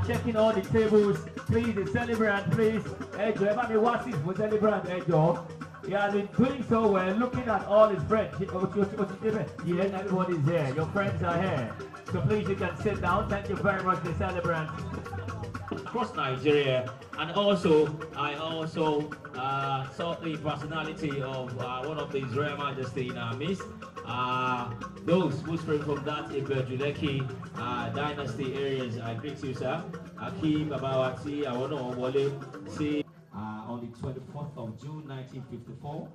Checking all the tables, please, the celebrant, please. Hey, Joe, everybody watch this for celebrant, hey, Joe. He has been doing so well, looking at all his friends. Yeah, everybody's here. Your friends are here. So please, you can sit down. Thank you very much, the celebrant. Across Nigeria, and also, I also saw the personality of one of the Israel Majesty in our midst. Those who spring from that Ibejuleki dynasty areas, I greet you, sir. Aki Babawati, I want to see on the 24th of June 1954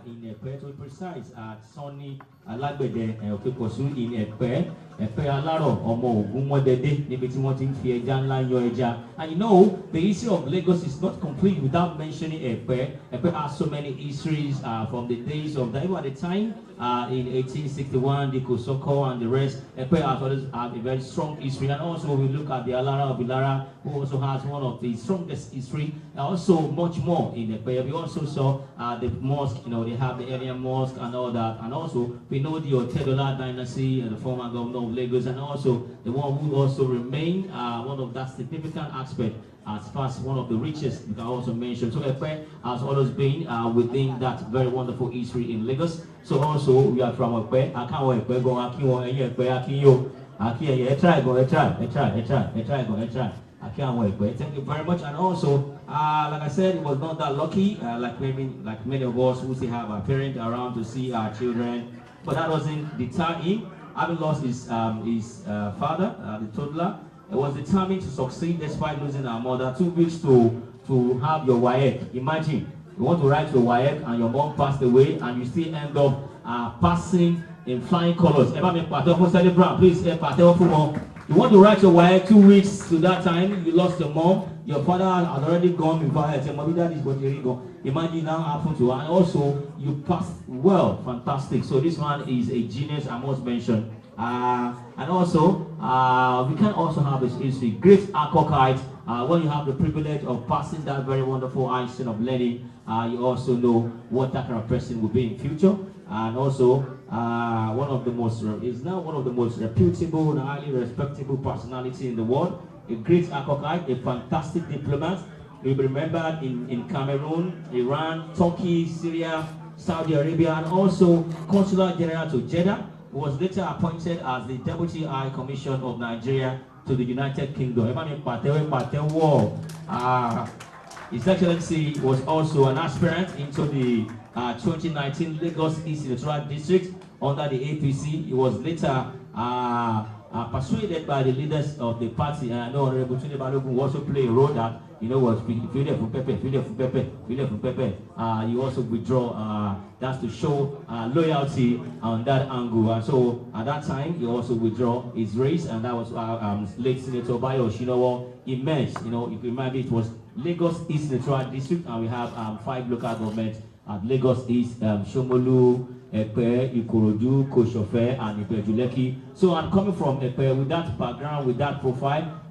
in Epe, to be precise, at Sonny Alagbede Okeposu in Epe, Epe Alaro, Omo, Gumodede, Nibiti wanting Fie Janla Yoeja. And you know, the history of Lagos is not complete without mentioning Epe. Epe has so many histories from the days of the, at the time, in 1861, the Kosoko and the rest. Epe has always had a very strong history. And also, we look at the Alara of Ilara, who also has one of the strongest history. And also, much more in Epe. We also saw the mosque, you know, they have the area mosque and all that. And also, we know the Otedola dynasty, the former governor of Lagos, and also the one who also remained one of that significant aspect as far as one of the richest you can also mention. So Epe has always been within that very wonderful history in Lagos. So also we are from Epe. I can't wait Epe go Akiwo Epe Akiyo Akiye try go try go. I can't wait. Thank you very much. And also, like I said, it was not that lucky. Like many of us who still have our parents around to see our children, but that doesn't deter him. Having lost his father, the toddler, he was determined to succeed despite losing our mother. 2 weeks to have your WAEC. Imagine you want to write your WAEC and your mom passed away, and you still end up passing in flying colors. Please, you want to write your WAEC 2 weeks to that time. You lost your mom. Your father had already gone before. Mommy, that is what you go. Imagine now happened to her, and also you passed well. Fantastic. So this man is a genius, I must mention. And also, we can also have this history. Great Akokite. When you have the privilege of passing that very wonderful Einstein of learning, you also know what that kind of person will be in future. And also, one of the most reputable and highly respectable personality in the world. A great Akokite, a fantastic diplomat. You'll be remembered in Cameroon, Iran, Turkey, Syria, Saudi Arabia, and also Consular General to Jeddah. Was later appointed as the Deputy High Commission of Nigeria to the United Kingdom. His Excellency was also an aspirant into the 2019 Lagos East Electoral District under the APC. He was later persuaded by the leaders of the party, and I know Honorable Tunde Balogun also played a role that, you know what, you also withdraw, that's to show loyalty on that angle. And so at that time, he also withdraw his race, and that was late Senator Bayo Shinowo emerged. You know, if you remember, it was Lagos East Electoral District, and we have 5 local governments at Lagos East, Shomolu, Epe, Ikorodu, Koshofe, and Ipejuleki. So I'm coming from Epe with that background, with that profile.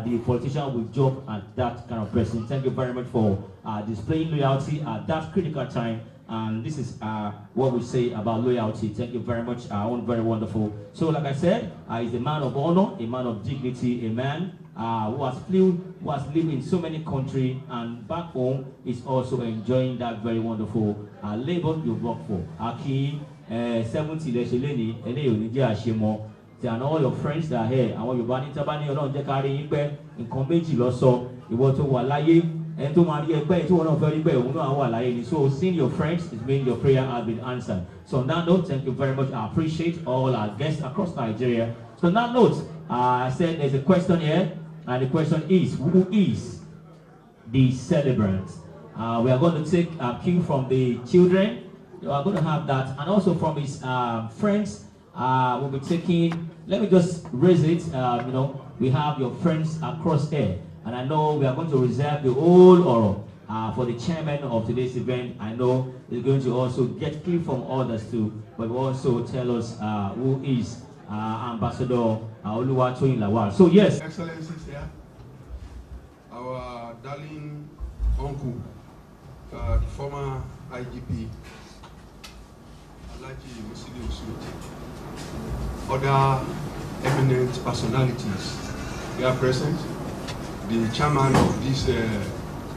The politician will jump at that kind of person. Thank you very much for displaying loyalty at that critical time. And this is what we say about loyalty. Thank you very much. Very wonderful. So like I said, he's a man of honor, a man of dignity, a man who has lived in so many countries, and back home is also enjoying that very wonderful labor you work for. Aki 70 Lesheleni, and all your friends that are here, and what you bani tabani or don't carry in bed in Combeji Loso, you want to walaye. And to marry a bear, to one of very bad, so seeing your friends, it means your prayer has been answered. So on that note, thank you very much. I appreciate all our guests across Nigeria. So on that note, I said there's a question here, and the question is, who is the celebrant? We are going to take a cue from the children. We are going to have that, and also from his friends. We'll be taking, let me just raise it, you know, we have your friends across here. And I know we are going to reserve the whole oral for the chairman of today's event. I know he's going to also get cue from others too, but will also tell us who is Ambassador Oluwatoyin Lawal. So yes. Excellencies here, our darling uncle, the former IGP, Alhaji Musili Osuoji, other eminent personalities, they are present. The chairman of this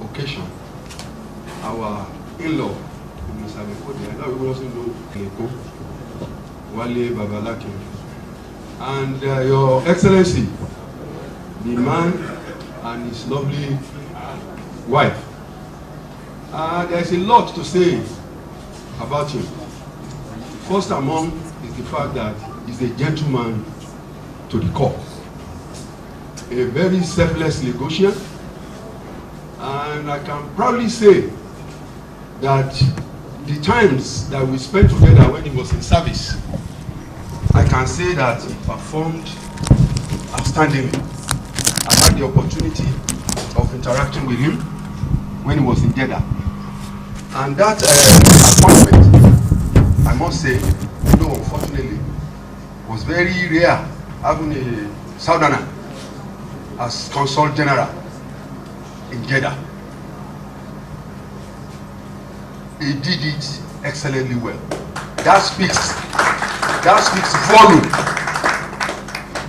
occasion, our in-law, Mr. Lekode, I know we also know Leko, Wale Babalake, and Your Excellency, the man and his lovely wife. There's a lot to say about him. First among is the fact that he's a gentleman to the core. A very selfless Lagosian, and I can proudly say that the times that we spent together when he was in service, I can say that he performed outstandingly. I had the opportunity of interacting with him when he was in Jeddah. And that appointment, I must say, though unfortunately, was very rare, having a Southerner as Consul General in Jeddah. He did it excellently well. That speaks volume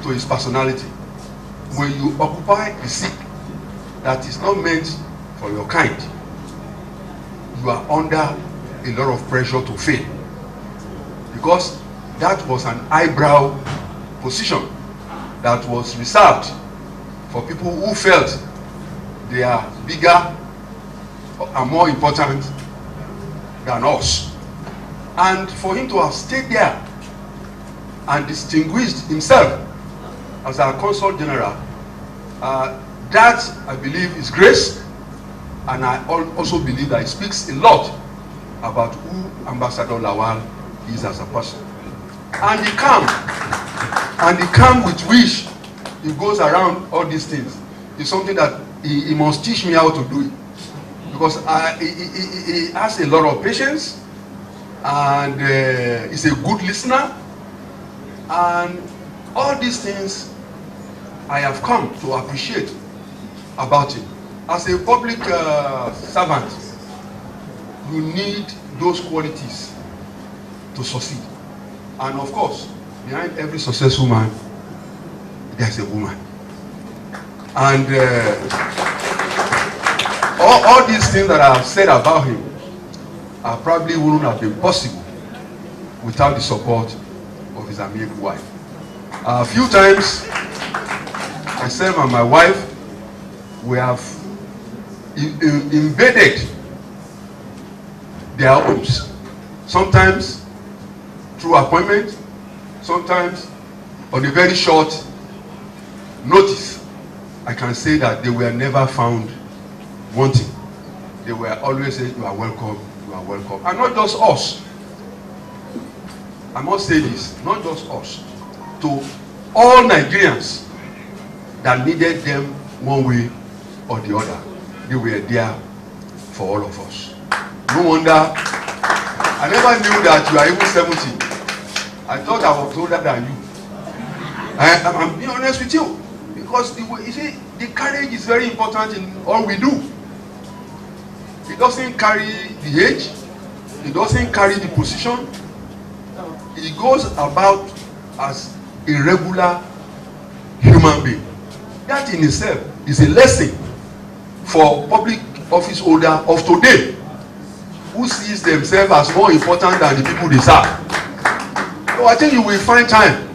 to his personality. When you occupy a seat that is not meant for your kind, you are under a lot of pressure to fail, because that was an eyebrow position that was reserved for people who felt they are bigger and more important than us. And for him to have stayed there and distinguished himself as our Consul General, that I believe is grace, and I also believe that it speaks a lot about who Ambassador Lawal is as a person. And the calm with which he goes around all these things is something that he must teach me how to do it, because he has a lot of patience, and he's a good listener, and all these things I have come to appreciate about him. As a public servant, you need those qualities to succeed. And of course, behind every successful man, there's a woman. And all these things that I have said about him probably wouldn't have been possible without the support of his amiable wife. A few times, myself and my wife, we have invaded their homes, sometimes through appointment, sometimes on a very short notice. I can say that they were never found wanting. They were always saying, you are welcome, you are welcome. And not just us. I must say this, not just us. To all Nigerians that needed them one way or the other, they were there for all of us. No wonder, I never knew that you are even 70. I thought I was older than you. I'm being honest with you, because you see, the courage is very important in all we do. It doesn't carry the age, it doesn't carry the position. It goes about as a regular human being. That in itself is a lesson for public office holder of today, who sees themselves as more important than the people they serve. So I think you will find time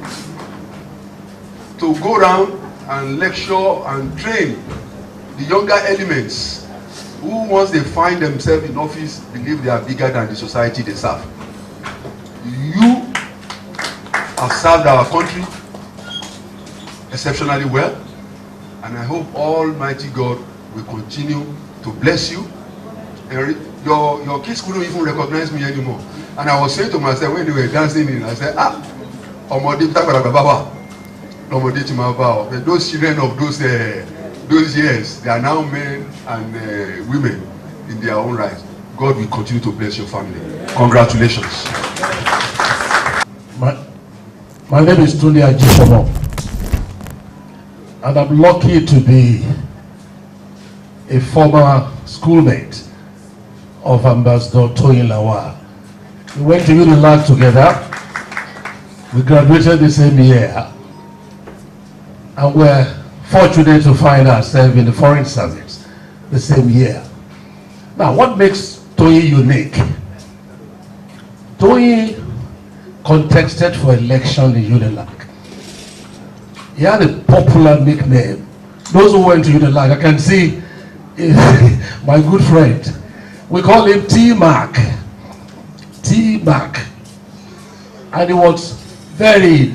to go around and lecture and train the younger elements who, once they find themselves in office, believe they are bigger than the society they serve. You have served our country exceptionally well, and I hope Almighty God will continue to bless you. And your kids couldn't even recognize me anymore. And I was saying to myself when they were dancing in, I said, those children of those years, they are now men and women in their own right. God will continue to bless your family. Congratulations. My name is Tony Ajishomo, and I'm lucky to be a former schoolmate of Ambassador Toyin Lawal. We went to Unilag together. We graduated the same year, and we're fortunate to find ourselves in the foreign service the same year. Now, what makes Toyin unique? Toyin contested for election in Unilag. He had a popular nickname. Those who went to Unilag, I can see my good friend. We call him T-Mac. T-Mac. And he was very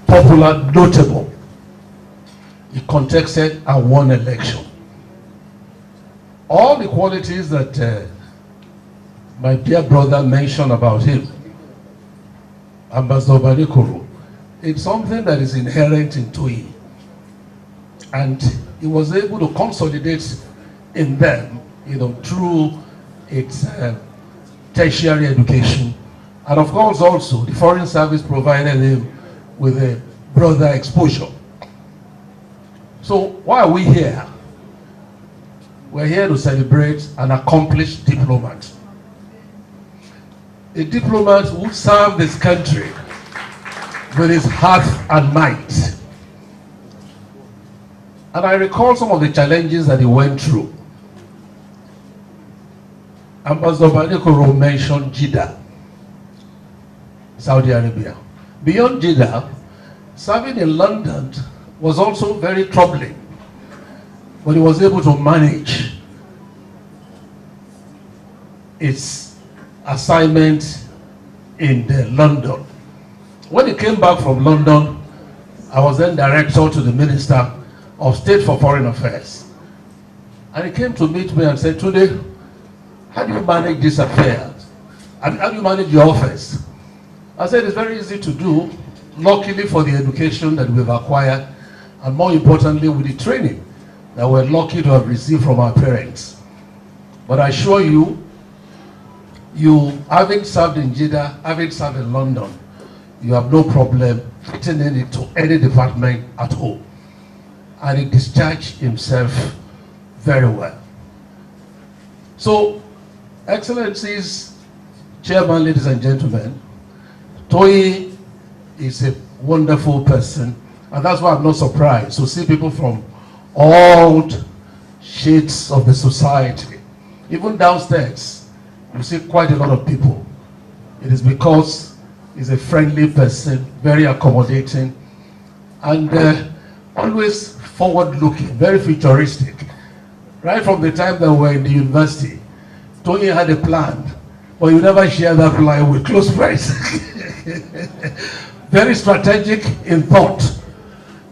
popular, notable. He contested and won election. All the qualities that my dear brother mentioned about him, Ambassador Banikoro, it's something that is inherent in TOI. And he was able to consolidate in them, through its tertiary education. And of course also, the Foreign Service provided him with a broader exposure. So why are we here? We're here to celebrate an accomplished diplomat. A diplomat who served this country with his heart and might. And I recall some of the challenges that he went through. Ambassador Banikoro mentioned Jeddah, Saudi Arabia. Beyond Jeddah, serving in London was also very troubling, but he was able to manage its assignment in London. When he came back from London, I was then director to the Minister of State for Foreign Affairs. And he came to meet me and said, "Today, how do you manage this affair? How do you manage your office?" I said, "It's very easy to do, luckily for the education that we've acquired, and more importantly, with the training that we're lucky to have received from our parents. But I assure you, having served in Jeddah, having served in London, you have no problem fitting in it to any department at home." And he discharged himself very well. So, Excellencies, Chairman, ladies and gentlemen, TOI is a wonderful person, and that's why I'm not surprised to see people from all shades of the society. Even downstairs, you see quite a lot of people. It is because he's a friendly person, very accommodating, and always forward-looking, very futuristic. Right from the time that we were in the university, Tony had a plan, but you never share that plan with close friends. Very strategic in thought.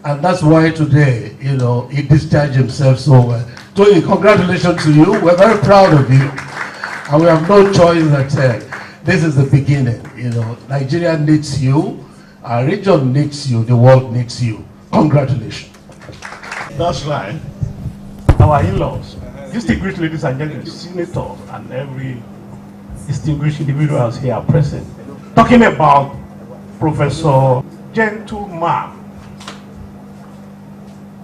And that's why today, he discharged himself so well. Tony, congratulations to you. We're very proud of you. And we have no choice that this is the beginning. Nigeria needs you, our region needs you, the world needs you. Congratulations. That's right. Our in-laws, distinguished ladies and gentlemen, senators, and every distinguished individuals here present, talking about Professor Gentleman.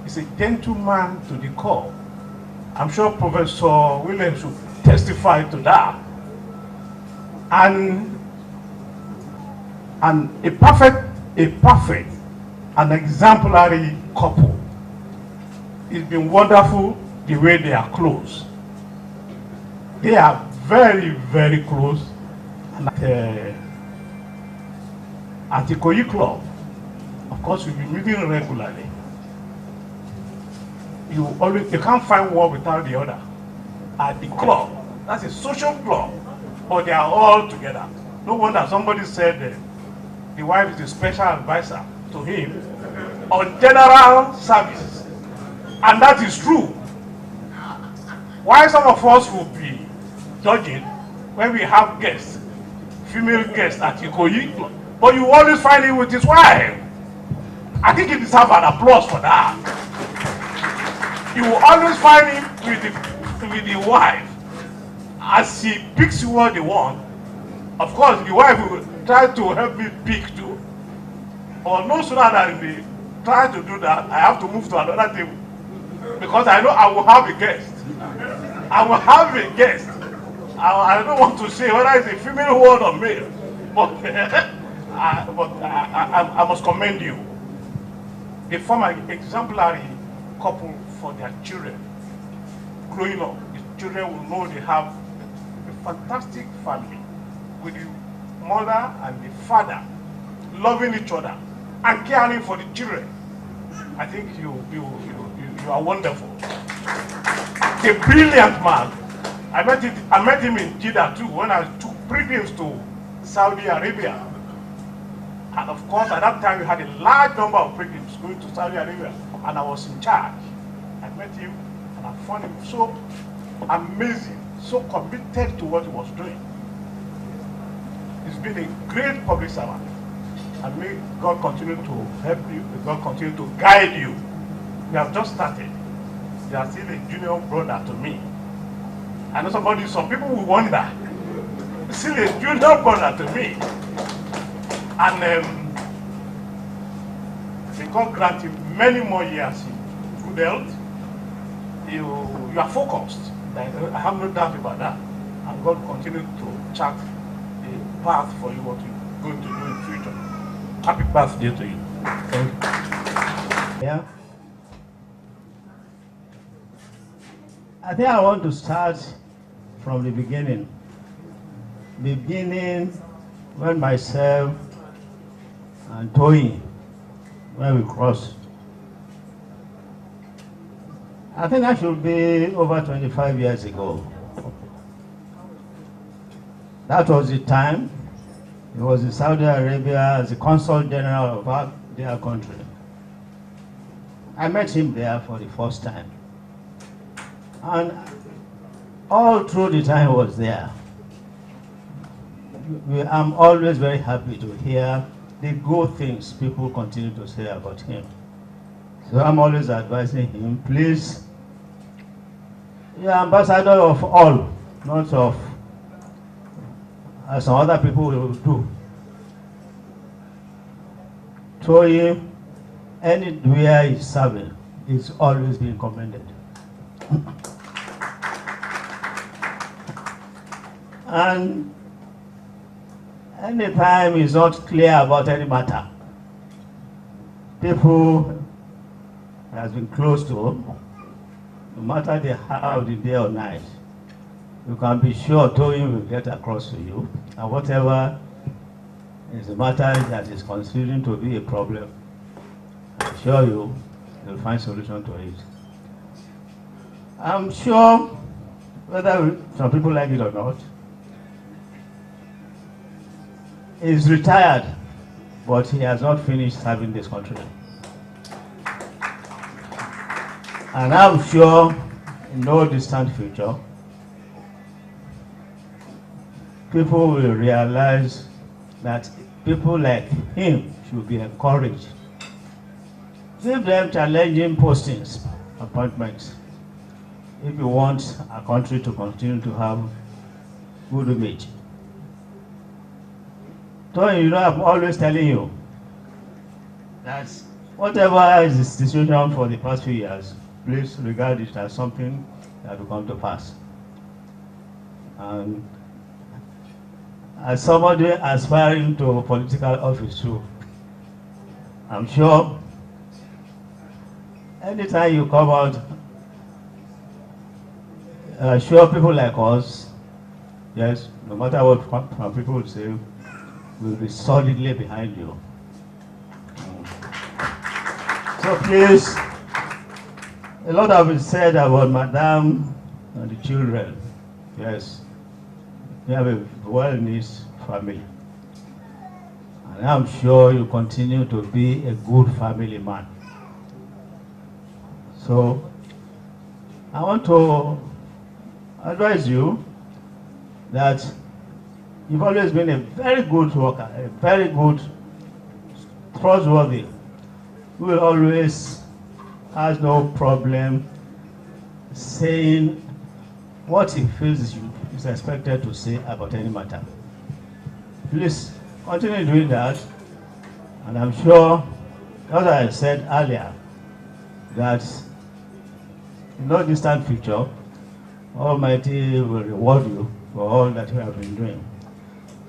He's a gentleman to the core. I'm sure Professor Williams should testify to that. And a perfect and exemplary couple. It's been wonderful the way they are close. They are very, very close. And at the Koyi Club, of course, we'll be meeting regularly. You can't find one without the other. At the club, that's a social club, but they are all together. No wonder somebody said the wife is a special advisor to him on general services. And that is true. Why some of us will be judging when we have guests, female guests at Ikoyi, but you always find him with his wife. I think he deserves an applause for that. You will always find him with the wife. As he picks what they want, of course the wife will try to help me pick too. Or no sooner than they try to do that, I have to move to another table. Because I know I will have a guest. I will have a guest. I don't want to say whether it's a female word or male, but I must commend you. They form an exemplary couple for their children. Growing up, the children will know they have a fantastic family with the mother and the father loving each other and caring for the children. I think you are wonderful. A brilliant man. I met him in Jeddah too when I took pilgrims to Saudi Arabia. And of course, at that time, we had a large number of pilgrims going to Saudi Arabia, and I was in charge. I met him, and I found him so amazing, so committed to what he was doing. He's been a great public servant. And may God continue to help you, may God continue to guide you. You have just started. You are still a junior brother to me. I know some people will wonder, still a junior brother to me. And may God grant you many more years in good health. You are focused. I have no doubt about that. And God continue to chart a path for you, what you're going to do in the future. Happy birthday to you. Thank you. Yeah. I think I want to start from the beginning. Beginning when myself and Toyin, when we crossed. I think that should be over 25 years ago. That was the time. He was in Saudi Arabia as the Consul General of their country. I met him there for the first time. And all through the time he was there, I'm always very happy to hear the good things people continue to say about him. So I'm always advising him, please, you're ambassador of all, not of as some other people will do. Toyin, anywhere he's serving, it's always being commended. And anytime he's not clear about any matter, people has been close to him, no matter the hour of the day or night, you can be sure Toyin will get across to you, and whatever is a matter that is considered to be a problem, I assure you, you'll find solution to it. I'm sure, whether some people like it or not, he's retired, but he has not finished serving this country. And I'm sure, in no distant future, people will realize that people like him should be encouraged. Give them challenging postings, appointments, if you want a country to continue to have good image. So, you know, I'm always telling you that whatever is the situation for the past few years, please regard it as something that will come to pass. And as somebody aspiring to political office too, I'm sure anytime you come out, sure people like us, yes, no matter what people will say, will be solidly behind you. So please, a lot have been said about Madame and the children. Yes, we have a well-knit family. And I'm sure you continue to be a good family man. So I want to advise you that you've always been a very good worker, a very good, trustworthy, who will always has no problem saying what he feels is expected to say about any matter. Please continue doing that, and I'm sure, as I said earlier, that in no distant future, Almighty will reward you for all that you have been doing.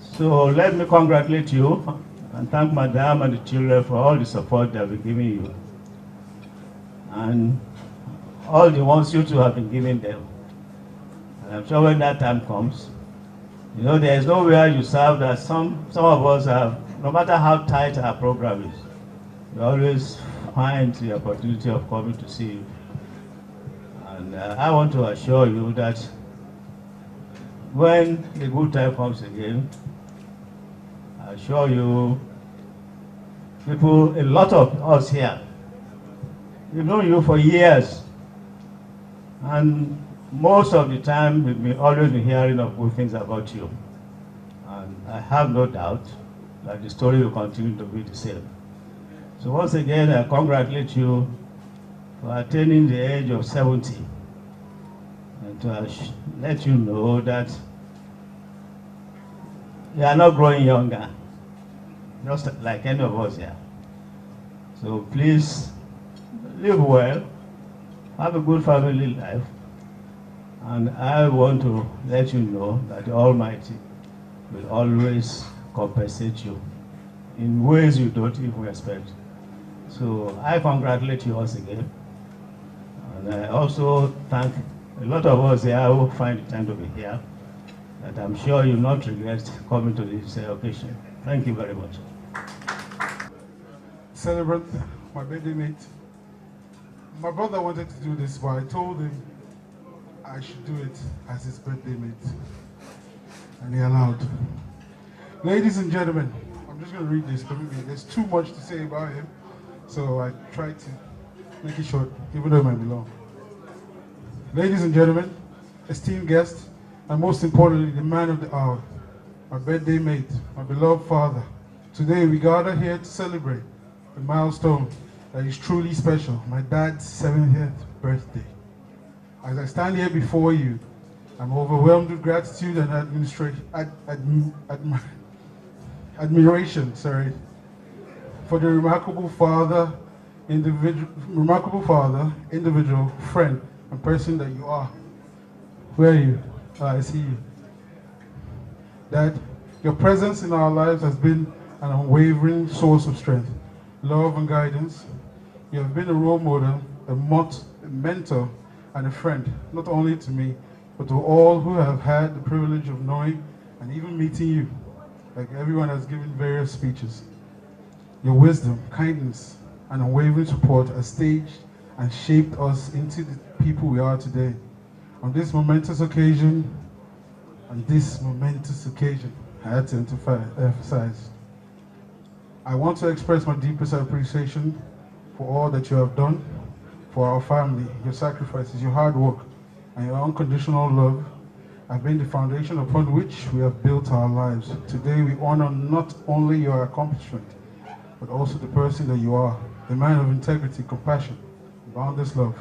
So let me congratulate you and thank Madam and the children for all the support they have been giving you, and all the ones you two have been giving them. And I'm sure when that time comes, you know, there is nowhere you serve that some of us have, no matter how tight our program is, we always find the opportunity of coming to see you. And I want to assure you that when the good time comes again, I assure you, people, a lot of us here, we've known you for years, and most of the time we've always been hearing of good things about you. And I have no doubt that the story will continue to be the same. So once again, I congratulate you for attaining the age of 70, and to let you know that you are not growing younger, just like any of us here. So please live well, have a good family life, and I want to let you know that the Almighty will always compensate you in ways you don't even expect. So I congratulate you once again. And I also thank a lot of us here who find the time to be here, that I'm sure you'll not regret coming to this occasion. Thank you very much. Celebrant, my birthday mate. My brother wanted to do this, but I told him I should do it as his birthday mate. And he allowed. Ladies and gentlemen, I'm just going to read this. There's too much to say about him, so I tried to make it short, even though it might be long. Ladies and gentlemen, esteemed guests, and most importantly, the man of the hour, my birthday mate, my beloved father. Today we gather here to celebrate a milestone that is truly special, my dad's 70th birthday. As I stand here before you, I'm overwhelmed with gratitude and admiration, for the remarkable father, individual, friend, and person that you are. Where are you? I see you. That your presence in our lives has been an unwavering source of strength, love, and guidance. You have been a role model, a mentor, and a friend, not only to me, but to all who have had the privilege of knowing and even meeting you. Like everyone has given various speeches. Your wisdom, kindness, and unwavering support has staged and shaped us into the people we are today. On this momentous occasion, I had to emphasize. I want to express my deepest appreciation for all that you have done for our family. Your sacrifices, your hard work, and your unconditional love have been the foundation upon which we have built our lives. Today we honor not only your accomplishment, but also the person that you are, a man of integrity, compassion, boundless love.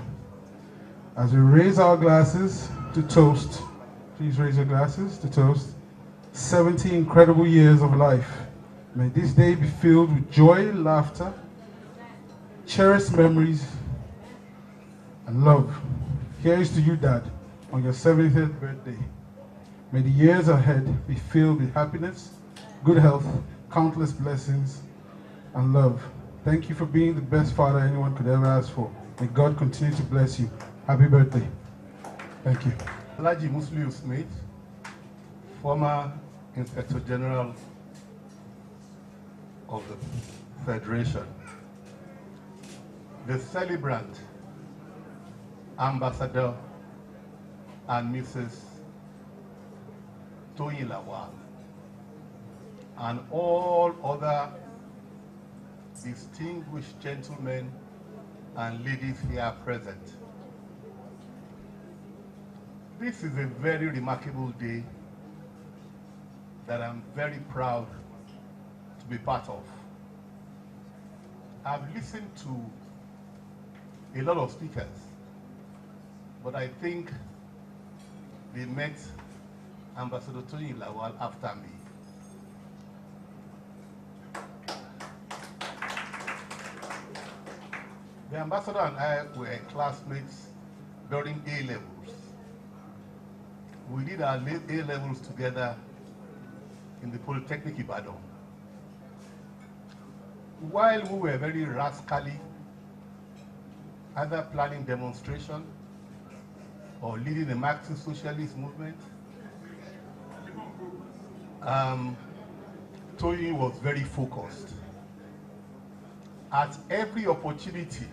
As we raise our glasses to toast, please raise your glasses to toast 70 incredible years of life. May this day be filled with joy, laughter, cherished memories, and love. Here is to you, Dad, on your 70th birthday. May the years ahead be filled with happiness, good health, countless blessings, and love. Thank you for being the best father anyone could ever ask for. May God continue to bless you. Happy birthday. Thank you. Alhaji Musliu Smith, former Inspector General of the Federation. The celebrant, Ambassador and Mrs. Toyin Lawal, and all other distinguished gentlemen and ladies here present. This is a very remarkable day that I'm very proud to be part of. I've listened to a lot of speakers, but I think they met Ambassador Toyin Lawal after me. The ambassador and I were classmates during A-levels. We did our A-levels together in the Polytechnic Ibadan. While we were very rascally, either planning demonstration or leading a Marxist socialist movement, Toyin was very focused. At every opportunity,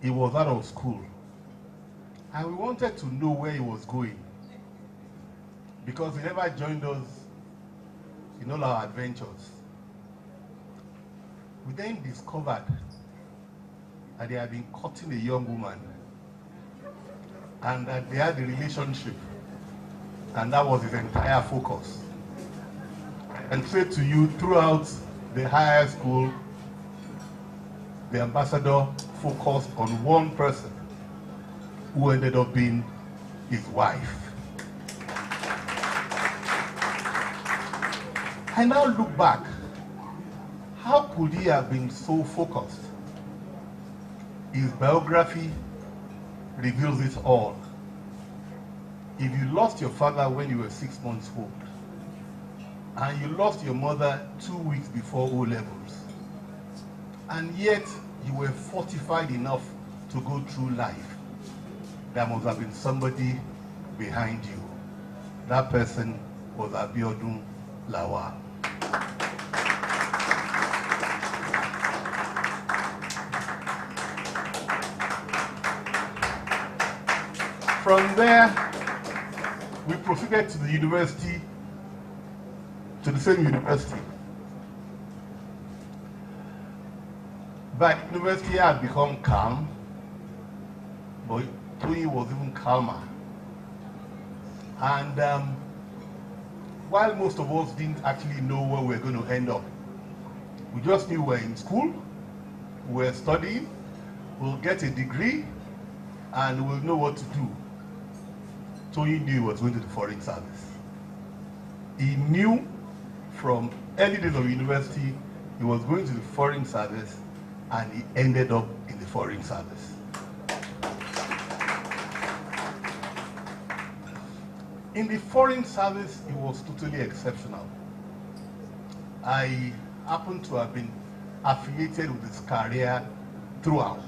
he was out of school. And we wanted to know where he was going, because he never joined us in all our adventures. We then discovered that they had been courting a young woman, and that they had a relationship, and that was his entire focus. and say to you, throughout the higher school, the ambassador focused on one person who ended up being his wife. I now look back. How could he have been so focused? His biography reveals it all. If you lost your father when you were 6 months old, and you lost your mother 2 weeks before O levels, and yet you were fortified enough to go through life, there must have been somebody behind you. That person was Abiodun Lawal. From there, we proceeded to the university, to the same university. But university had become calm, but Toyi was even calmer. And while most of us didn't actually know where we were going to end up, we just knew we were in school, we were studying, we'll get a degree, and we'll know what to do. Toyi knew he was going to the foreign service. He knew from early days of university he was going to the foreign service, and he ended up in the foreign service. In the foreign service, he was totally exceptional. I happen to have been affiliated with his career throughout.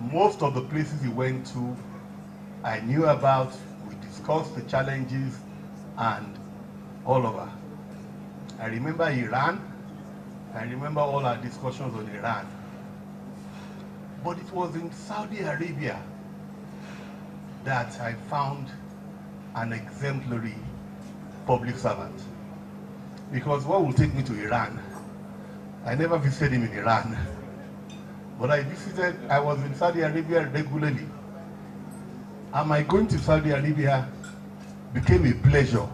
Most of the places he went to, I knew about. We discussed the challenges and all over. I remember Iran. I remember all our discussions on Iran. But it was in Saudi Arabia that I found an exemplary public servant. Because what will take me to Iran? I never visited him in Iran. But I was in Saudi Arabia regularly. And my going to Saudi Arabia became a pleasure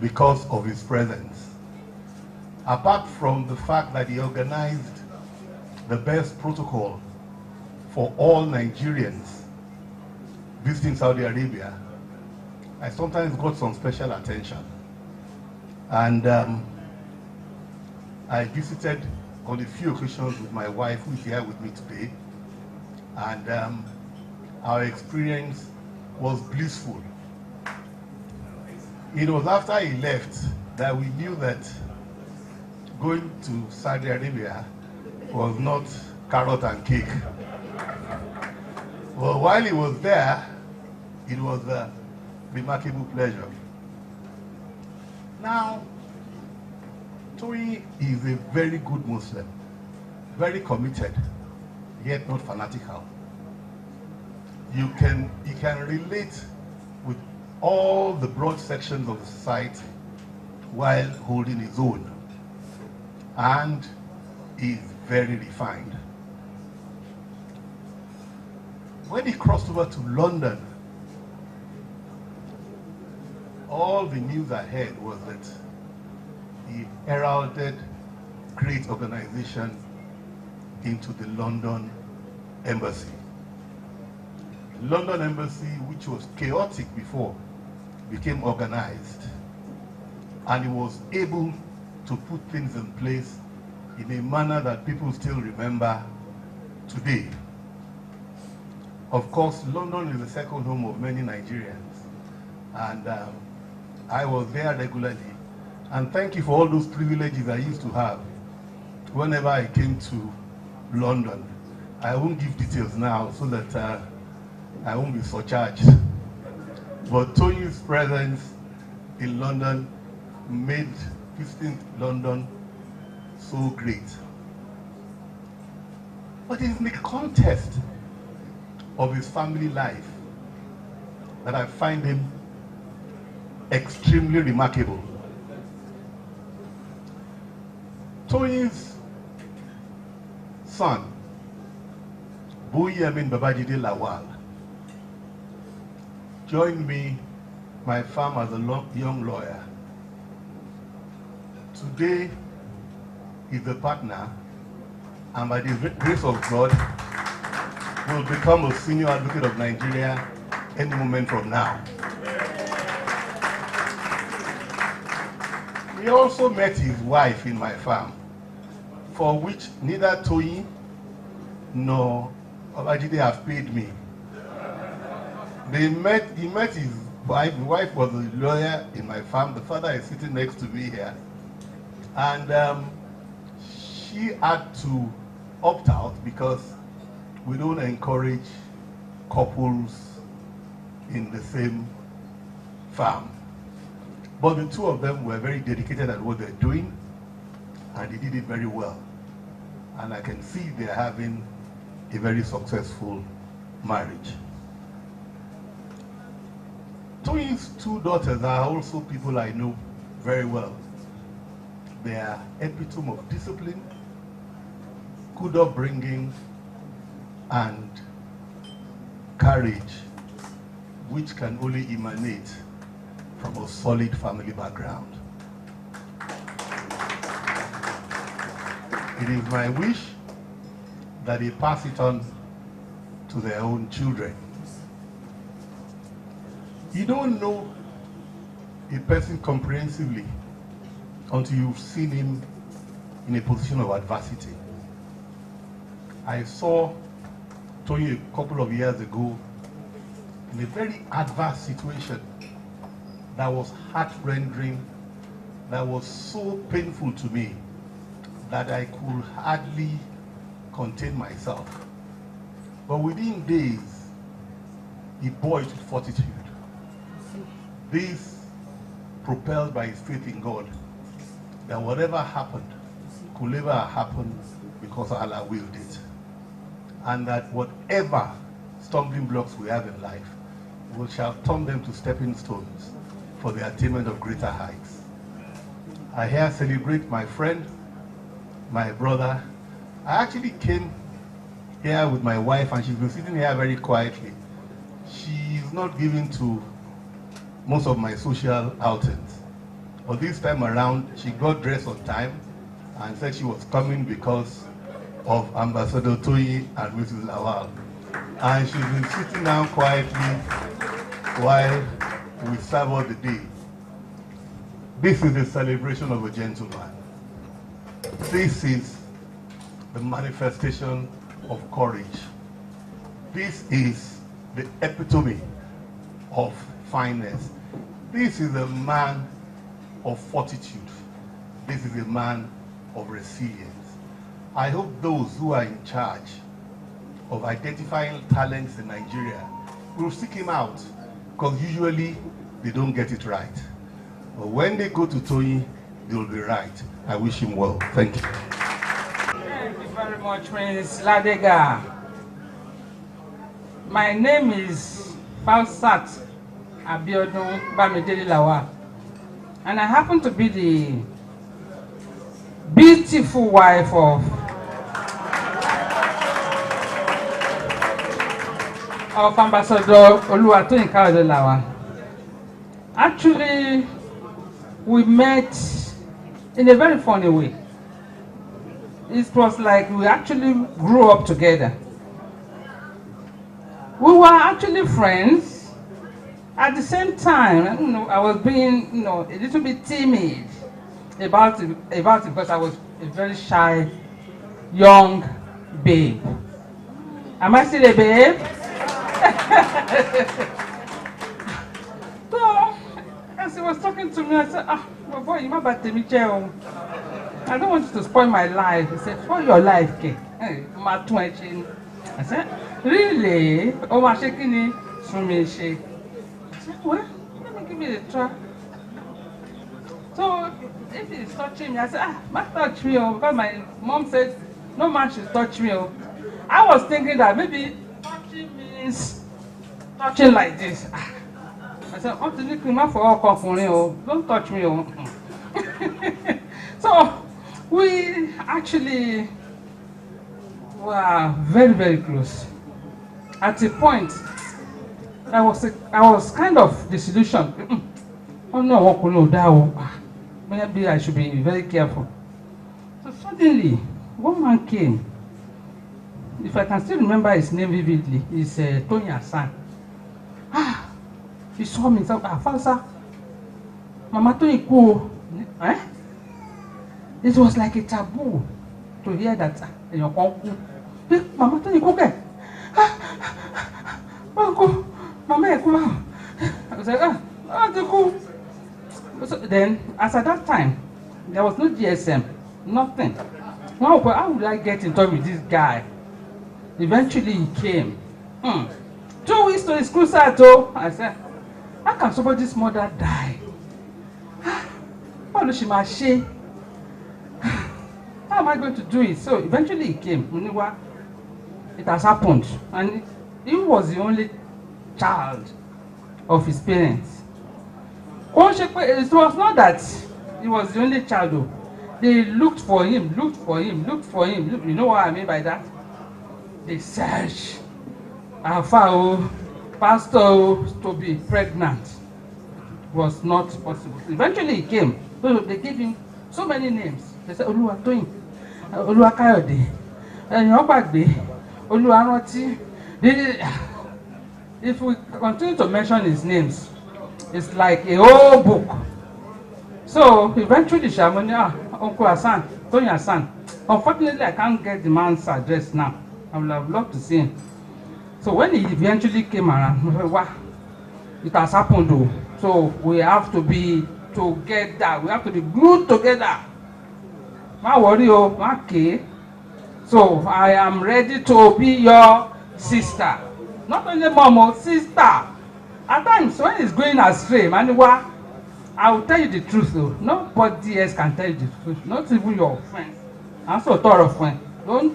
because of his presence. Apart from the fact that he organized the best protocol for all Nigerians visiting Saudi Arabia, I sometimes got some special attention. And I visited on a few occasions with my wife, who is here with me today. And our experience was blissful. It was after he left that we knew that going to Saudi Arabia was not carrot and cake. Well, while he was there, it was a remarkable pleasure. Now, Toyi is a very good Muslim, very committed, yet not fanatical. He can relate with all the broad sections of the society while holding his own, and is very refined. When he crossed over to London, all the news I heard was that he heralded great organization into the London embassy. The London embassy, which was chaotic before, became organized, and he was able to put things in place in a manner that people still remember today. Of course, London is the second home of many Nigerians, and I was there regularly. And thank you for all those privileges I used to have whenever I came to London. I won't give details now so that I won't be surcharged. But Toyi's presence in London made visiting London so great. But it's in the context of his family life that I find him extremely remarkable. Toyi's son, Boyemin Babajide Lawal, joined me, my farm as a young lawyer today is the partner, and by the grace of God, will become a senior advocate of Nigeria any moment from now. He also met his wife in my farm, for which neither Toyin nor Babajide have paid me. He met his wife. The wife was a lawyer in my farm. The father is sitting next to me here. And she had to opt out because we don't encourage couples in the same farm. But the two of them were very dedicated at what they're doing, and they did it very well. And I can see they're having a very successful marriage. Toyin's two daughters are also people I know very well. They are epitome of discipline, good upbringing, and courage, which can only emanate from a solid family background. It is my wish that they pass it on to their own children. You don't know a person comprehensively until you've seen him in a position of adversity. I saw Tony a couple of years ago in a very adverse situation that was heart-rending, that was so painful to me that I could hardly contain myself. But within days, he bore it with fortitude. This propelled by his faith in God, that whatever happened could never happen because Allah willed it. And that whatever stumbling blocks we have in life, we shall turn them to stepping stones for the attainment of greater heights. I here celebrate my friend, my brother. I actually came here with my wife, and she's been sitting here very quietly. She's not given to most of my social outings. But this time around, she got dressed on time and said she was coming because of Ambassador Toyi and Mrs. Lawal. And she's been sitting down quietly while we serve all the day. This is a celebration of a gentleman. This is the manifestation of courage. This is the epitome of fineness. This is a man of fortitude. This is a man of resilience. I hope those who are in charge of identifying talents in Nigeria will seek him out, because usually they don't get it right. But when they go to Toyi, they will be right. I wish him well. Thank you. Thank you very much, Prince Ladega. My name is Fausat Abiodun Bamidele Lawal, and I happen to be the beautiful wife of Ambassador Oluwatoyin Kayode Lawal. Actually, we met in a very funny way. It was like we actually grew up together. We were actually friends. At the same time, I was being, a little bit timid about it because I was a very shy young babe. Am I still a babe? So, as he was talking to me, I said, boy, you might me jail. I don't want you to spoil my life. He said, spoil your life, Kate. I said, really? Oh, my shaking it. Well, let me give it a try. So, if he's touching me, I said, must touch me, because my mom said, no man should touch me. I was thinking that maybe touching means touching like this. I said, don't touch me. So, we actually were very, very close. At a point, I was kind of disillusioned. Oh no, what could no maybe I should be very careful. So suddenly, one man came. If I can still remember his name vividly, it's Tony Hassan. He saw me. He said, Falsa, Mama Tony Ko. It was like a taboo to hear that in your uncle. Mama Tony Ko. Uncle, Mama Ko. I was like, So then, as at that time, there was no GSM, nothing. How would I get in touch with this guy? Eventually he came. 2 weeks to his crusade, I said, how can somebody's mother die? How does she marry? How am I going to do it? So eventually he came. It has happened. And he was the only child of his parents. It was not that he was the only child, though. They looked for him. You know what I mean by that? They searched Alpha, Pastor, to be pregnant. It was not possible. Eventually he came. So they gave him so many names. They said, Oluwatoyin, Oluwakayode, Nyobagbe, Oluwaroti. If we continue to mention his names, it's like a whole book. So eventually, Uncle Hassan, Tony Hassan. Unfortunately, I can't get the man's address now. I would have loved to see him. So when he eventually came around, wow, it has happened though. So we have to be together. We have to be glued together. Ma worry, okay. So I am ready to be your sister. Not only mom, sister. At times when it's going astray, Maniwa, I will tell you the truth though. Nobody else can tell you the truth. Not even your friends. I'm so thought of friends.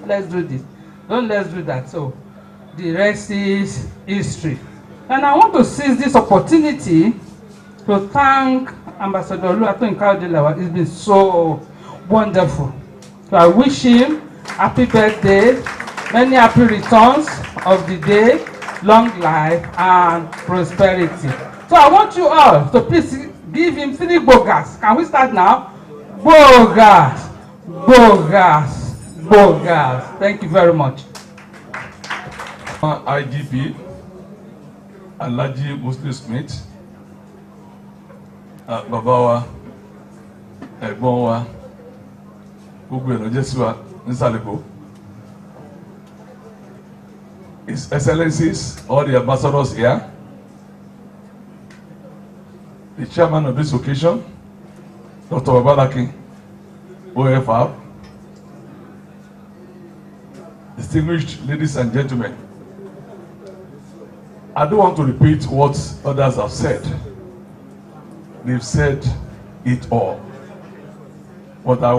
Let's do this. Let's do that. So the rest is history. And I want to seize this opportunity to thank Ambassador Oluwatoyin Kayode. It's been so wonderful. So I wish him happy birthday, many happy returns of the day, long life and prosperity. So I want you all to please give him 3 bogas. Can we start now? Bogas. Thank you very much. IGP Alhaji Muslim Smith, bàbá wa, ẹ̀gbọ́n wa, gbogbo ìrànjẹ́ sí wa ní Sàlẹ̀kò. His Excellencies, all the ambassadors here, the chairman of this occasion, Dr. Babalaki, OFR, distinguished ladies and gentlemen, I don't want to repeat what others have said. They've said it all. But I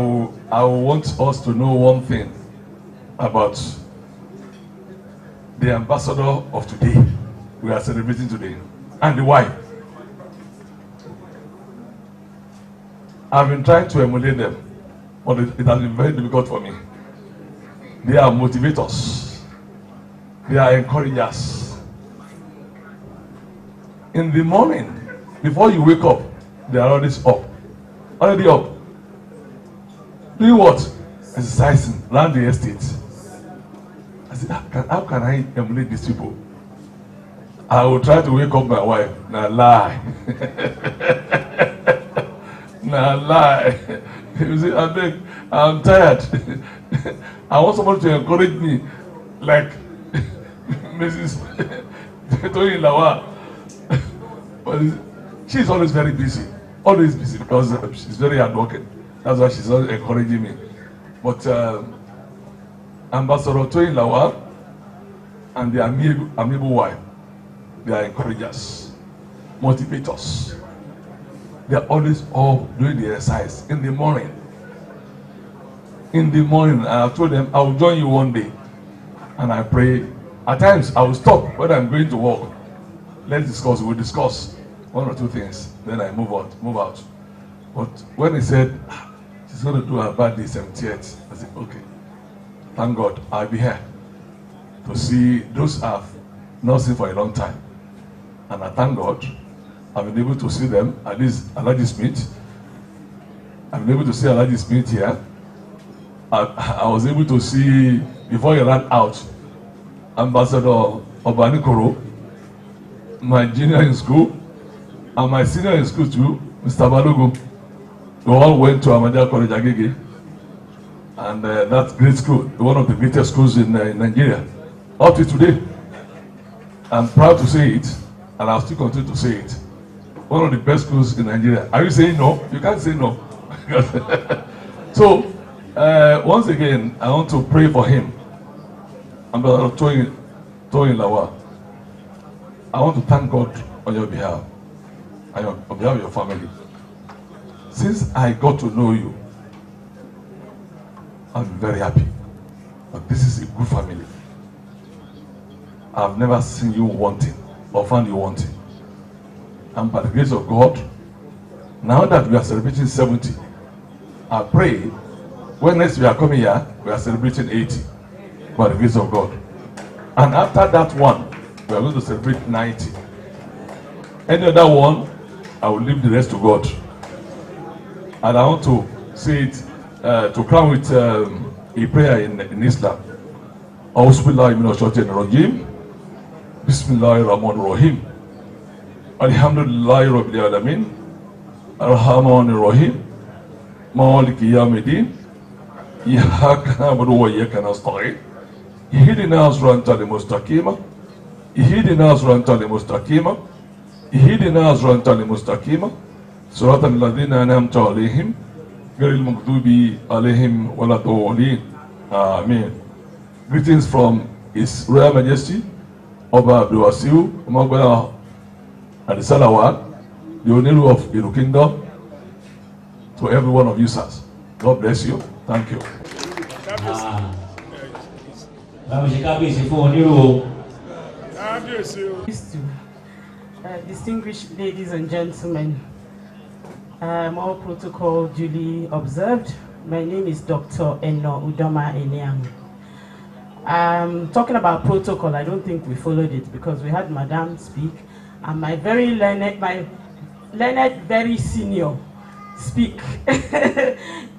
want us to know one thing about the ambassador of today, we are celebrating today, and the wife. I've been trying to emulate them, but it has been very difficult for me. They are motivators. They are encouragers. In the morning, before you wake up, they are already up. Doing what? Exercising around the estate. I said, how can I emulate these people? I will try to wake up my wife. Nah, lie. Nah, lie. You see, I beg, I'm tired. I want somebody to encourage me, like Mrs. Toyin Lawa. But she's always very busy. Always busy because she's very hardworking. That's why she's always encouraging me. But Ambassador Toyin Lawa and the amiable wife, they are encouragers, motivators. They are always up doing the exercise in the morning. In the morning, I have told them I will join you one day, and I pray. At times, I will stop when I'm going to work. Let's discuss. We'll discuss 1 or 2 things. Then I move out. But when he said she's going to do her birthday 70th, I said, okay. Thank God, I'll be here to see those I've not seen for a long time. And I thank God I've been able to see them, at least Alhaji Smith, I'm able to see Alhaji Smith here. I was able to see, before he ran out, Ambassador Obanikoro, my junior in school, and my senior in school too, Mr. Balogun. We all went to Ahmadiyya College Agege, and that's great school, one of the greatest schools in Nigeria. Up to today, I'm proud to say it, and I'll still continue to say it. One of the best schools in Nigeria. Are you saying no? You can't say no. So, once again, I want to pray for him. Ambassador Toyin Lawal. I want to thank God on your behalf, and on behalf of your family. Since I got to know you, I'm very happy. But this is a good family. I've never seen you wanting or found you wanting. And by the grace of God, now that we are celebrating 70, I pray when next we are coming here, we are celebrating 80 by the grace of God. And after that one, we are going to celebrate 90. Any other one, I will leave the rest to God. And I want to say it, to crown with a prayer in Islam. Auzubillahi minash shaitanir rajim. Bismillahir rahmanir rahim. Alhamdulillahi rabbil alamin. Arrahmanir rahim. Maliki yawmiddin. Iyyaka na'budu wa iyyaka nasta'in. Ihdina siratal mustaqim. Ihdina siratal mustaqim. Ihdina siratal mustaqim. Siratal ladzina an'amta 'alaihim ghayril maghdubi 'alaihim waladdallin. Amen. Greetings from His Royal Majesty Oba Abdulwasiu Omogbala Adisalawat, the Oniru of Iru Kingdom, to every one of you, sirs. God bless you. Thank you. Distinguished ladies and gentlemen, all protocol duly observed. My name is Dr. Eno Udoma Enyang. Talking about protocol, I don't think we followed it because we had Madam speak and my very learned, very senior speak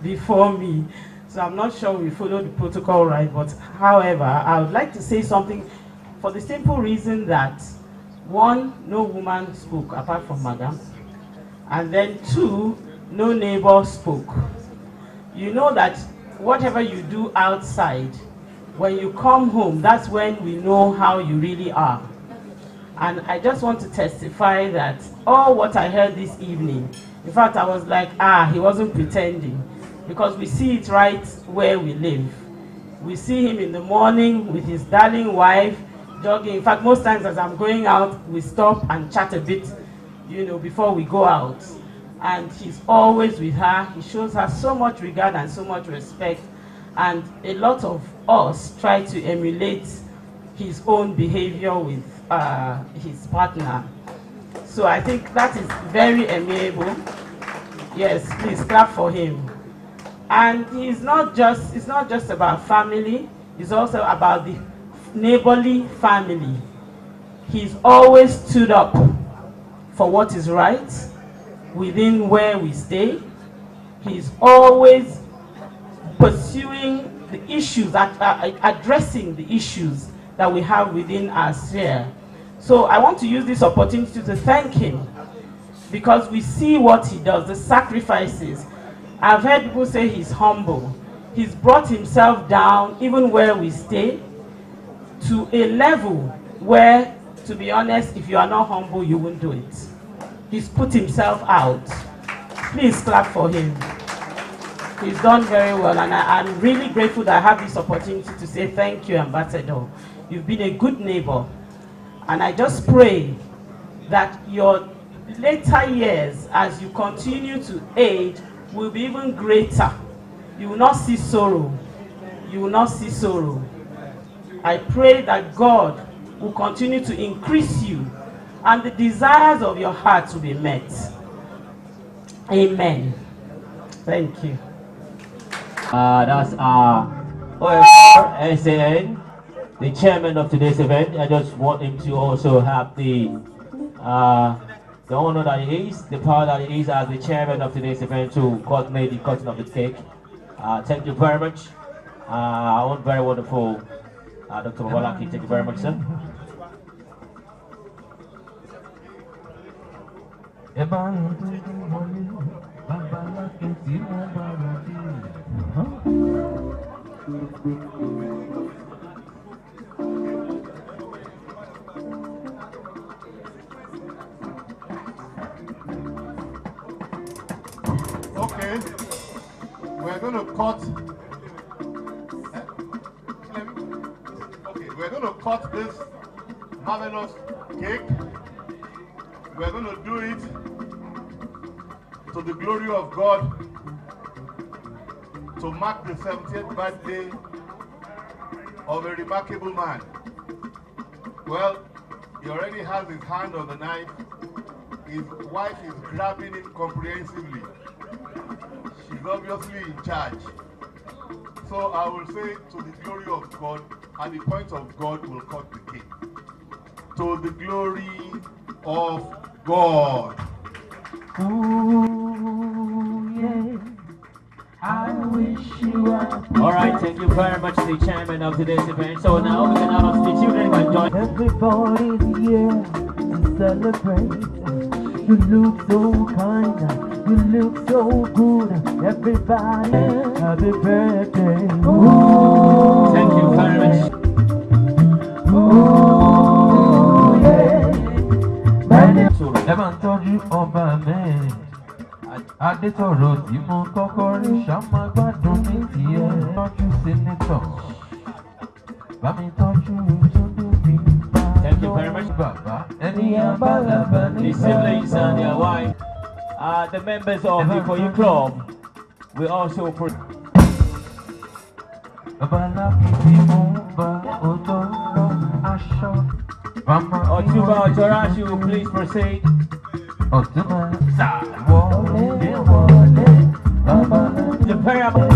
before me. So I'm not sure we followed the protocol right, but however, I would like to say something for the simple reason that one, no woman spoke apart from Madam, and then two, no neighbor spoke. You know that whatever you do outside, when you come home, that's when we know how you really are. And I just want to testify that all what I heard this evening, in fact, I was like, he wasn't pretending, because we see it right where we live. We see him in the morning with his darling wife, jogging. In fact, most times as I'm going out, we stop and chat a bit, you know, before we go out. And he's always with her. He shows her so much regard and so much respect. And a lot of us try to emulate his own behavior with his partner. So I think that is very amiable. Yes, please clap for him. And it's not just about family, it's also about the neighborly family. He's always stood up for what is right within where we stay. He's always pursuing the issues, addressing the issues that we have within our sphere. So I want to use this opportunity to thank him, because we see what he does, the sacrifices. I've heard people say he's humble. He's brought himself down, even where we stay, to a level where, to be honest, if you are not humble, you won't do it. He's put himself out. Please clap for him. He's done very well, and I'm really grateful that I have this opportunity to say thank you, Ambassador. You've been a good neighbor, and I just pray that your later years, as you continue to age, will be even greater. You will not see sorrow. You will not see sorrow. I pray that God will continue to increase you, and the desires of your heart will be met. Amen. Thank you. That's OFR SAN, the chairman of today's event. I just want him to also have the the honor that he is, the power that he is as the chairman of today's event to coordinate the cutting of the cake. Thank you very much. Our own very wonderful Dr. Babalaki. Thank you very much, sir. Okay, we're going to cut. Okay, we're going to cut this marvelous cake. We're going to do it to the glory of God, to mark the 70th birthday of a remarkable man. Well, he already has his hand on the knife. His wife is grabbing him comprehensively. She's obviously in charge. So I will say, to the glory of God, at the point of God, will cut the cake. To the glory of God. Ooh, yeah. I wish you were. Alright, thank you very much, the chairman of today's event. So now we can ask the children to join. Everybody's here to celebrate. You look so kind, you look so good. Everybody, happy birthday. Ooh. Thank you very much. Ooh, yeah. Ẹ máa ń tọ́jú ọba mẹ́rin. Adétọ̀rọ̀ tí mo kọ́kọ́ rí ṣàmà gbádùn ní tiẹ̀. Tọ́jú sẹ́nẹ́tọ̀. Bá mi tọ́jú ìtọ́jú mi. Thank you very much. Bàbá ẹni abálàbà ní The siblings and their wife, the members of the For You Club, we also put. Babaláfi tí mo ń bá ọjọ́ lọ aṣọ. Otuba Otorashi, please proceed. The parable,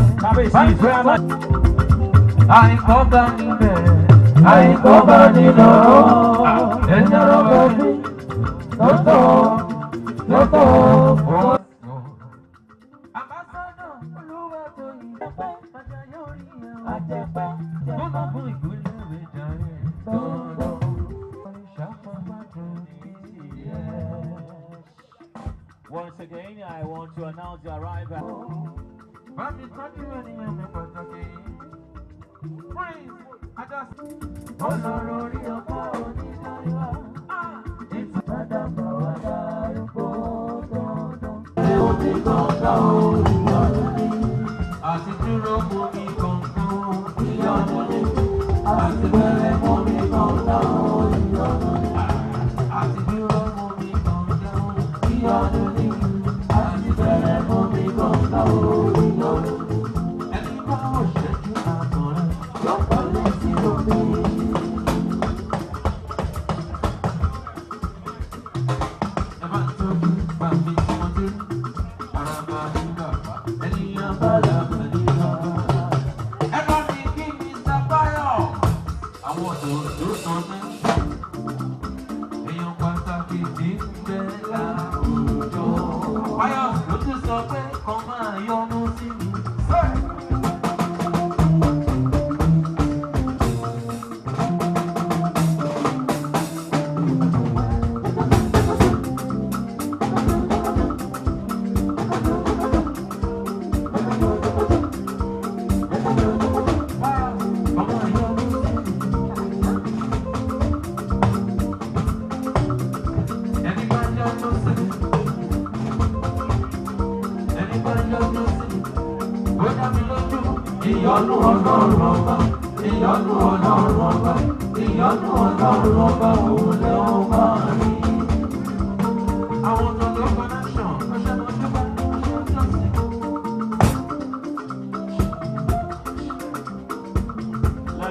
once again, I want to announce the arrival. Let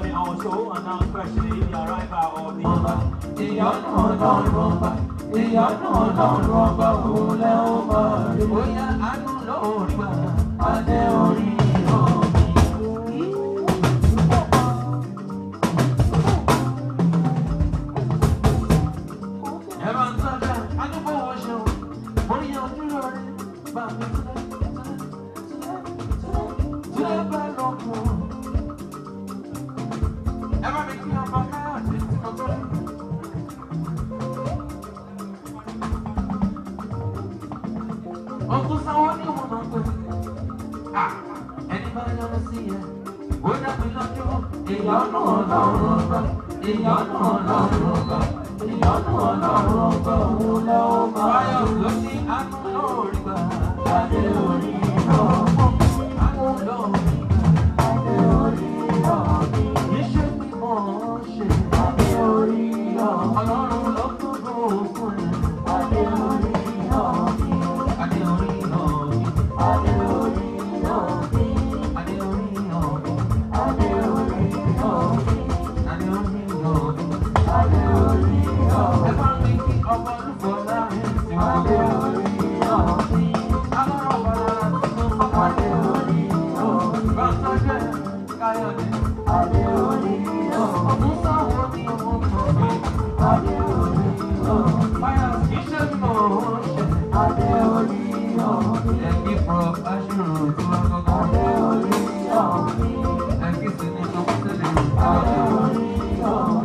me also announce personally the arrival of the pé. Ẹni bá yọrọ sí ẹ, ó dàbí lọ́jọ́. Ìyọ́nú ọlọ́run ọba, ìyọ́nú ọlọ́run ọba, ìyọ́nú ọlọ́run ọba òun lọ́wọ́ máa. Báyọ̀ ló ní àánú lórí gbà. Adé orí ọ̀gbọ́n, àánú lórí gbà. Adé orí ọ̀gbọ́n, iṣẹ́ tí mo ṣe. Adé orí ọ̀gbọ́n, ọlọ́run ló gbogbo òkun ẹ̀. Adé orí ọ̀gbọ́n, adé orí ọ̀gbọ́n, adé orí ọ̀gbọ́n, adé orí ọ̀gbọ́n, adé orí ọ̀gbọ́n, adé orí ọ̀gbọ́n, adé orí ọ̀gbọ́n. Ẹ bá mi kí ọmọ olùkọ́ láàrin tí wọ́n gbé orí ọ̀gbọ́n. Alọ́rọ̀ bàrà tí mo kọ́ adé orí ọ̀gbọ́n. Bàtọ́ jẹ́ Káyọ̀dé. Adé orí ọ̀gbọ́n. Ọ̀gbọ́n sáwọ́ ni ọmọ kan gbé. Adé orí ọ̀gbọ́n. Báyọ̀ iṣẹ́ mi mọ̀ ọ́ ṣe. Adé orí ọ̀gbọ́n. Ẹ̀kí pọ̀ aṣọ́rò tí wọ́n kọ́kọ́. Adé orí ọ̀gbọ́n. Ẹ̀kí sì ní tó kọ́ tẹ́lẹ̀. Adé orí ọ̀gbọ́n.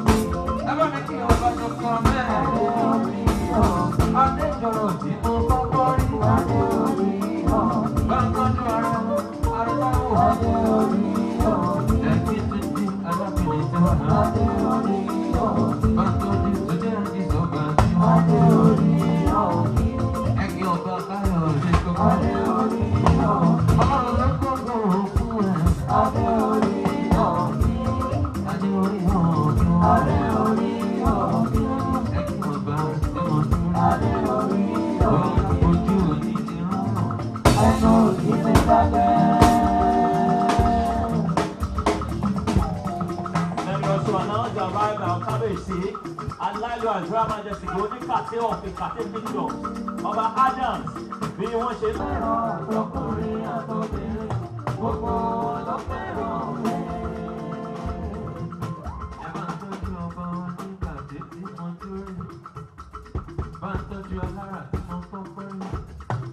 Ẹ bá mi kí ọba tó kọ́ mẹ́ẹ̀. Adé orí ọ̀gbọ́n. Adé jọrọ̀ tí mo kọ́kọ́ rí. Adé orí ọ̀gbọ́n. Bá ń tọ́jú ara táwọ̀. Adé orí ọ̀gbọ́n. Ẹ̀kí tún di alábìnrin tí wọ́n náà. Adé orí ọ̀gbọ́n. Bá ń tọ́jú tó jẹ́ ìsọ̀gbà tí wọ́n. Adé orí ọ̀gbọ́n. Ẹ̀kí ọba Káyọ̀ ṣe kọ́kọ́. Adé orí ọ̀gbọ́n. Ọlọ́run ló gbọ́dọ̀ fún ẹ. Adé orí ọ̀gbọ́n. Adé orí ọ̀gbọ́n. Adé orí ọ̀gbọ́n. Ẹ̀kí ọba tí mo dún. Adé orí ọ̀gbọ́n. Ojú òní ti rán. Ẹnu òní ti dàgbẹ́. Let me also announce the arrival of Kábíyèsí Aláyọ̀ Àdúrà Majesty oníkàtẹ́ ọ̀fìn kàtẹ́ bíṣọ̀ ọba Adams bí wọ́n ṣe fẹ́ràn ọkùnrin àtọ́bìnrin gbogbo ló fẹ́ràn rẹ̀. Ẹ bá ń tọ́jú ọba oníkàtẹ́ tí mo dúró. Bá ń tọ́jú alára tí mo kọ́kọ́ rí.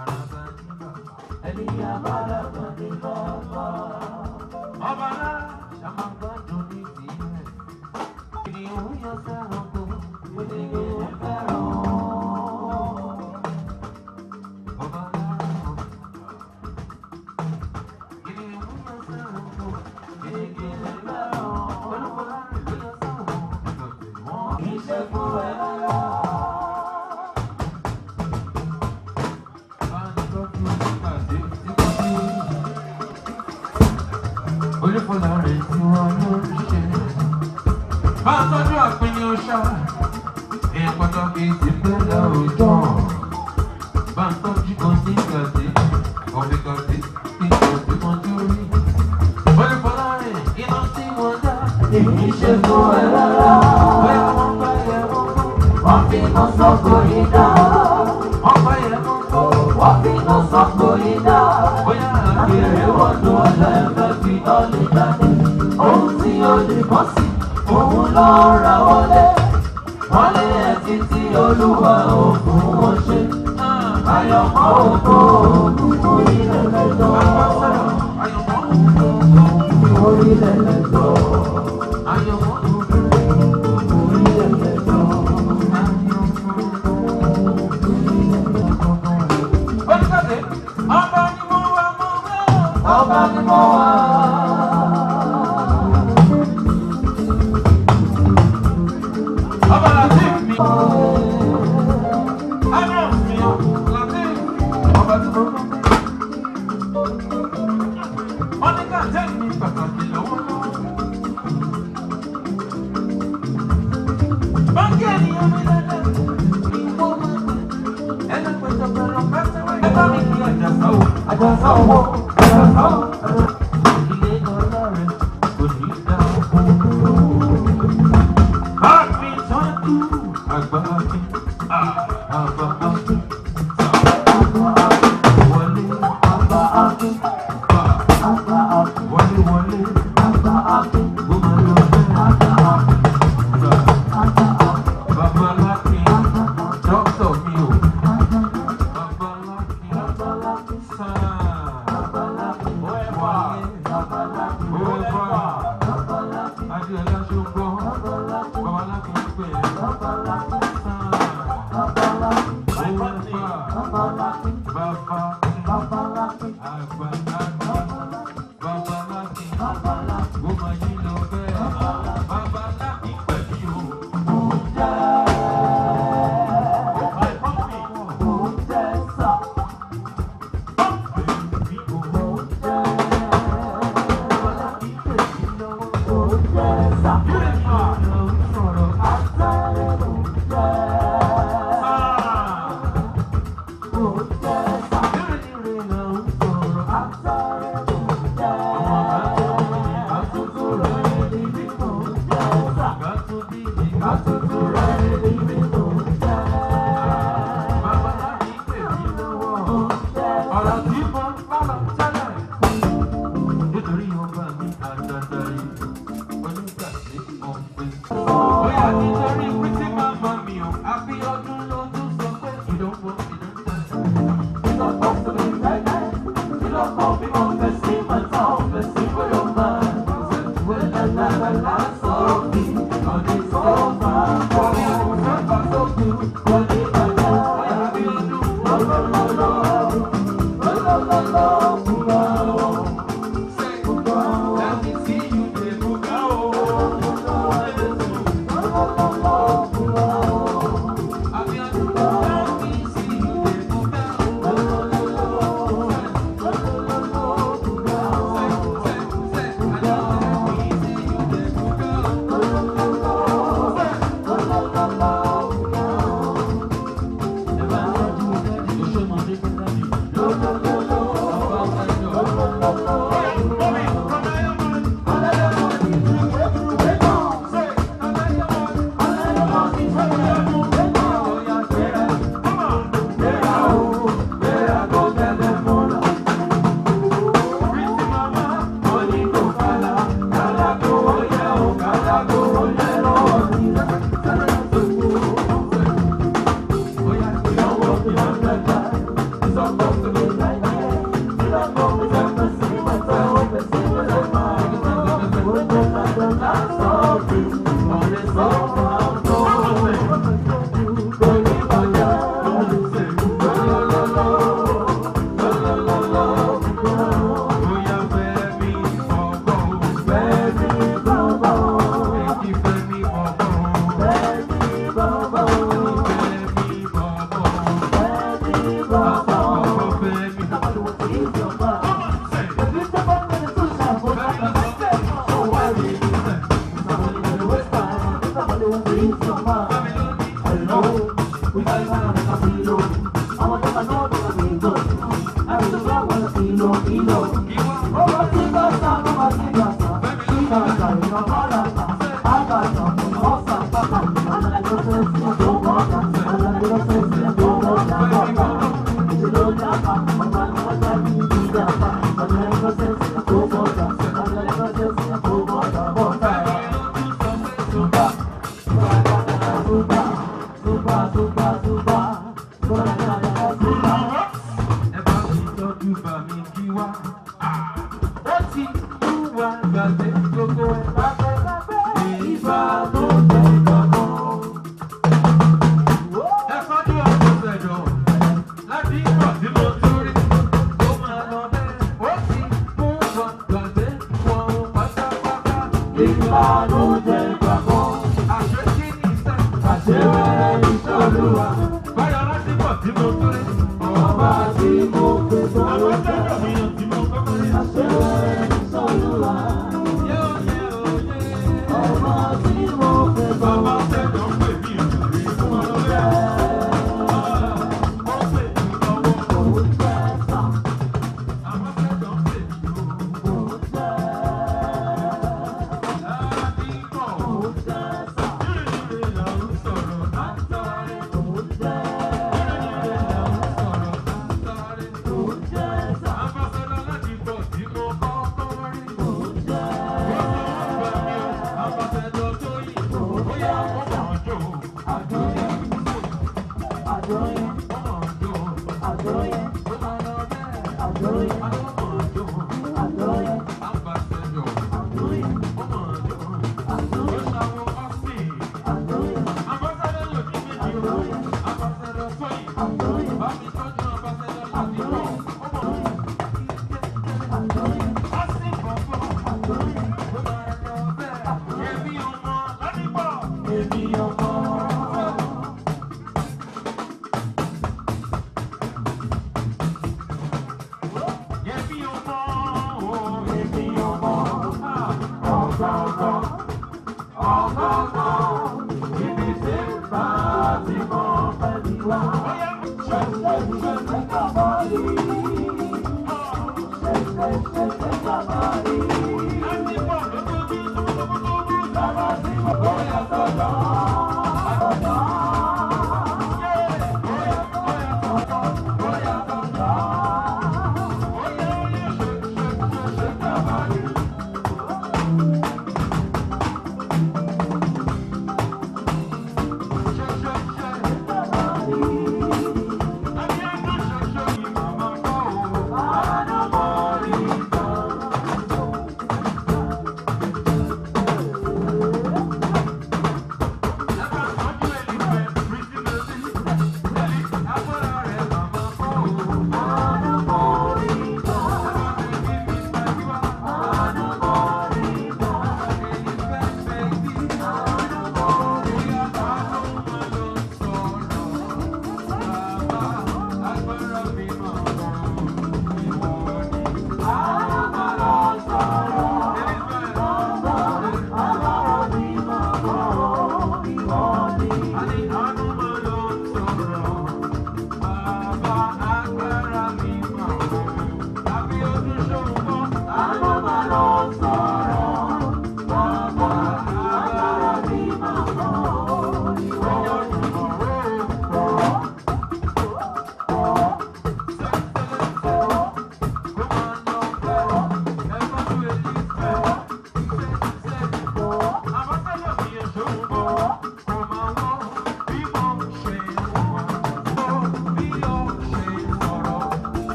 Àràbà ní bàbá. Ẹni àbálàbà ní bàbá. Ọba alára ṣàmàgbádùn ní tìrẹ. Kìnìún yọ sẹ́ran kó. Gbèdéke fẹ́ràn. Ọba alára kìnìún yọ sẹ́ran kó. Gbèdéke fẹ́ràn. Olúfọlárin ló yọ sáwọn ìdọ̀tí wọn. Kì í ṣe fún ẹ rárá. Bá ń tọ́jú oníkàtẹ́ tí mo dúró. Olúfọlárin tí wọ́n lórí ṣe. Bá ń tọ́jú àpinnu ọ̀ṣà. Èèyàn pàtàkì ti bẹ́ẹ̀ òòjọ́. Bá ń tọ́jú oníkàtẹ́. Oníkàtẹ́ ìjọ tí mo dúró. Olúfọlárin iná tí mo dá. Kì í ṣe fún ẹ rárá. Bóyá wọ́n bá yẹ wọ́n kọ́. Wọ́n fi iná sọ́kò yìí dá. Wọ́n bá yẹ wọ́n kọ́. Wọ́n fi iná sọ́kò yìí dá. Bóyá Àgbèrè wọnú ọlẹ́fẹ́ fi iná lè jáde. Ohun tí ó lè bọ́ sí, òun lọ ra wọlé. Wọ́n lé ẹtí tí Olúwa òkun wọn ṣe. Àyọ̀mọ́ òkú orílẹ̀ lẹ́jọ́. Orílẹ̀ lẹ́jọ́. àyọ̀mọ́ Orílẹ̀ lẹ́jọ́. oníkàtẹ́ ọba ni mo wà mọ́ wẹ́. Ọba ni mo wà. Ọba Latif mi. Adams mi. Latif. Ọba tí mo mọ̀. Oníkàtẹ́ mi pàtàkì lọ́wọ́ lọ́wọ́. Báńkì ènìyàn mi lẹ́lẹ́. Ìwọ máa gbẹ. Ẹlẹ́gbẹ̀ẹ́ pẹ̀lú pẹ́sẹ́wẹ́. Ẹ bá mi kí Àjàsá o. Àjàsá owó. Àjàsá owó. Ilé ọlá rẹ̀ kò ní dá oko. Happy tọ́jú àgbà mi. Àgbà mi. Wọlé Àgbà Akin. Àgbà Akin. wọlé wọlé. Àgbà Akin. Ó máa lọ bẹ́ẹ̀. Àgbà Akin. Àgbà Akin. Bàbá Lákin. Dókítà mi o. Bàbá Lákin. Àgbà Akin. Sáà. Àgbà Akin. Ó ẹ̀ wá. Àgbà Akin. Ó ẹ̀ wá. Àgbà Akin. Adéọlá ṣùgbọ́n. Àgbà Akin. Bàbá Lákin ń pè é. Àgbà Akin. Sáà. Àgbà Akin. Ó ẹ̀ wá. Àgbà Akin. Bàbá. Bàbá Akin. Bye.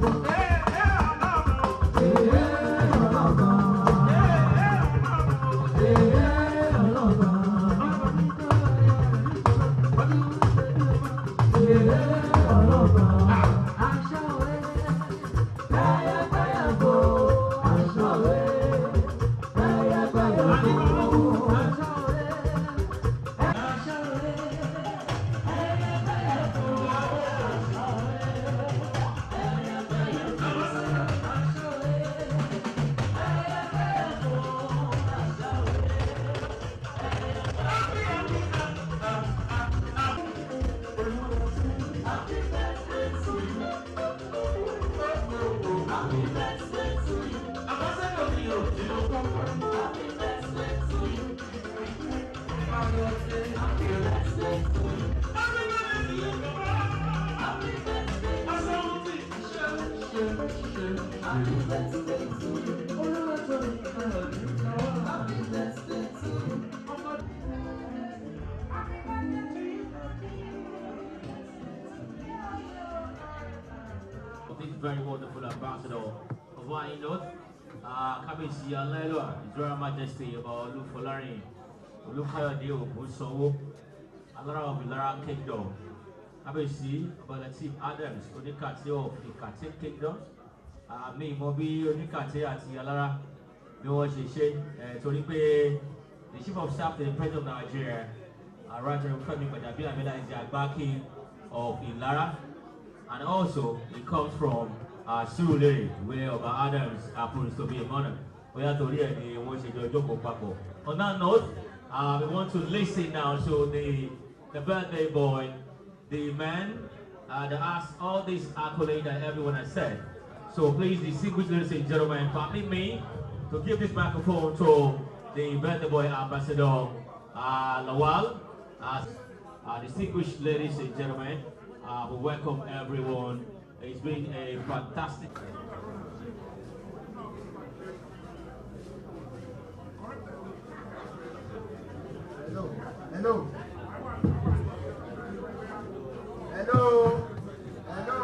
Hey! This very wonderful ambassador of wine note. Kábíyèsí Aláìlúwà, His Royal Majesty Ọba Olúfọlárin Olúkáyọ̀dé Ògúnsanwó Alára of Ìlara Kingdom. Kábíyèsí Ọba Lateef Adams Oníkàtí of Ìkàtí Kingdom. Mi mọ bí Oníkàtí àti Alára bí wọ́n ṣe ṣe torí pé the Chief of Staff to the President of Nigeria, Right Reverend Femi Gbadabiamila, is the Agbaki of Ìlara. And also, it comes from Surulere, where Oba Adams happens to be a monarch. On that note, we want to listen now to the birthday boy, the man that has all these accolades that everyone has said. So please, distinguished ladies and gentlemen, permit me to give this microphone to the birthday boy ambassador Lawal. Distinguished ladies and gentlemen, we welcome everyone. It's been a fantastic. Hello. Hello. Hello. Hello.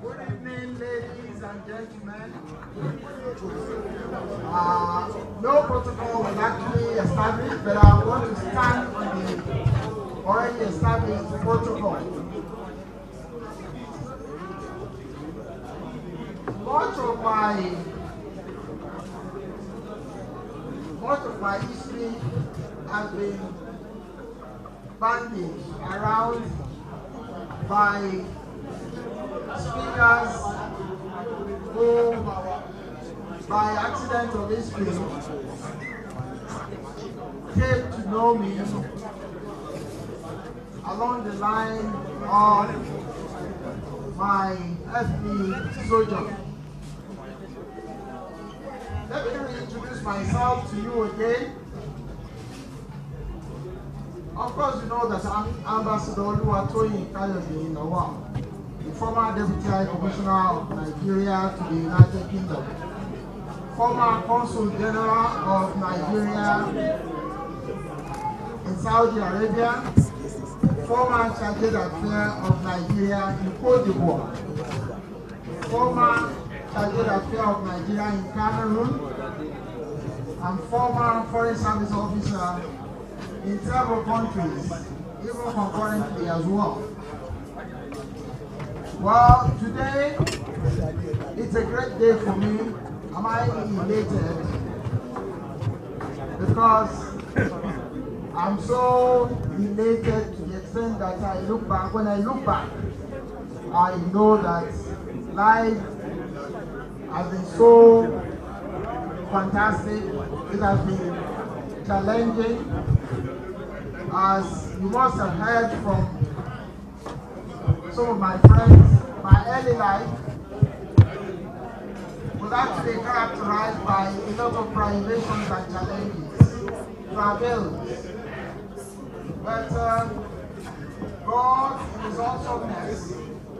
Good evening, ladies and gentlemen. No protocol was actually established, but I want to stand on the already established protocol. Much of my history has been bandaged around by speakers who, by accident of history, came to know me along the line of my FB sojourn. Let me reintroduce myself to you again. Of course, you know that I'm Ambassador Oluwatoyin Kayode Lawal, the former Deputy High Commissioner of Nigeria to the United Kingdom, former Consul General of Nigeria in Saudi Arabia, former Chargé d'Affaires of Nigeria in Côte d'Ivoire, former Chargé d'Affaires of Nigeria in Cameroon, and former Foreign Service Officer in several countries, even concurrently as well. Well, today, it's a great day for me. I'm highly elated because I'm so elated to the extent that I look back. When I look back, I know that life has been so fantastic. It has been challenging. As you must have heard from some of my friends, my early life was actually characterized by a lot of privations and challenges, travails. But God, in His awesomeness,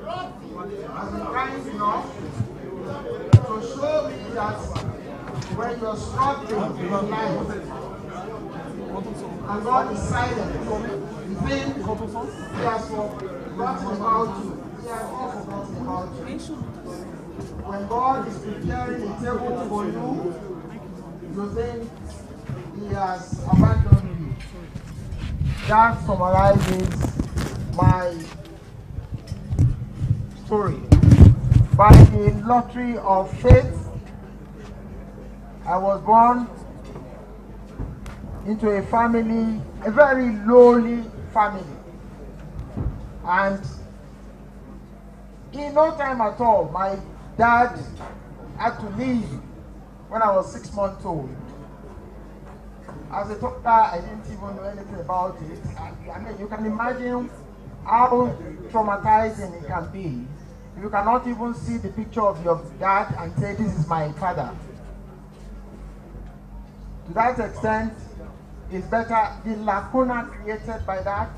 has been kind enough to show me that when you're struggling in life, and God is silent, you think He has forgotten about you. He has not forgotten about you. When God is preparing a table for you, you think He has abandoned you. That summarizes my story. By the lottery of fate, I was born into a family, a very lowly family. And in no time at all, my dad had to leave when I was 6 months old. As a toddler, I didn't even know anything about it. I mean, you can imagine how traumatizing it can be. You cannot even see the picture of your dad and say, this is my father. To that extent, is better, the lacuna created by that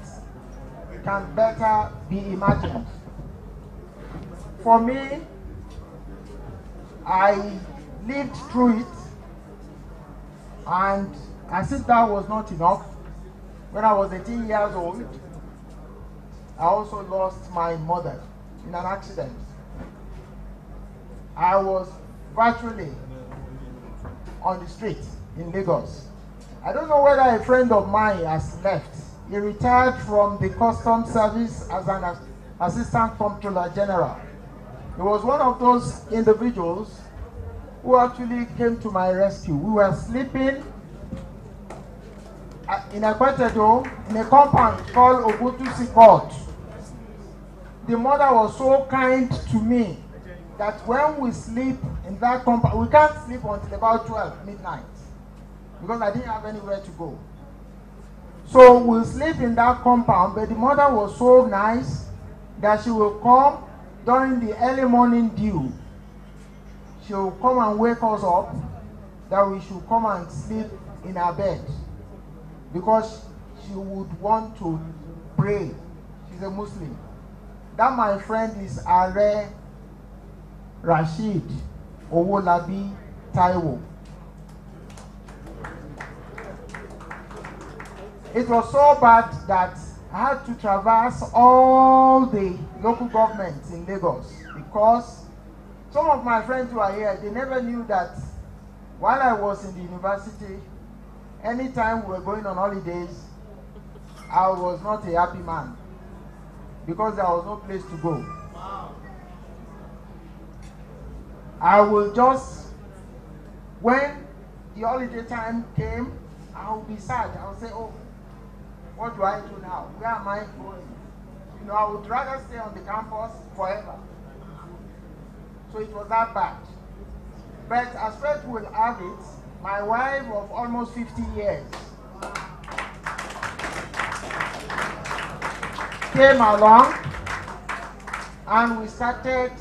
can better be imagined. For me, I lived through it, and as if that was not enough, when I was 18 years old, I also lost my mother in an accident. I was virtually on the street in Lagos. I don't know whether a friend of mine has left. He retired from the Customs Service as an Assistant Comptroller General. He was one of those individuals who actually came to my rescue. We were sleeping in Ekwetedo in a compound called Ogutusi Court. The mother was so kind to me that when we sleep in that compound, we can't sleep until about 12 midnight because I didn't have anywhere to go. So we'll sleep in that compound, but the mother was so nice that she will come during the early morning dew. She will come and wake us up that we should come and sleep in our bed because she would want to pray. She's a Muslim. That, my friend, is Are Rashid Owolabi Taiwo. It was so bad that I had to traverse all the local governments in Lagos because some of my friends who are here, they never knew that while I was in the university, anytime we were going on holidays, I was not a happy man because there was no place to go. I will just, when the holiday time came, I will be sad. I will say, oh, what do I do now? Where am I going? You know, I would rather stay on the campus forever. So it was that bad. But as fate will have it, my wife of almost 50 years came along and we started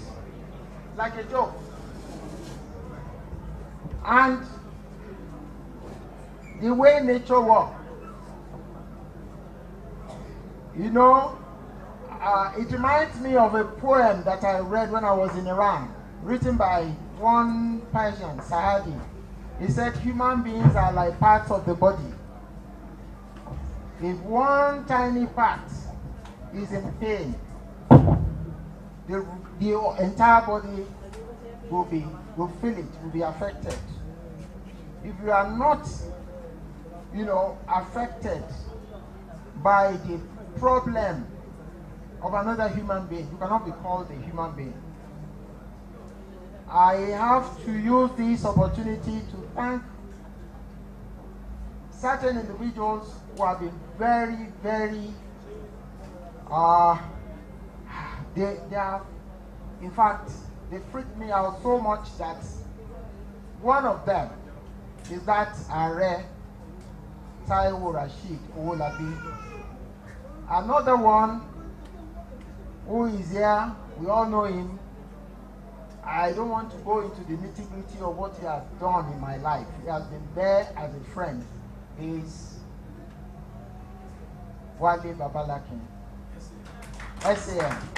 like a joke. And the way nature works, you know, it reminds me of a poem that I read when I was in Iran, written by one Persian, Sahadi. He said, human beings are like parts of the body. If one tiny part is in pain, the entire body will feel it, will be affected. If you are not, you know, affected by the problem of another human being, you cannot be called a human being. I have to use this opportunity to thank certain individuals who have been very, very, they have, in fact, they freaked me out so much that one of them is that Are Taiwo Rashid Owolabi. Another one who is here, we all know him. I don't want to go into the nitty-gritty of what he has done in my life. He has been there as a friend. He is Wale Babalakin, SAM.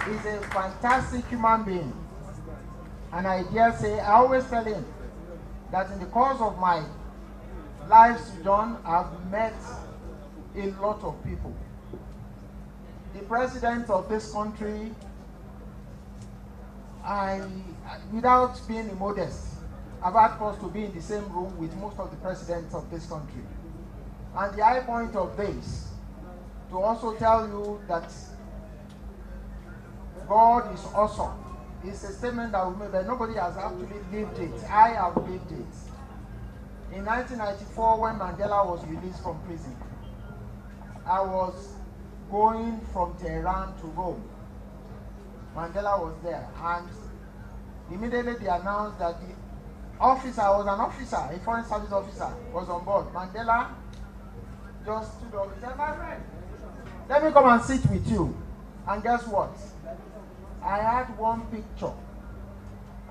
He's a fantastic human being. And I dare say, I always tell him that in the course of my life Sudan, I've met a lot of people. The president of this country, without being immodest, I've had cause to be in the same room with most of the presidents of this country. And the high point of this, to also tell you that God is awesome. It's a statement that we made, but nobody has actually lived it. I have lived it. In 1994, when Mandela was released from prison, I was going from Tehran to Rome. Mandela was there, and immediately they announced that the officer was an officer, a foreign service officer, was on board. Mandela just stood up and said, my friend, let me come and sit with you. And guess what? I had one picture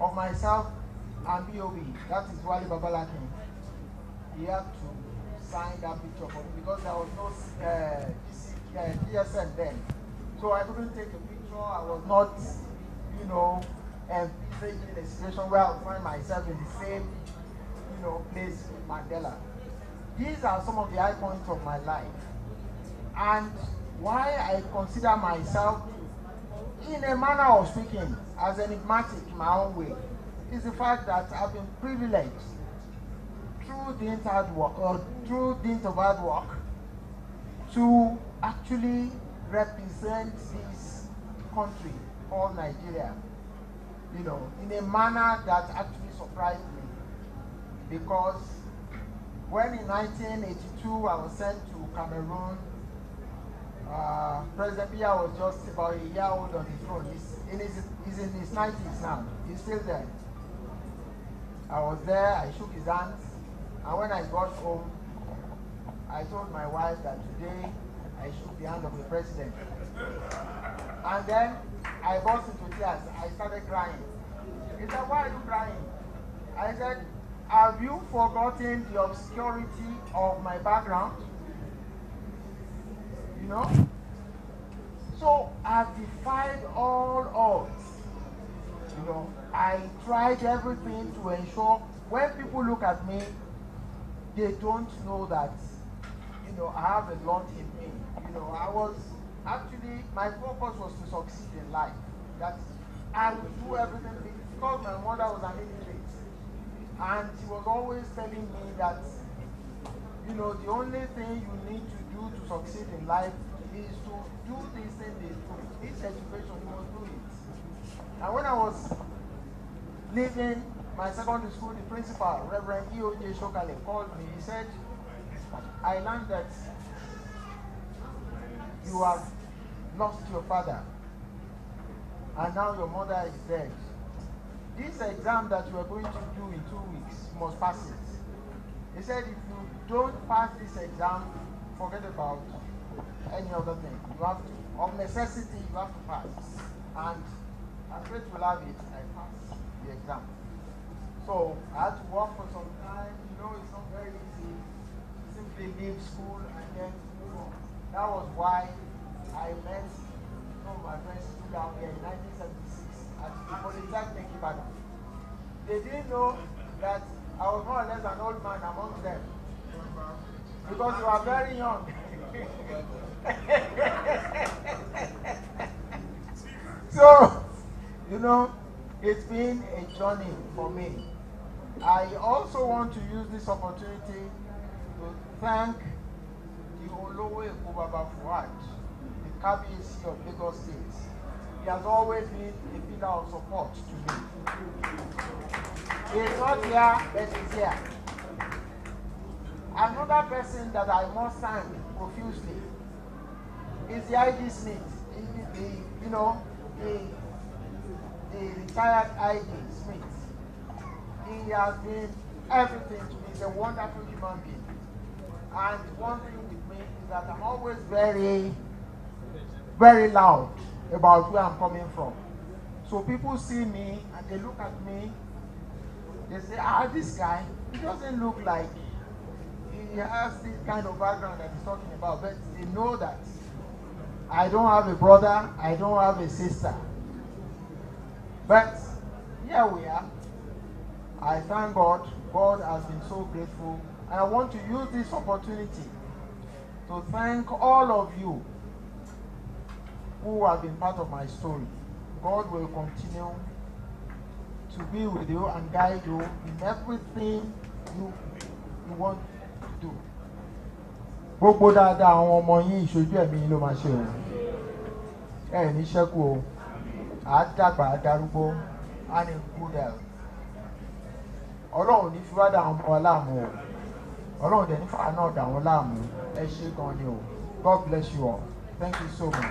of myself and B.O.B. That is Wale Babalakin. He had to signed that picture for me because there was no DSM then. So I couldn't take a picture. I was not, you know, envisaging a situation where I would find myself in the same, you know, place with Mandela. These are some of the high points of my life. And why I consider myself, in a manner of speaking, as enigmatic in my own way, is the fact that I've been privileged through dint of hard work to actually represent this country called Nigeria, you know, in a manner that actually surprised me. Because when in 1982 I was sent to Cameroon, President Biya was just about a year old on the throne. He's in his 90s now. He's still there. I was there, I shook his hands, and when I got home, I told my wife that today I shook the hand of the president. And then I burst into tears. I started crying. He said, "Why are you crying?" I said, "Have you forgotten the obscurity of my background?" You know? So I've defied all odds. You know, I tried everything to ensure when people look at me, they don't know that, you know, I have a lot in me. You know, I was actually, my purpose was to succeed in life. That I would do everything because my mother was an illiterate. And she was always telling me that, you know, the only thing you need to do to succeed in life is to do this thing they do. This education, you must do it. And when I was leaving my secondary school, the principal, Reverend E.O.J. Shokale, called me. He said, "I learned that you have lost your father, and now your mother is dead. This exam that you are going to do in 2 weeks, you must pass it." He said, "If you don't pass this exam, forget about any other thing. You have to, of necessity, you have to pass." And as fate will have it, I passed the exam. So I had to work for some time. You know, it's not very easy. Simply leave school and then move on. That was why I met some of my friends down here in 1976 at the Polytechnic Ibadan. They didn't know that I was more or less an old man among them because you are very young. So, you know, it's been a journey for me. I also want to use this opportunity to thank the Olowo Eko Baba Fuad, the KBC of Lagos State. He has always been a pillar of support to me. He is not here, but he's here. Another person that I must thank profusely is the IG Smith, the retired IG Smith. He has been everything to me. He's a wonderful human being. And one thing with me is that I'm always very, very loud about where I'm coming from. So people see me and they look at me, they say, this guy, he doesn't look like he has this kind of background that he's talking about. But they know that I don't have a brother, I don't have a sister. But here we are. I thank God. God has been so grateful. And I want to use this opportunity to thank all of you who have been part of my story. God will continue to be with you and guide you in everything you want to do. Gbogbo dáadáa àwọn ọmọ yín ìṣojú ẹ̀mí ló máa ṣe o. Ẹ ní ṣẹ́kù o. Àádàgbà àdarúgbó á ní good health. Ọlọ́run ní fi wá dà àwọn ọmọ wa láàmú o. Ọlọ́run dẹ̀ ní fàá náà dà wọ́n láàmú. Ẹ ṣé gan ni o. God bless you all. Thank you so much.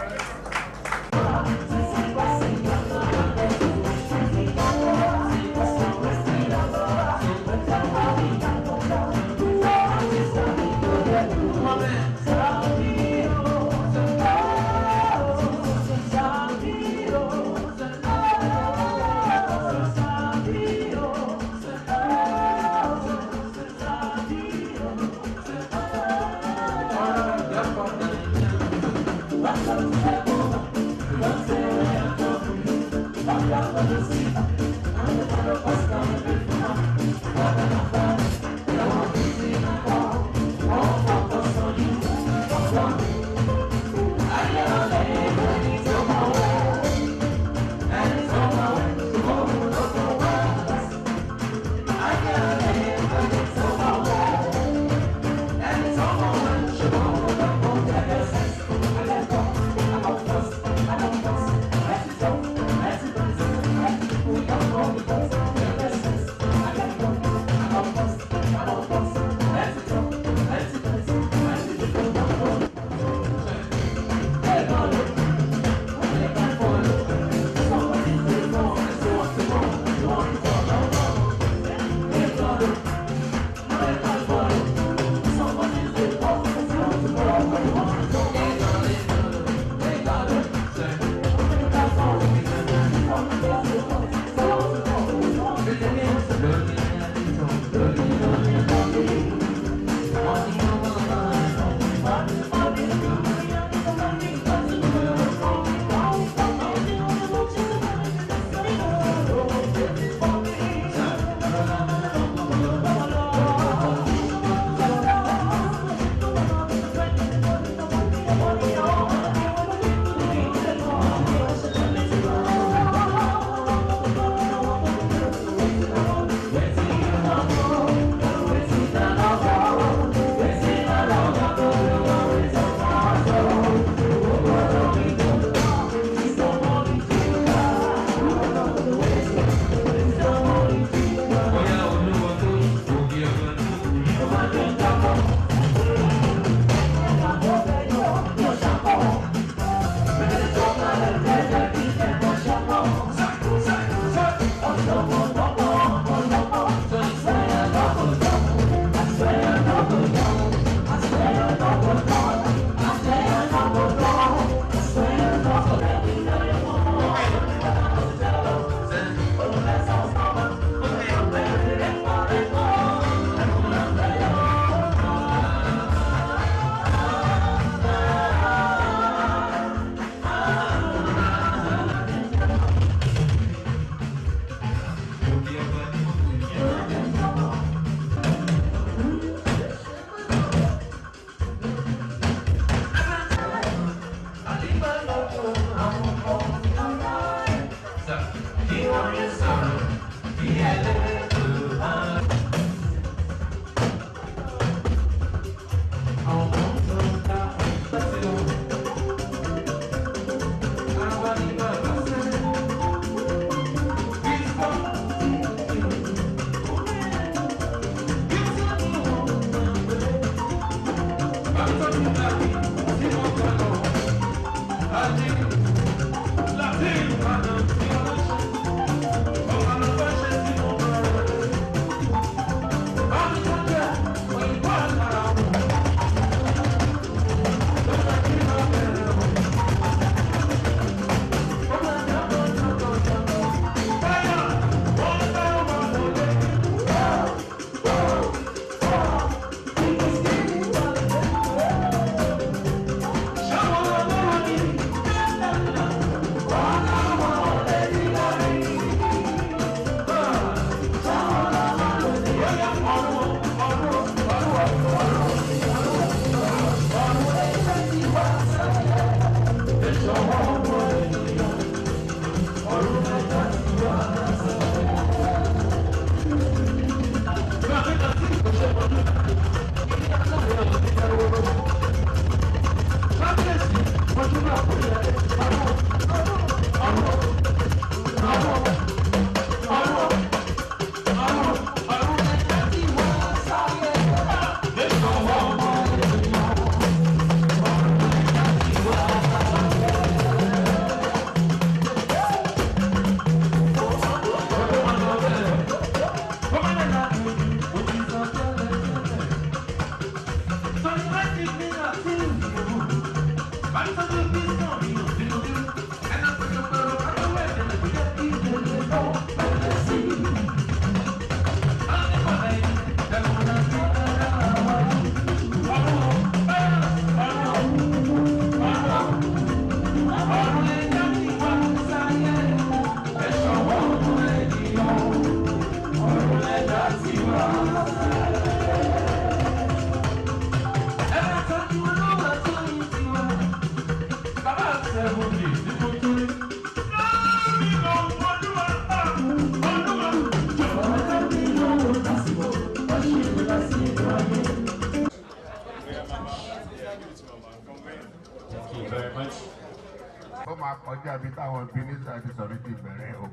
kọjá bí táwọn bínísà ti sọ̀rọ̀ ti bẹ̀rẹ̀ o.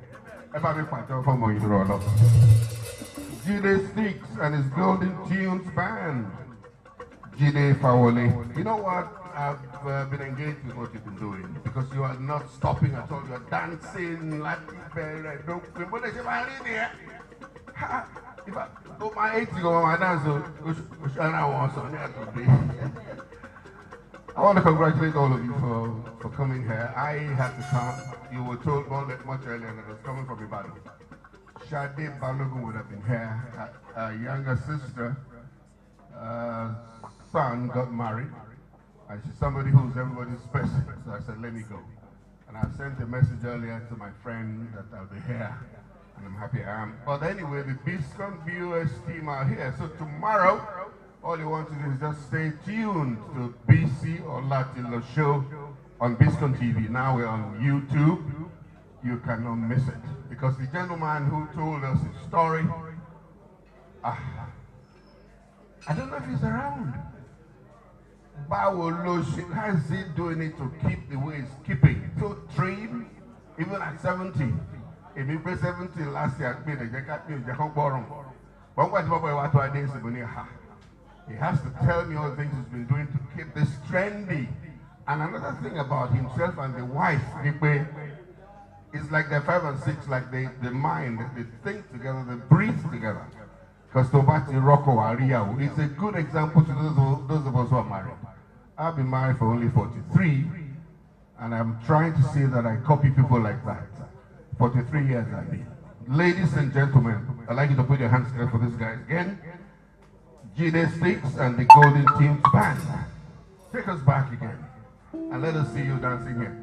Ẹ bá mi pàtó fọmọ yìí rọ̀ lọ. Jide Sticks and his Golden Tunes Band. Jide Fawole. You know what? I've been engaged with what you've been doing because you are not stopping at all. You are dancing like don't if I go my 80 go my dance, I want to congratulate all of you for coming here. I had to come. You were told much earlier that I was coming from Ibadan. Shade Balogun would have been here. A younger sister, son got married. And she's somebody who's everybody's special. So I said, let me go. And I sent a message earlier to my friend that I'll be here. And I'm happy I am. But anyway, the Biscon viewers team are here. So tomorrow, all you want to do is just stay tuned to BC or Latino show on Biscon TV. Now we're on YouTube. You cannot miss it. Because the gentleman who told us his story, I don't know if he's around. How is he doing it to keep the way he's keeping? So trained, even at 70. If he was 70 last year, he has to tell me all the things he's been doing to keep this trendy. And another thing about himself and the wife, it's like they're 5 and 6, like they mind, they think together, they breathe together. Because Tobati Rocco Aria is a good example to those of us who are married. I've been married for only 43, and I'm trying to see that I copy people like that. 43 years, I mean. Ladies and gentlemen, I'd like you to put your hands together for this guy again. Jide Sticks and the Golden Tunes Band. Take us back again, and let us see you dancing here.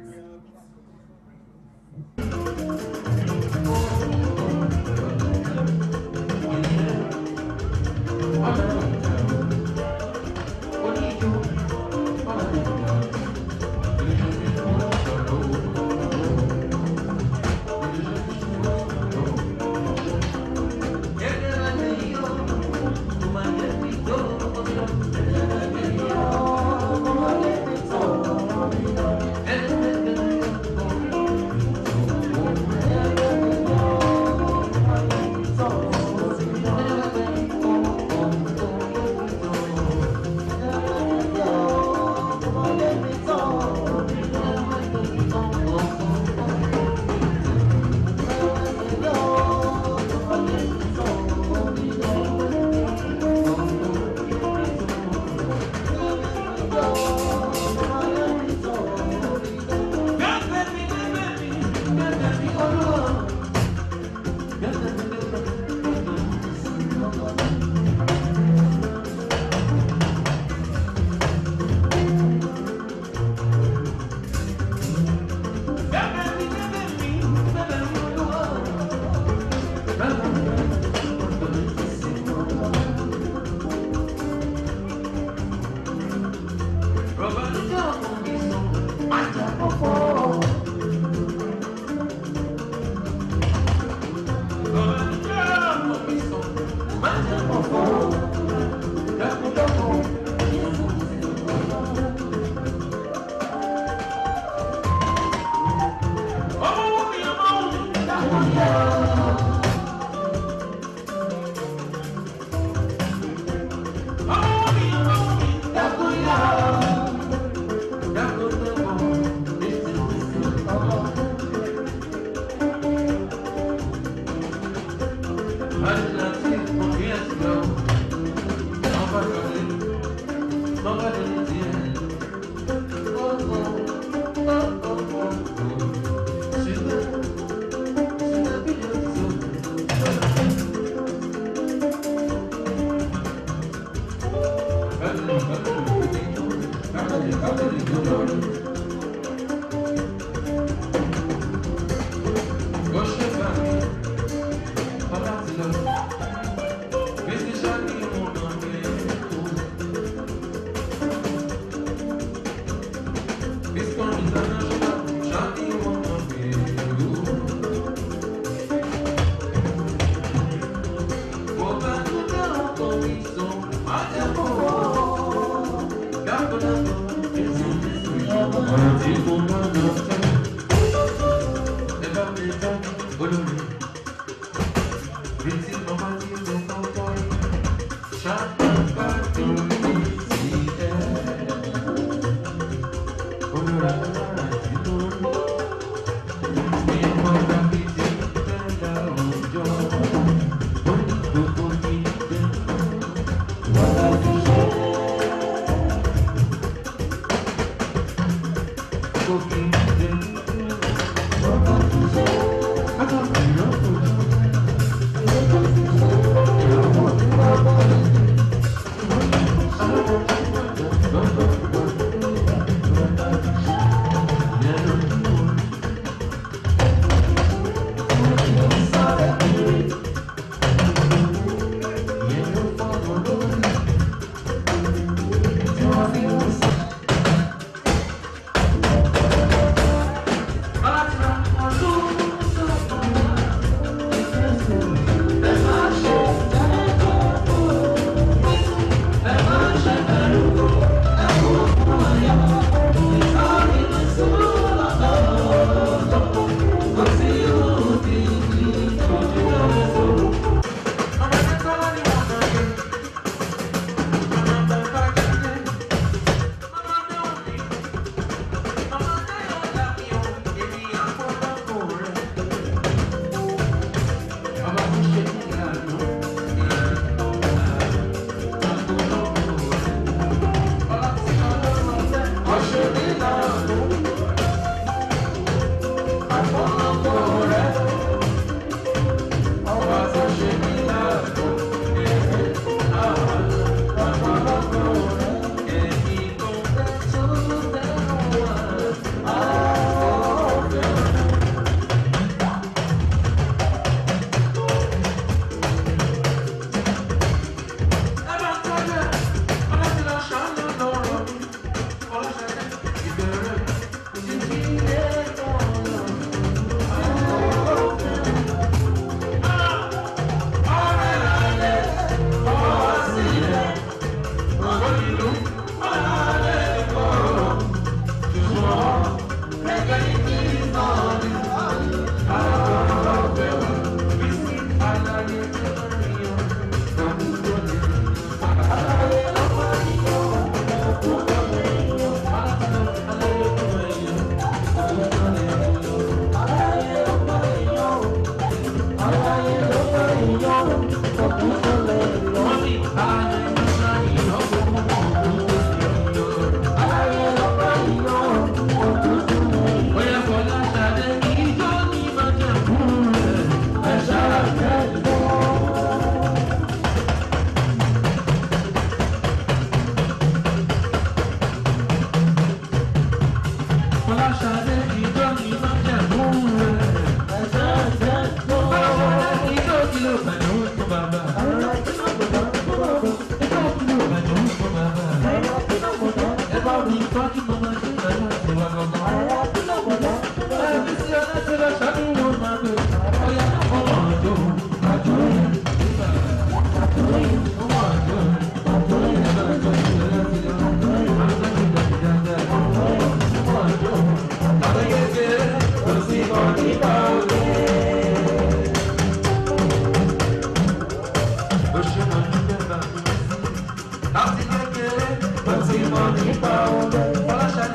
Láti kékeré, ó ti mọ̀ nípa orin. Fọláṣadé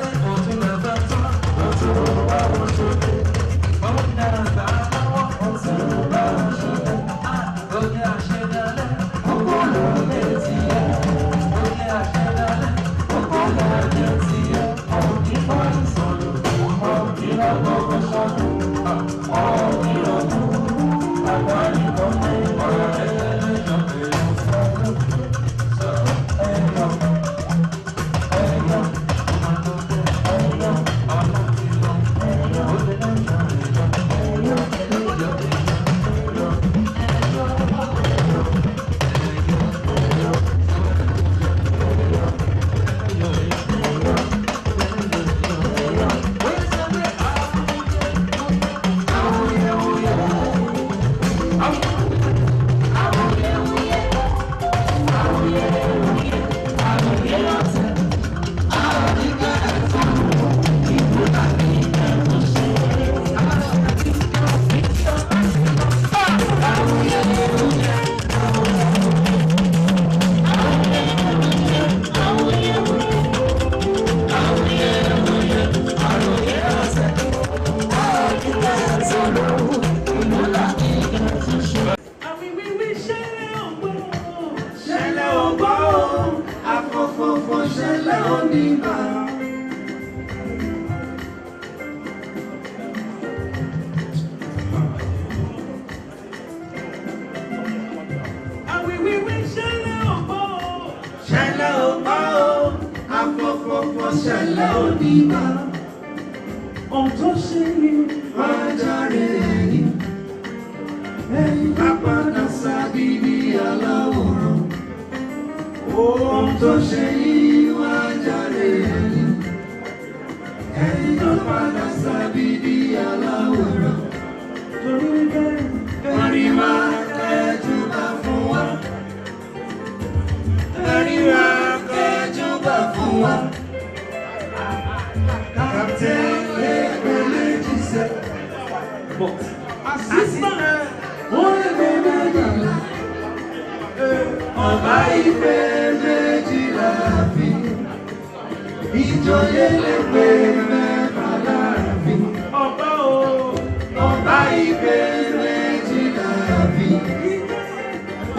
Ṣẹlẹ̀ onígbà, ohun tó ṣe ni máa jáde ẹ̀yìn. Ẹ̀yìn bá padà ságídí aláwòrán. Ohun tó ṣe yìí máa jáde ẹ̀yìn. Ẹ̀yìn bá padà ságídí aláwòrán. Torí bẹ́ẹ̀ ẹ̀rí máa kẹ́jú bá fún wa. Ẹ̀rí máa kẹ́jú bá fún wa. Ọba ìfẹ́ méjìlá fi ìjòyè lè pé mẹ́fà láàfin. Ọba ìfẹ́ méjìlá fi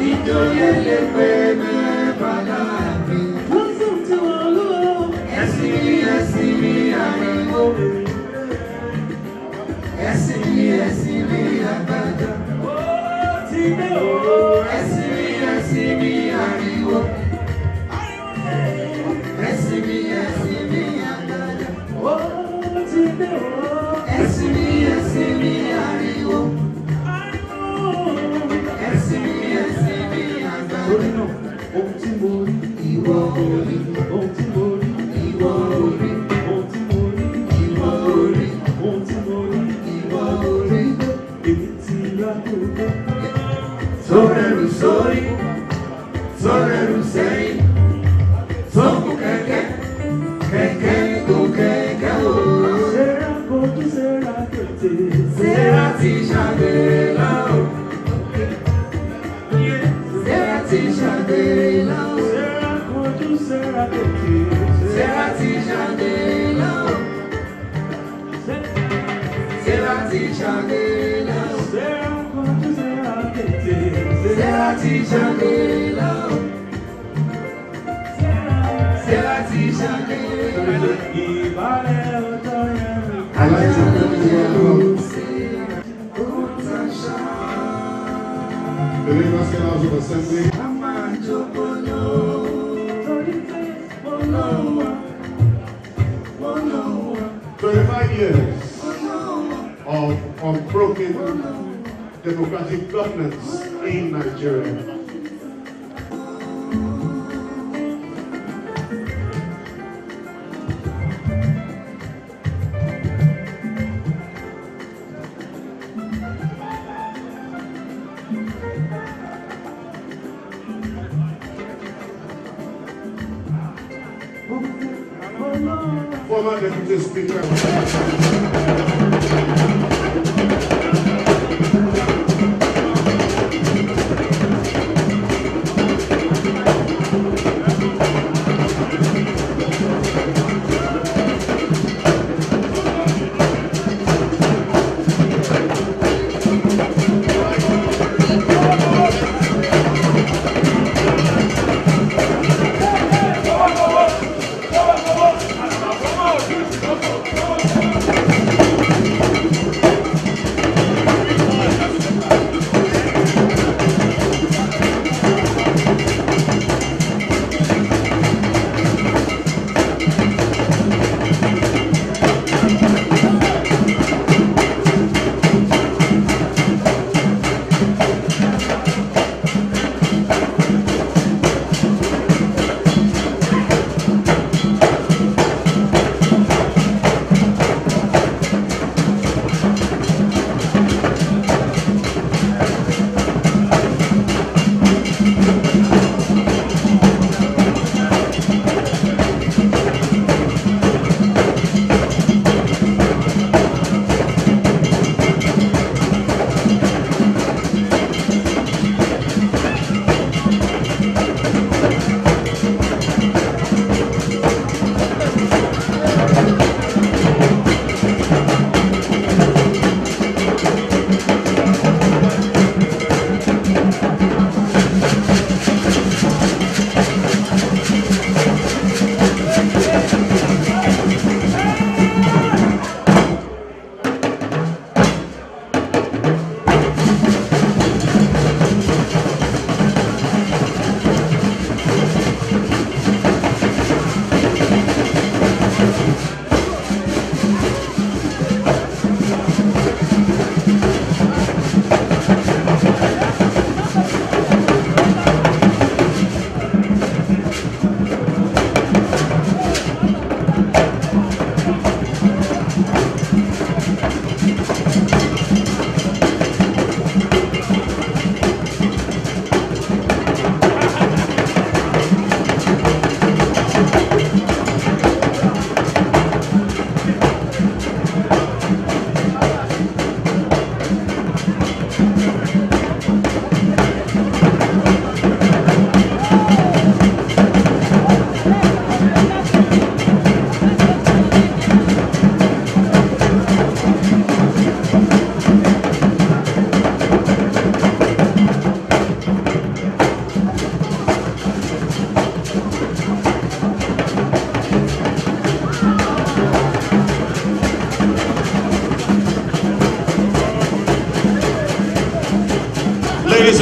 ìjòyè lè pé mẹ́fà láàfin. Ẹ̀sìn mi àríwó. Ẹ̀sìn mi àgbàdo. Ẹ̀sìn mi àríwó. Ẹ̀sìn mi àgbàdo. Ẹ̀sìn mi àríwó. Ẹ̀sìn mi àgbàdo. Ohun tí mo rí ìwọ orí. Ohun tí mo rí ìwọ orí. Ohun tí mo rí ìwọ orí. Ohun tí mo rí ìwọ orí. Èmi ti lákòókò. Sórẹ̀rù sórí, sórẹ̀rù sẹ́yìn, sókù kẹ̀kẹ́, kẹ̀kẹ́ kò kẹ̀kẹ́ o. Sẹ́ra kojú sẹ́ra tètè. Sẹ́ra ti ṣàgbéra o. Sẹ́ra ti ṣàgbéra o. Sẹ́ra kojú sẹ́ra tètè. Sẹ́ra ti ṣàgbéra o. Sẹ́ra ti ṣàgbéra o. Sẹ́ra kojú sẹ́ra tètè. Sẹ́ra ti ṣàgbéra o. Sẹ́ra ti ṣàgbéra o. Ìbálẹ̀ ọjọ́ yẹn rí. Aláìsàn ló ń jẹ́ o. The Lagos House of Assembly. 25 years of unbroken democratic governance in Nigeria. Former Deputy Speaker.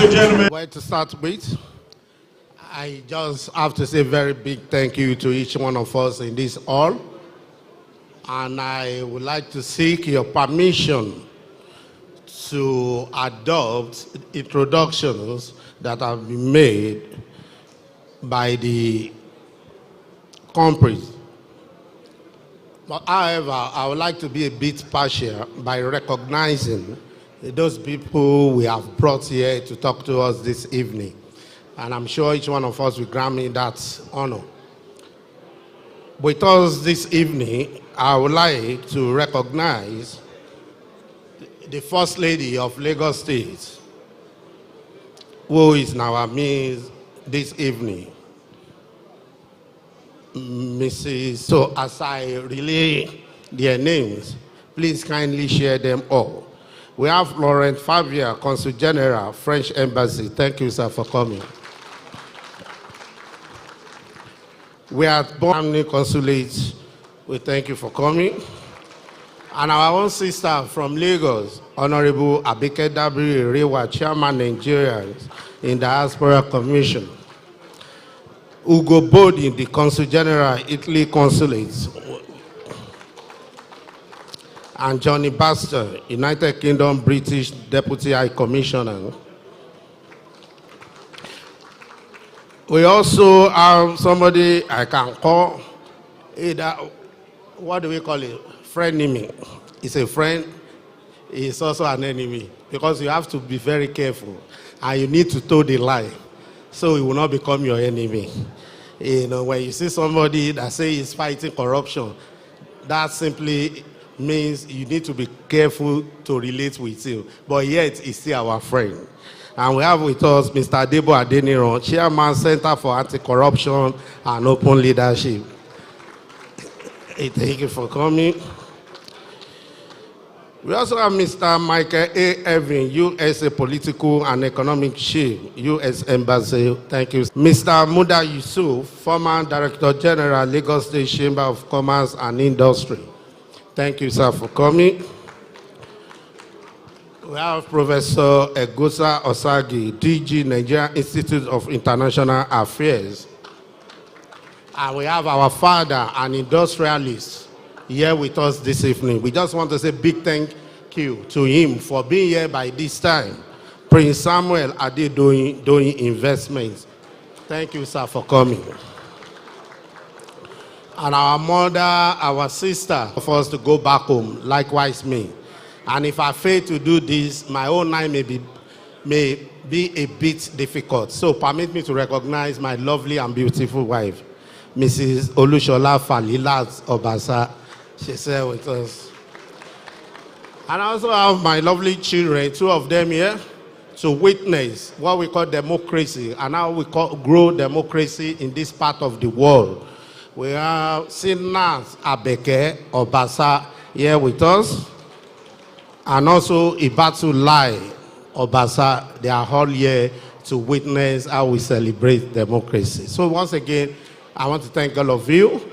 and gentlemen. Where to start with? I just have to say a very big thank you to each one of us in this hall. And I would like to seek your permission to adopt introductions that have been made by the culprits. But however, I would like to be a bit partial by recognizing those people we have brought here to talk to us this evening. And I'm sure each one of us will grant me that honor. With us this evening, I would like to recognize the First Lady of Lagos State, who is in our midst this evening. Mrs. So as I relay their names, please kindly share them all. We have Laurent Favier, Consul General, French Embassy. Thank you, sir, for coming. We are Bonamni Consulate. We thank you for coming. And our own sister from Lagos, Honorable Abike Dabiri Rewa, Chairman Nigerians in Diaspora Commission. Ugo Bodi, the Consul General, Italy Consulate. And Johnny Baxter, United Kingdom British Deputy High Commissioner. We also have somebody I can call either, what do we call it? Frenemy. He's a friend, he's also an enemy, because you have to be very careful and you need to toe the line so he will not become your enemy. You know, when you see somebody that says he's fighting corruption, that simply means you need to be careful to relate with you. But yet, he's still our friend. And we have with us Mr. Debo Adeniran, Chairman, Center for Anti-Corruption and Open Leadership. Thank you for coming. We also have Mr. Michael A. Evin, USA Political and Economic Chief, U.S. Embassy. Thank you. Mr. Muda Yusuf, former Director General, Lagos State Chamber of Commerce and Industry. Thank you, sir, for coming. We have Professor Egosa Osagi, DG, Nigerian Institute of International Affairs. And we have our father, an industrialist, here with us this evening. We just want to say big thank you to him for being here by this time. Prince Samuel Ade doing investments. Thank you, sir, for coming. And our mother, our sister, for us to go back home, likewise me. And if I fail to do this, my own life may be a bit difficult. So permit me to recognize my lovely and beautiful wife, Mrs. Olushola Falilat Obasa. She's here with us. And I also have my lovely children, two of them here, to witness what we call democracy and how we grow democracy in this part of the world. We have Sinas Abeke Obasa here with us, and also Ibatu Lai Obasa. They are all here to witness how we celebrate democracy. So once again, I want to thank all of you.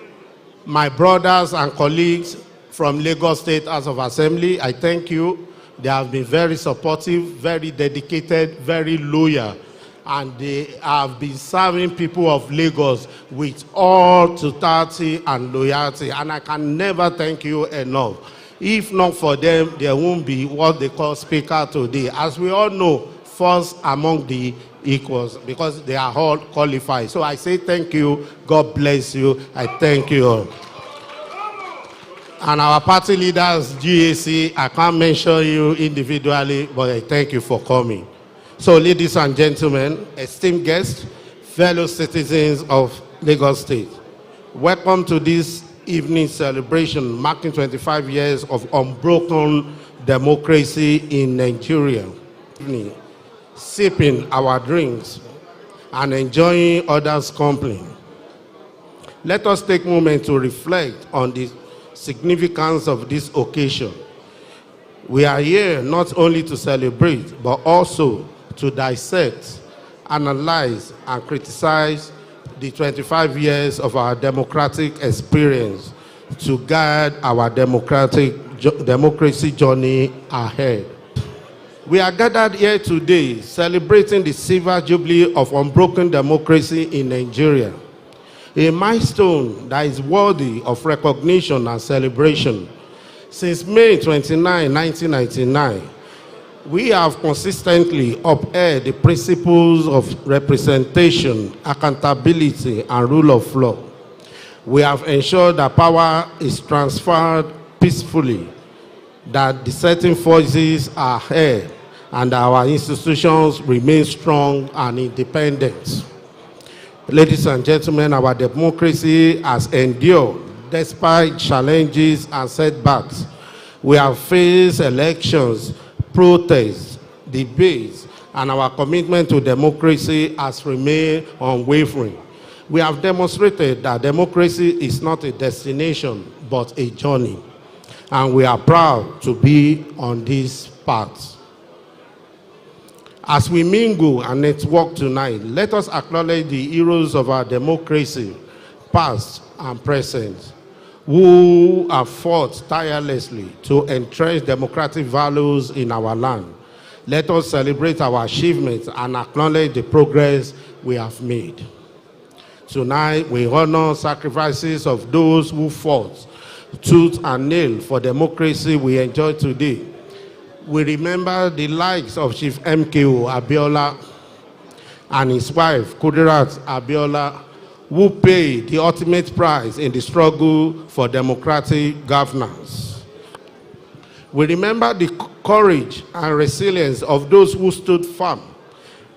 My brothers and colleagues from Lagos State House of Assembly, I thank you. They have been very supportive, very dedicated, very loyal, and they have been serving people of Lagos with all totality and loyalty, and I can never thank you enough. If not for them, there won't be what they call speaker today. As we all know, first among the equals, because they are all qualified. So I say thank you, God bless you, I thank you all. And our party leaders, GAC, I can't mention you individually, but I thank you for coming. So ladies and gentlemen, esteemed guests, fellow citizens of Lagos State, welcome to this evening celebration marking 25 years of unbroken democracy in Nigeria. Sipping our drinks and enjoying others' company. Let us take a moment to reflect on the significance of this occasion. We are here not only to celebrate, but also to dissect, analyze, and criticize the 25 years of our democratic experience to guide our democracy journey ahead. We are gathered here today celebrating the silver jubilee of unbroken democracy in Nigeria, a milestone that is worthy of recognition and celebration. Since May 29, 1999, we have consistently upheld the principles of representation, accountability, and rule of law. We have ensured that power is transferred peacefully, that dissenting voices are heard, and our institutions remain strong and independent. Ladies and gentlemen, our democracy has endured despite challenges and setbacks. We have faced elections, protests, debates, and our commitment to democracy has remained unwavering. We have demonstrated that democracy is not a destination, but a journey. And we are proud to be on this path. As we mingle and network tonight, let us acknowledge the heroes of our democracy, past and present, who have fought tirelessly to entrench democratic values in our land. Let us celebrate our achievements and acknowledge the progress we have made. Tonight, we honor sacrifices of those who fought tooth and nail for democracy we enjoy today. We remember the likes of Chief MKO Abiola and his wife, Kudirat Abiola, who paid the ultimate price in the struggle for democratic governance. We remember the courage and resilience of those who stood firm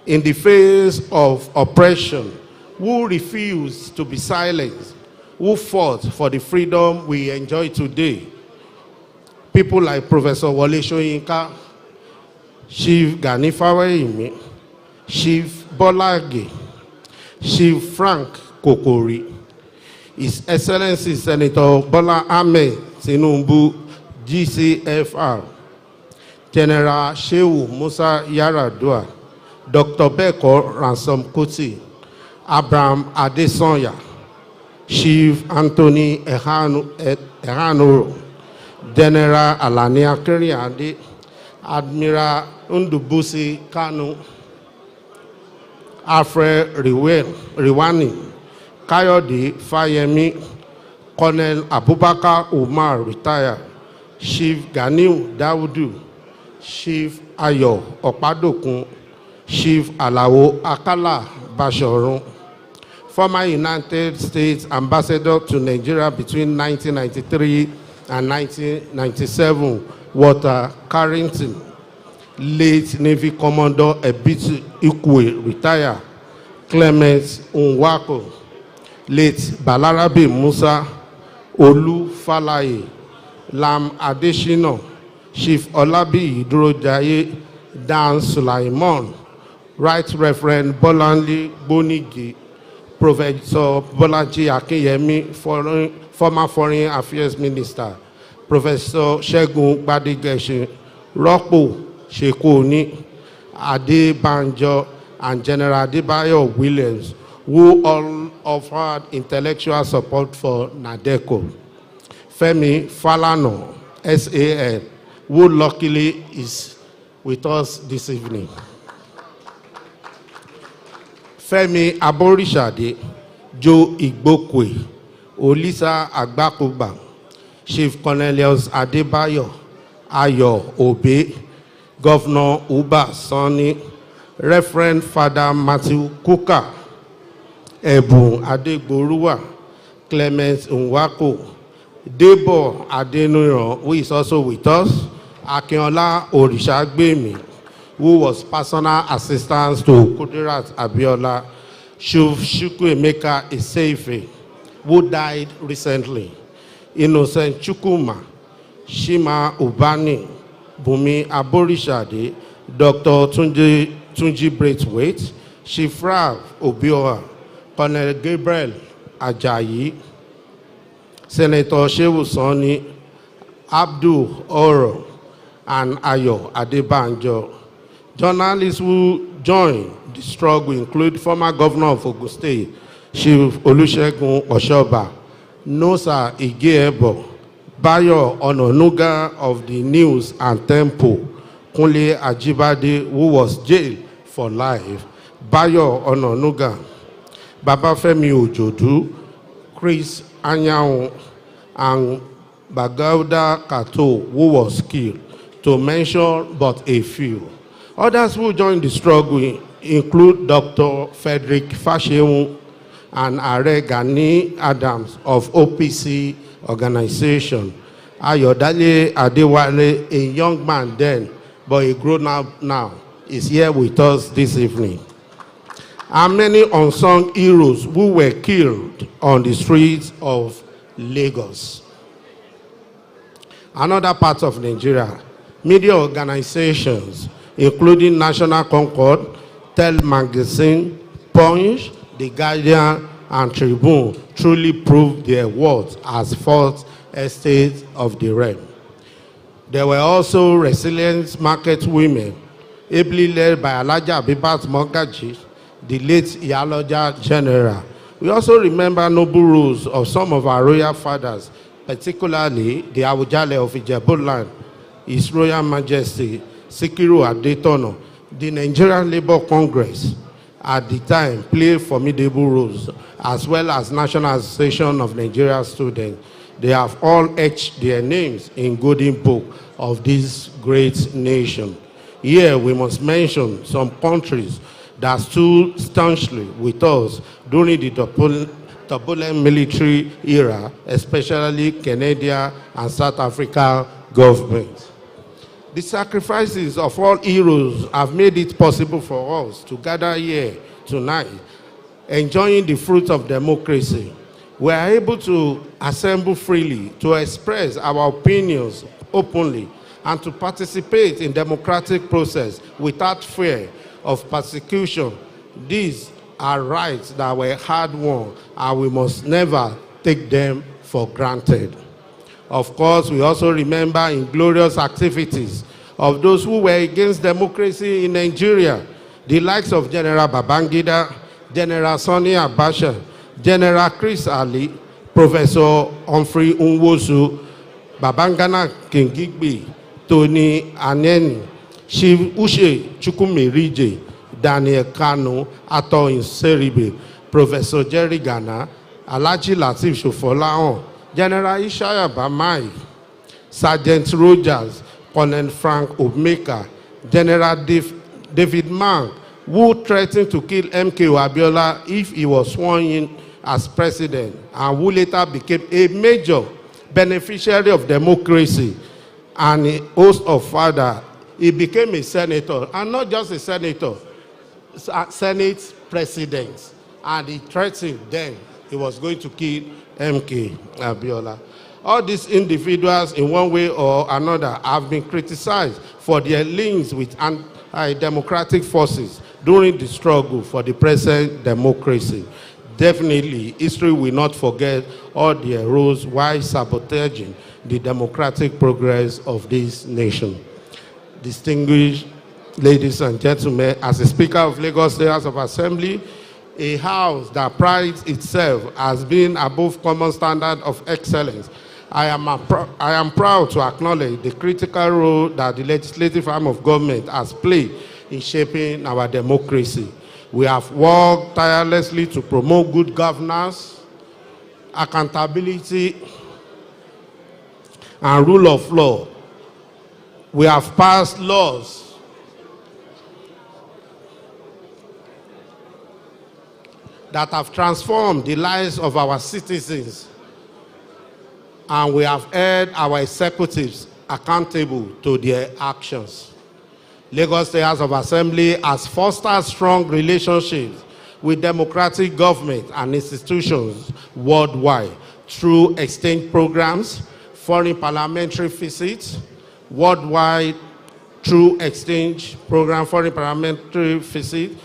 in the face of oppression, who refused to be silenced, who fought for the freedom we enjoy today. People like Professor Wole Soyinka, Chief Gani Faweyimi, Chief Bolage, Chief Frank Kokori, His Excellency Senator Bola Ahmed Tinubu, GCFR, General Shehu Musa Yaradua, Dr. Beko Ransom Kuti, Abraham Adesanya, Chief Anthony Ehanoro, General Alania Kiriande, Admiral Ndubusi Kanu, Alfred Riwani, Kayode Fayemi, Colonel Abubakar Umar retired, Chief Ganiu Daudu, Chief Ayo Opadokun, Chief Alawo Akala Bashorun, former United States Ambassador to Nigeria between 1993 and 1997, Walter Carrington, late Navy Commodore Ebitu Ikwe, retired, Clement Nwako, late Balarabe Musa, Olu Falaye, Lam Adeshino, Chief Olabi Idrojaye, Dan Sulaiman, Right Reverend Bolanle Bonigi, Professor Bolaji Akinyemi, former Foreign Affairs Minister, Professor Segun Gbadigesin, Rokpo Shekoni, Adebanjo, and General Adebayo Williams, who all offered intellectual support for NADECO. Femi Falano, SAN, who luckily is with us this evening. Femi Aborishade, Joe Igbokwe, Olisa Agbakuba, Chief Cornelius Adebayo, Ayo Obe, Governor Uba Sani, Reverend Father Matthew Kuka, Ebu Adegboruwa, Clement Nwako, Debo Adenuran, who is also with us, Akinola Orishagbemi, who was personal assistant to Kudirat Abiola, Chief Chukwuemeka Iseife, who died recently, Innocent Chukuma, Shima Ubani, Bumi Aborishade, Dr. Tunji Braithwaite, Chief Rav Obioha, Colonel Gabriel Ajayi, Senator Shehu Sani, Abdul Oro, and Ayo Adebanjo. Journalists who joined the struggle include former governor of Ogun State, Chief Olusegun Oshoba, Nosa Igiebo, Bayo Ononuga of the News and Tempo, Kunle Ajibade, who was jailed for life, Bayo Ononuga, Babafemi Ojodu, Chris Anyanwu, and Bagauda Kato, who was killed, to mention but a few. Others who joined the struggle include Dr. Frederick Fashewu and Are Gani Adams of OPC organization. Ayodele Adewale, a young man then, but a grown-up now, is here with us this evening. And many unsung heroes who were killed on the streets of Lagos. Another part of Nigeria, media organizations, including National Concord, Tel Magazine, Punch, The Guardian, and Tribune, truly proved their worth as fourth estate of the realm. There were also resilient market women, ably led by Alaja Abibat Mogaji, the late Iyaloja General. We also remember noble rules of some of our royal fathers, particularly the Awujale of Ijebu-Land, His Royal Majesty Sikiru Adetono. The Nigerian Labour Congress at the time played formidable roles, as well as National Association of Nigeria Students. They have all etched their names in golden book of this great nation. Here we must mention some countries that stood staunchly with us during the turbulent military era, especially Canadian and South African governments. The sacrifices of all heroes have made it possible for us to gather here tonight, enjoying the fruits of democracy. We are able to assemble freely, to express our opinions openly, and to participate in democratic process without fear of persecution. These are rights that were hard-won, and we must never take them for granted. Of course, we also remember inglorious activities of those who were against democracy in Nigeria, the likes of General Babangida, General Sani Abacha, General Chris Ali, Professor Humphrey Nwosu, Babangana Kingigbe, Tony Aneni, Chief Uche Chukwumerije, Daniel Kanu, Ato Inseribe, Professor Jerry Gana, Alhaji Lateef Sofolahun, General Ishaya Bamai, Sergeant Rogers, Colonel Frank Omeka, General David Mann, who threatened to kill MKO Abiola if he was sworn in as president, and who later became a major beneficiary of democracy and a host of father. He became a senator, and not just a senator, Senate president. And he threatened then he was going to kill MK Abiola. All these individuals, in one way or another, have been criticized for their links with anti-democratic forces during the struggle for the present democracy. Definitely, history will not forget all their roles while sabotaging the democratic progress of this nation. Distinguished ladies and gentlemen, as a Speaker of Lagos State House of Assembly, a house that prides itself as being above common standard of excellence, I am proud to acknowledge the critical role that the legislative arm of government has played in shaping our democracy. We have worked tirelessly to promote good governance, accountability, and rule of law. We have passed laws that have transformed the lives of our citizens, and we have held our executives accountable to their actions. Lagos State House of Assembly has fostered strong relationships with democratic government and institutions worldwide through exchange programs, foreign parliamentary visits, worldwide through exchange program, foreign parliamentary visits,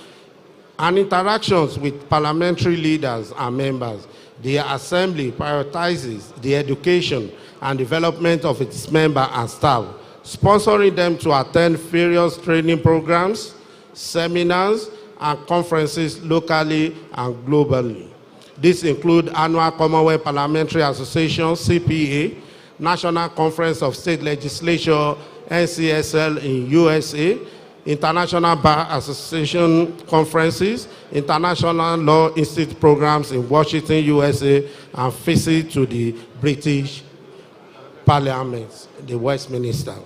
and interactions with parliamentary leaders and members. The Assembly prioritizes the education and development of its members and staff, sponsoring them to attend various training programs, seminars, and conferences locally and globally. These include Annual Commonwealth Parliamentary Association, CPA, National Conference of State Legislature, NCSL in USA, International Bar Association conferences, International Law Institute programs in Washington, USA, and visit to the British Parliament, the Westminster.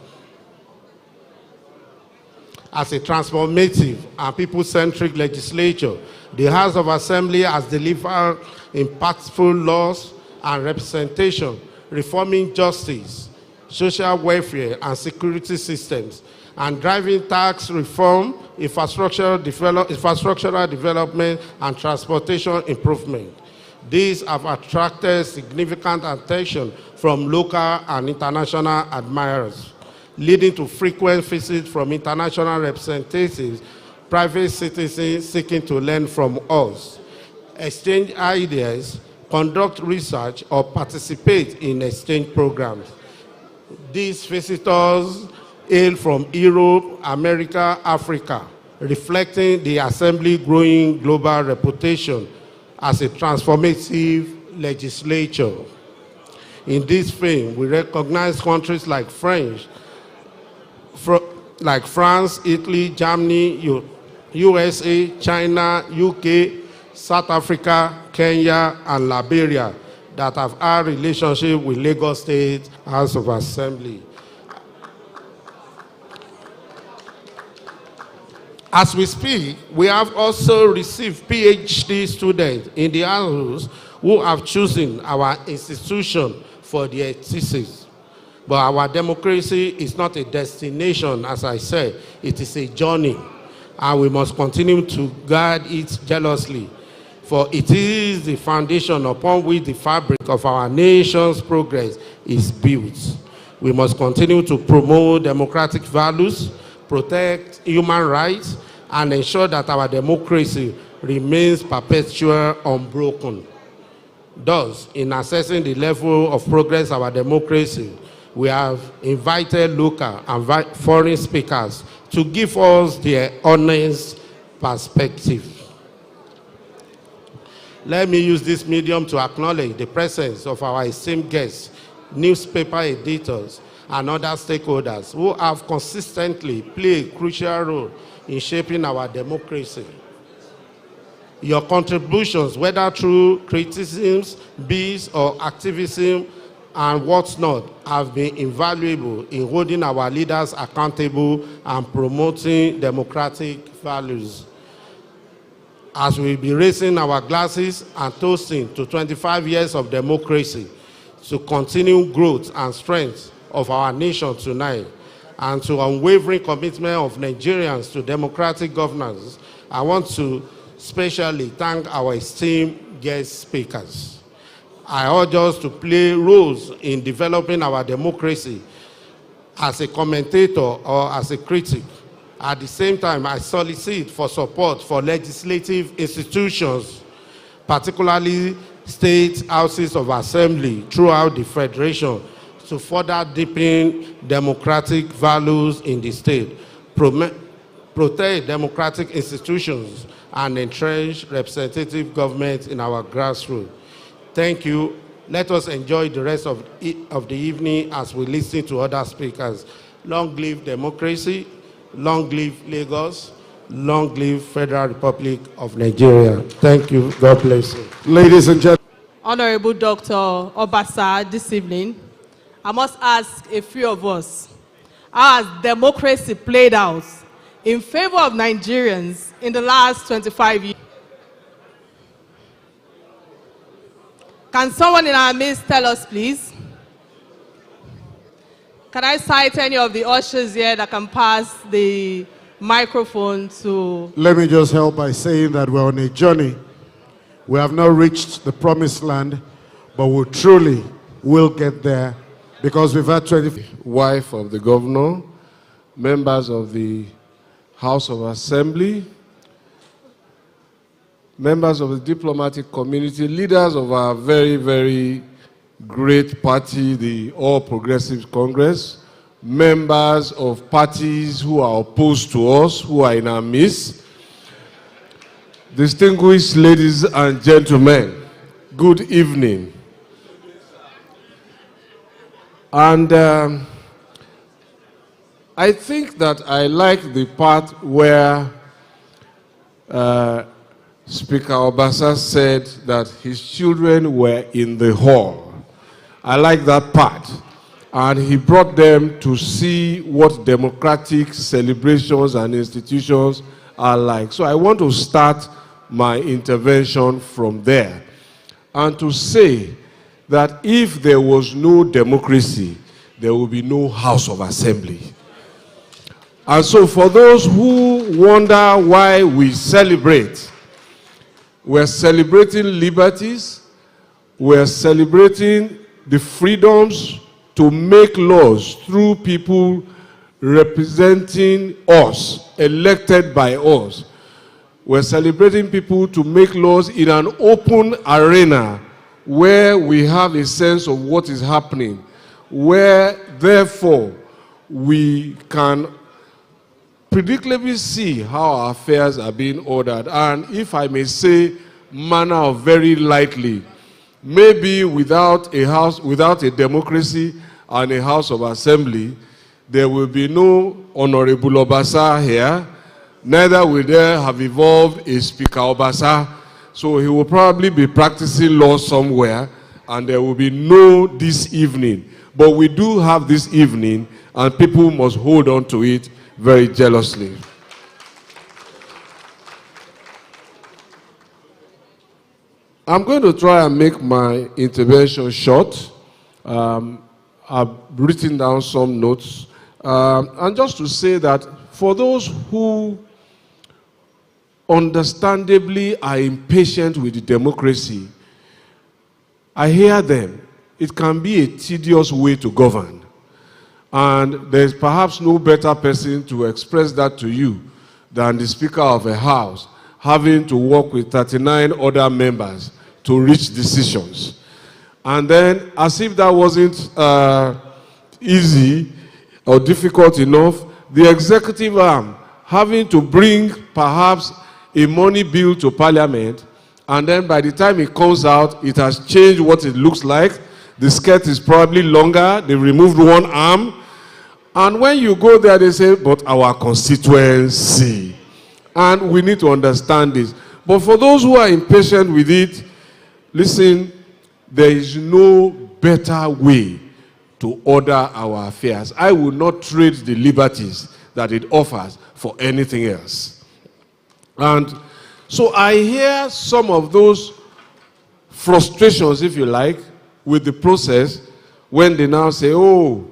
As a transformative and people-centric legislature, the House of Assembly has delivered impactful laws and representation, reforming justice, social welfare, and security systems, and driving tax reform, infrastructural development, and transportation improvement. These have attracted significant attention from local and international admirers, leading to frequent visits from international representatives, private citizens seeking to learn from us, exchange ideas, conduct research, or participate in exchange programs. These visitors hail from Europe, America, Africa, reflecting the Assembly's growing global reputation as a transformative legislature. In this vein, we recognize countries like France, Italy, Germany, USA, China, UK, South Africa, Kenya, and Liberia that have had relationship with Lagos State House of Assembly. As we speak, we have also received PhD students in the house who have chosen our institution for their thesis. But our democracy is not a destination, as I said, it is a journey, and we must continue to guard it jealously, for it is the foundation upon which the fabric of our nation's progress is built. We must continue to promote democratic values, protect human rights, and ensure that our democracy remains perpetual, unbroken. Thus, in assessing the level of progress of our democracy, we have invited local and foreign speakers to give us their honest perspective. Let me use this medium to acknowledge the presence of our esteemed guests, newspaper editors, and other stakeholders who have consistently played a crucial role in shaping our democracy. Your contributions, whether through criticisms, bills, or activism, and what's not, have been invaluable in holding our leaders accountable and promoting democratic values. As we be raising our glasses and toasting to 25 years of democracy, to continue growth and strength of our nation tonight, and to unwavering commitment of Nigerians to democratic governance, I want to specially thank our esteemed guest speakers. I urge us to play roles in developing our democracy as a commentator or as a critic. At the same time, I solicit for support for legislative institutions, particularly state houses of assembly throughout the federation, to further deepen democratic values in the state, protect democratic institutions, and entrench representative government in our grassroots. Thank you. Let us enjoy the rest of the evening as we listen to other speakers. Long live democracy, long live Lagos, long live Federal Republic of Nigeria. Thank you. God bless you. Ladies and gentlemen. Honorable Dr. Obasa, this evening, I must ask a few of us, how has democracy played out in favor of Nigerians in the last 25 years? Can someone in our midst tell us, please? Can I cite any of the ushers here that can pass the microphone to... Let me just help by saying that we're on a journey. We have not reached the promised land, but we truly will get there because we've had 20... Wife of the governor, members of the House of Assembly, members of the diplomatic community, leaders of our very, very great party, the All Progressives Congress, members of parties who are opposed to us, who are in our midst, distinguished ladies and gentlemen, good evening. And I think that I like the part where Speaker Obasa said that his children were in the hall. I like that part. And he brought them to see what democratic celebrations and institutions are like. So I want to start my intervention from there and to say that if there was no democracy, there will be no House of Assembly. And so for those who wonder why we celebrate, we're celebrating liberties, we're celebrating the freedoms to make laws through people representing us, elected by us. We're celebrating people to make laws in an open arena where we have a sense of what is happening, where therefore we can predictably see how our affairs are being ordered. And if I may say, manner of very lightly, maybe without a house, without a democracy and a House of Assembly, there will be no Honorable Obasa here, neither will there have evolved a Speaker Obasa, so he will probably be practicing law somewhere, and there will be no this evening. But we do have this evening, and people must hold on to it very jealously. I'm going to try and make my intervention short. I've written down some notes. And just to say that for those who understandably are impatient with the democracy, I hear them. It can be a tedious way to govern. And there's perhaps no better person to express that to you than the Speaker of a House, having to work with 39 other members to reach decisions. And then, as if that wasn't easy or difficult enough, the executive arm having to bring perhaps a money bill to Parliament, and then by the time it comes out, it has changed what it looks like. The skirt is probably longer, they removed one arm, and when you go there, they say, but our constituency. And we need to understand this. But for those who are impatient with it, listen, there is no better way to order our affairs. I will not trade the liberties that it offers for anything else. And so I hear some of those frustrations, if you like, with the process when they now say, oh,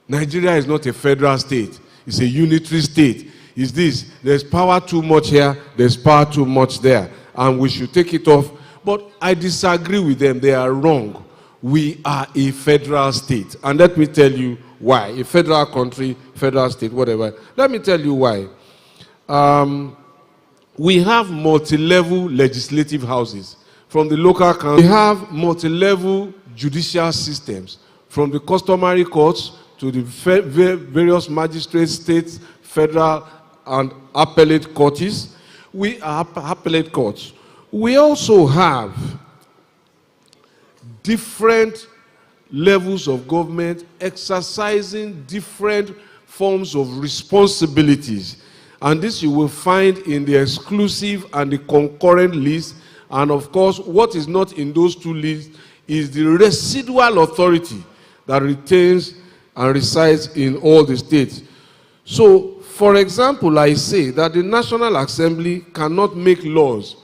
Nigeria is not a federal state. It's a unitary state. It's this. There's power too much here. There's power too much there. And we should take it off. But I disagree with them. They are wrong. We are a federal state. And let me tell you why. A federal country, federal state, whatever. Let me tell you why. We have multi-level legislative houses. From the local council, we have multi-level judicial systems. From the customary courts to the various magistrate states, federal and appellate courts. We are appellate courts. We also have different levels of government exercising different forms of responsibilities. And this you will find in the exclusive and the concurrent list. And of course, what is not in those two lists is the residual authority that retains and resides in all the states. So, for example, I say that the National Assembly cannot make laws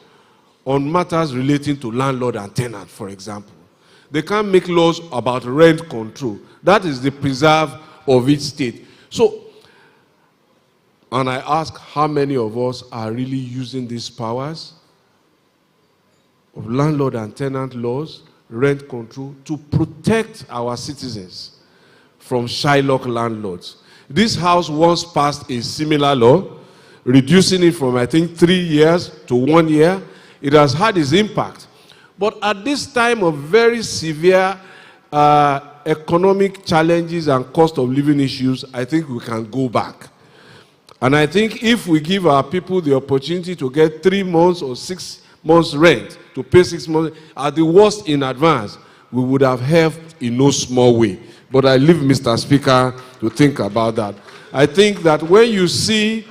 on matters relating to landlord and tenant, for example. They can't make laws about rent control. That is the preserve of each state. So, and I ask how many of us are really using these powers of landlord and tenant laws, rent control, to protect our citizens from Shylock landlords. This house once passed a similar law, reducing it from, I think, 3 years to 1 year. It has had its impact. But at this time of very severe economic challenges and cost of living issues, I think we can go back. And I think if we give our people the opportunity to get 3 months or 6 months rent, to pay 6 months, at the worst in advance, we would have helped in no small way. But I leave Mr. Speaker to think about that. I think that when you see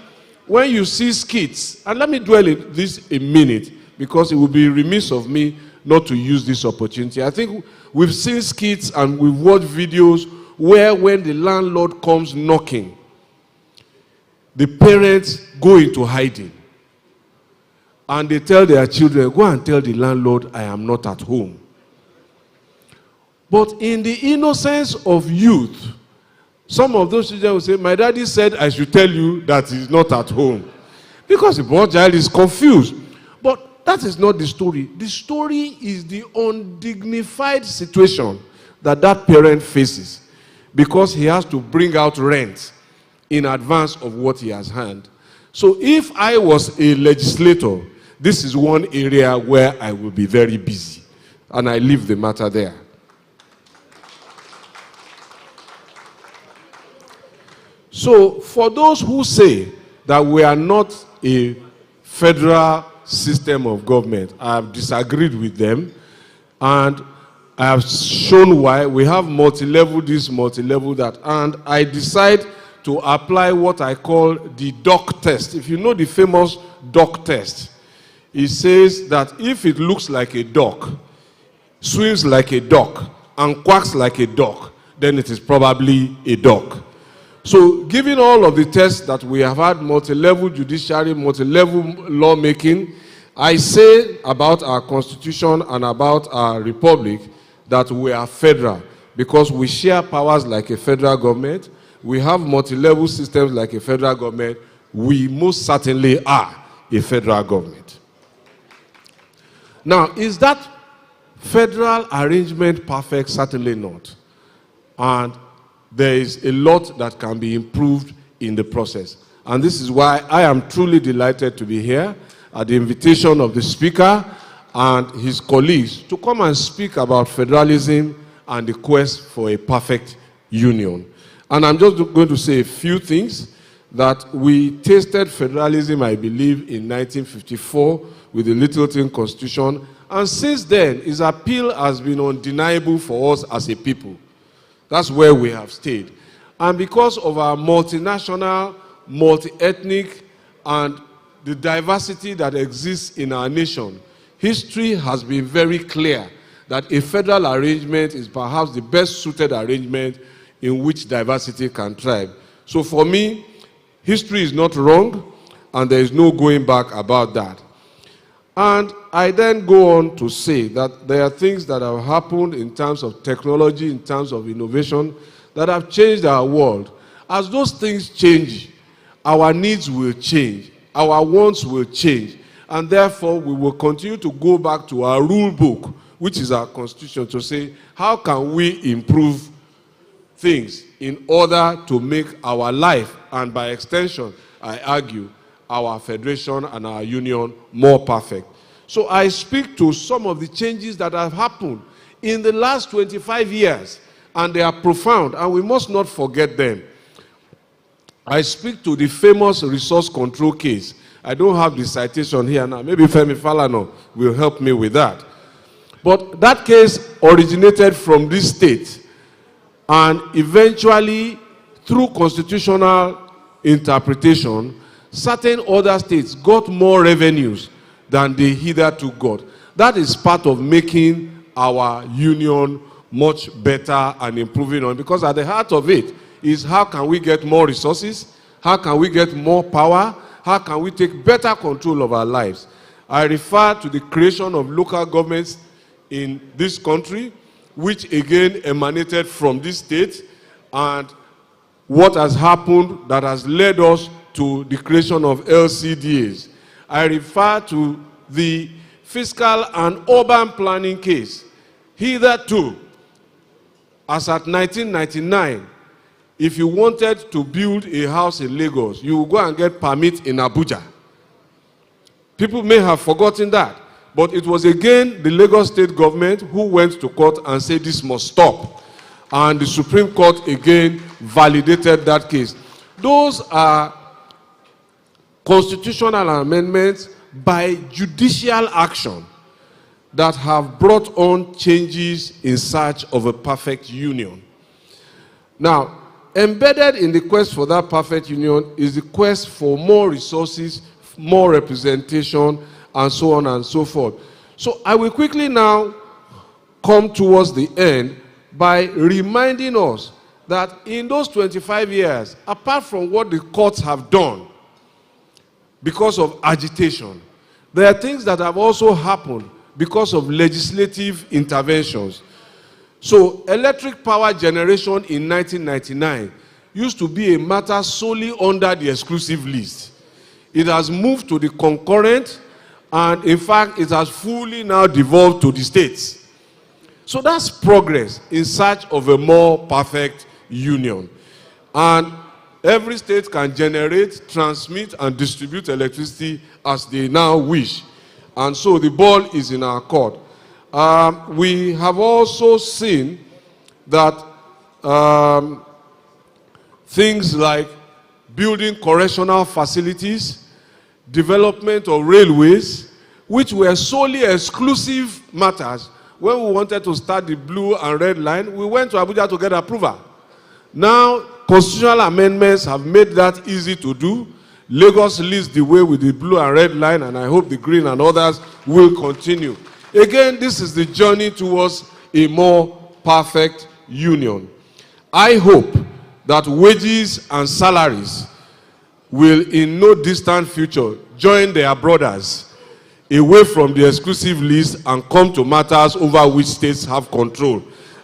skits, and let me dwell in this a minute, because it would be remiss of me not to use this opportunity. I think we've seen skits and we've watched videos where when the landlord comes knocking, the parents go into hiding. And they tell their children, go and tell the landlord I am not at home. But in the innocence of youth, some of those children will say, my daddy said I should tell you that he's not at home. Because the poor child is confused. But that is not the story. The story is the undignified situation that that parent faces because he has to bring out rent in advance of what he has earned. So if I was a legislator, this is one area where I will be very busy. And I leave the matter there. So for those who say that we are not a federal system of government, I have disagreed with them. And I have shown why. We have multi-level this, multi-level that. And I decide to apply what I call the duck test. If you know the famous duck test, it says that if it looks like a duck, swims like a duck, and quacks like a duck, then it is probably a duck. So given all of the tests that we have had, multi-level judiciary, multi-level lawmaking, I say about our constitution and about our republic that we are federal because we share powers like a federal government. We have multi-level systems like a federal government. We most certainly are a federal government. Now, is that federal arrangement perfect? Certainly not. And there is a lot that can be improved in the process. And this is why I am truly delighted to be here at the invitation of the Speaker and his colleagues to come and speak about federalism and the quest for a perfect union. And I'm just going to say a few things that we tasted federalism, I believe, in 1954 with the Littleton Constitution. And since then, its appeal has been undeniable for us as a people. That's where we have stayed. And because of our multinational, multi-ethnic, and the diversity that exists in our nation, history has been very clear that a federal arrangement is perhaps the best suited arrangement in which diversity can thrive. So for me, history is not wrong, and there is no going back about that. And I then go on to say that there are things that have happened in terms of technology, in terms of innovation, that have changed our world. As those things change, our needs will change, our wants will change, and therefore we will continue to go back to our rule book, which is our constitution, to say, how can we improve things in order to make our life, and by extension, I argue, our federation and our union more perfect. So I speak to some of the changes that have happened in the last 25 years, and they are profound, and we must not forget them. I speak to the famous resource control case. I don't have the citation here now. Maybe Femi Falana will help me with that. But that case originated from this state, and eventually, through constitutional interpretation, certain other states got more revenues than they hitherto got. That is part of making our union much better and improving on, because at the heart of it is how can we get more resources, how can we get more power, how can we take better control of our lives. I refer to the creation of local governments in this country, which again emanated from this state, and what has happened that has led us to the creation of LCDAs. I refer to the fiscal and urban planning case. Hitherto, as at 1999, if you wanted to build a house in Lagos, you would go and get permit in Abuja. People may have forgotten that, but it was again the Lagos state government who went to court and said this must stop. And the Supreme Court again validated that case. Those are constitutional amendments by judicial action. that have brought on changes in search of a perfect union. Now, embedded in the quest for that perfect union is the quest for more resources, more representation, and so on and so forth. So I will quickly now come towards the end by reminding us that in those 25 years, apart from what the courts have done because of agitation, there are things that have also happened because of legislative interventions. So electric power generation in 1999 used to be a matter solely under the exclusive list. It has moved to the concurrent, and in fact, it has fully now devolved to the states. So that's progress in search of a more perfect union. And every state can generate, transmit, and distribute electricity as they now wish. And so the ball is in our court. We have also seen that things like building correctional facilities, development of railways, which were solely exclusive matters. When we wanted to start the blue and red line, we went to Abuja to get approval. Now, constitutional amendments have made that easy to do. Lagos leads the way with the blue and red line, and I hope the green and others will continue. Again, this is the journey towards a more perfect union. I hope that wages and salaries will in no distant future join their brothers away from the exclusive list and come to matters over which states have control.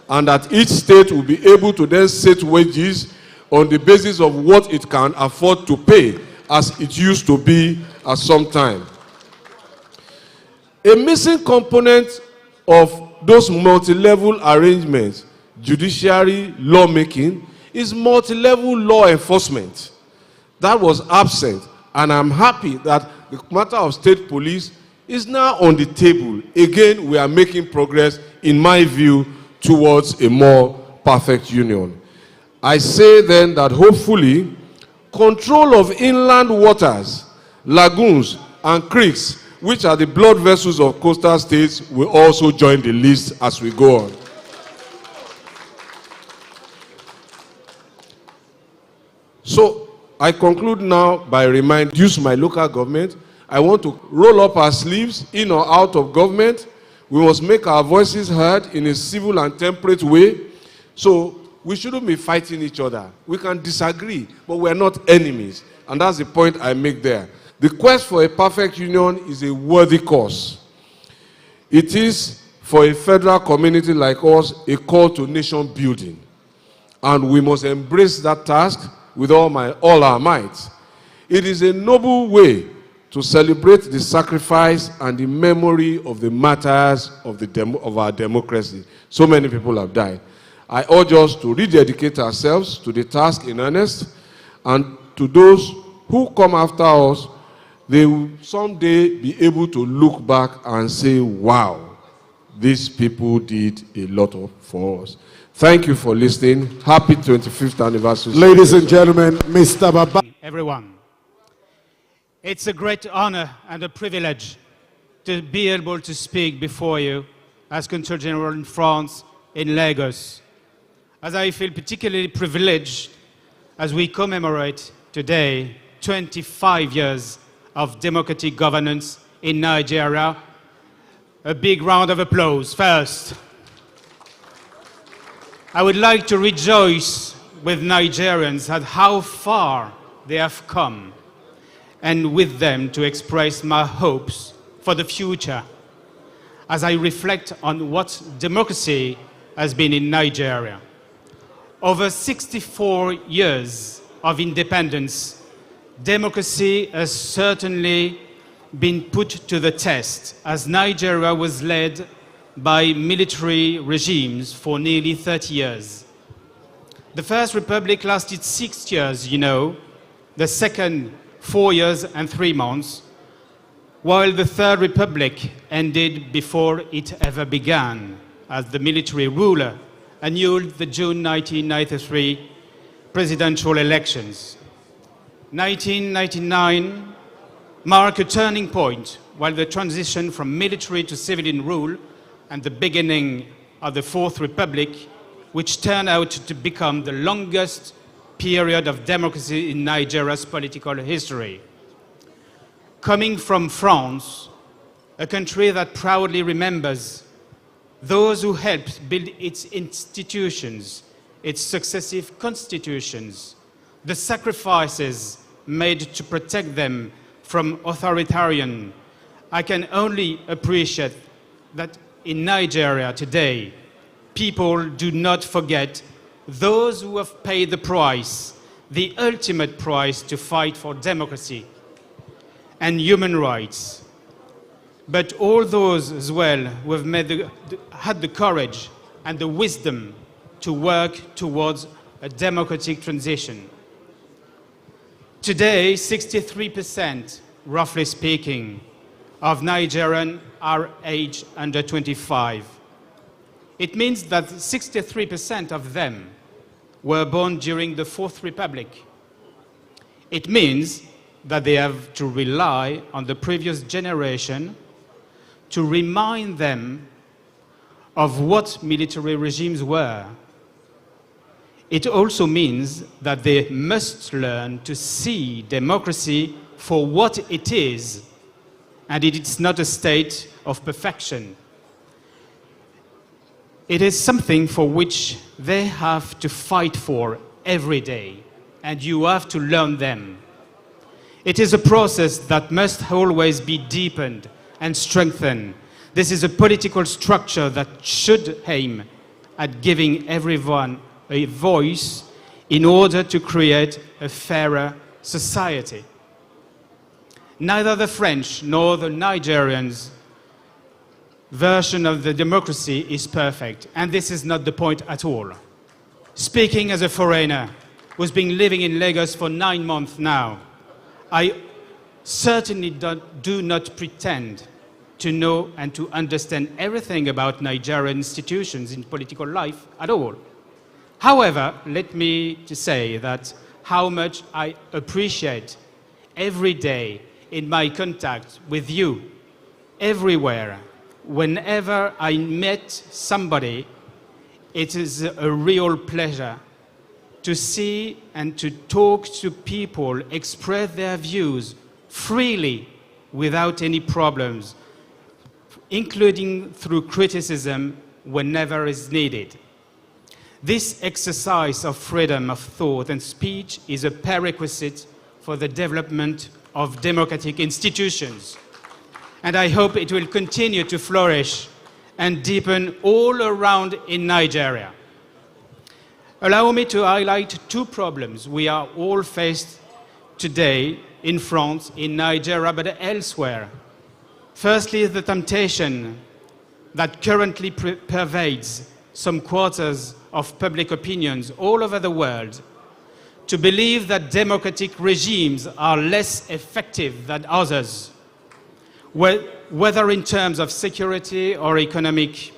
And that each state will be able to then set wages on the basis of what it can afford to pay, as it used to be at some time. A missing component of those multi-level arrangements, judiciary, lawmaking, is multi-level law enforcement. That was absent, and I'm happy that the matter of state police is now on the table. Again, we are making progress, in my view, towards a more perfect union. I say then that hopefully, control of inland waters, lagoons, and creeks, which are the blood vessels of coastal states, will also join the list as we go on. So, I conclude now by reminding my local government, I want to roll up our sleeves in or out of government. We must make our voices heard in a civil and temperate way. So we shouldn't be fighting each other. We can disagree, but we're not enemies. And that's the point I make there. The quest for a perfect union is a worthy cause. It is, for a federal community like us, a call to nation building. And we must embrace that task with all our might. It is a noble way to celebrate the sacrifice and the memory of the martyrs of our democracy. So many people have died. I urge us to rededicate ourselves to the task in earnest, and to those who come after us, they will someday be able to look back and say, wow, these people did a lot for us. Thank you for listening. Happy 25th anniversary. Ladies and gentlemen, Mr. Baba. Everyone, it's a great honor and a privilege to be able to speak before you as Consul General in France, in Lagos, as I feel particularly privileged as we commemorate today 25 years of democratic governance in Nigeria. A big round of applause first. I would like to rejoice with Nigerians at how far they have come, and with them to express my hopes for the future as I reflect on what democracy has been in Nigeria. Over 64 years of independence, democracy has certainly been put to the test, as Nigeria was led by military regimes for nearly 30 years. The First Republic lasted 6 years, you know, the second 4 years and 3 months, while the Third Republic ended before it ever began, as the military ruler annulled the June 1993 presidential elections. 1999 marked a turning point while the transition from military to civilian rule and the beginning of the Fourth Republic, which turned out to become the longest period of democracy in Nigeria's political history. Coming from France, a country that proudly remembers those who helped build its institutions, its successive constitutions, the sacrifices made to protect them from authoritarian, I can only appreciate that in Nigeria today, people do not forget those who have paid the price, the ultimate price to fight for democracy and human rights. But all those as well who have had the courage and the wisdom to work towards a democratic transition. Today, 63%, roughly speaking, of Nigerians are aged under 25. It means that 63% of them were born during the Fourth Republic. It means that they have to rely on the previous generation to remind them of what military regimes were. It also means that they must learn to see democracy for what it is, and it's not a state of perfection. It is something for which they have to fight for every day, and you have to learn them. It is a process that must always be deepened and strengthened. This is a political structure that should aim at giving everyone a voice in order to create a fairer society. Neither the French nor the Nigerians' version of the democracy is perfect, and this is not the point at all. Speaking as a foreigner who's been living in Lagos for 9 months now, I certainly do not pretend to know and to understand everything about Nigerian institutions in political life at all. However, let me just say that how much I appreciate every day in my contact with you, everywhere, whenever I met somebody, it is a real pleasure to see and to talk to people express their views freely without any problems, including through criticism whenever is needed. This exercise of freedom of thought and speech is a prerequisite for the development of democratic institutions. And I hope it will continue to flourish and deepen all around in Nigeria. Allow me to highlight two problems we are all faced today in France, in Nigeria, but elsewhere. Firstly, the temptation that currently pervades some quarters of public opinions all over the world to believe that democratic regimes are less effective than others, whether in terms of security or economic.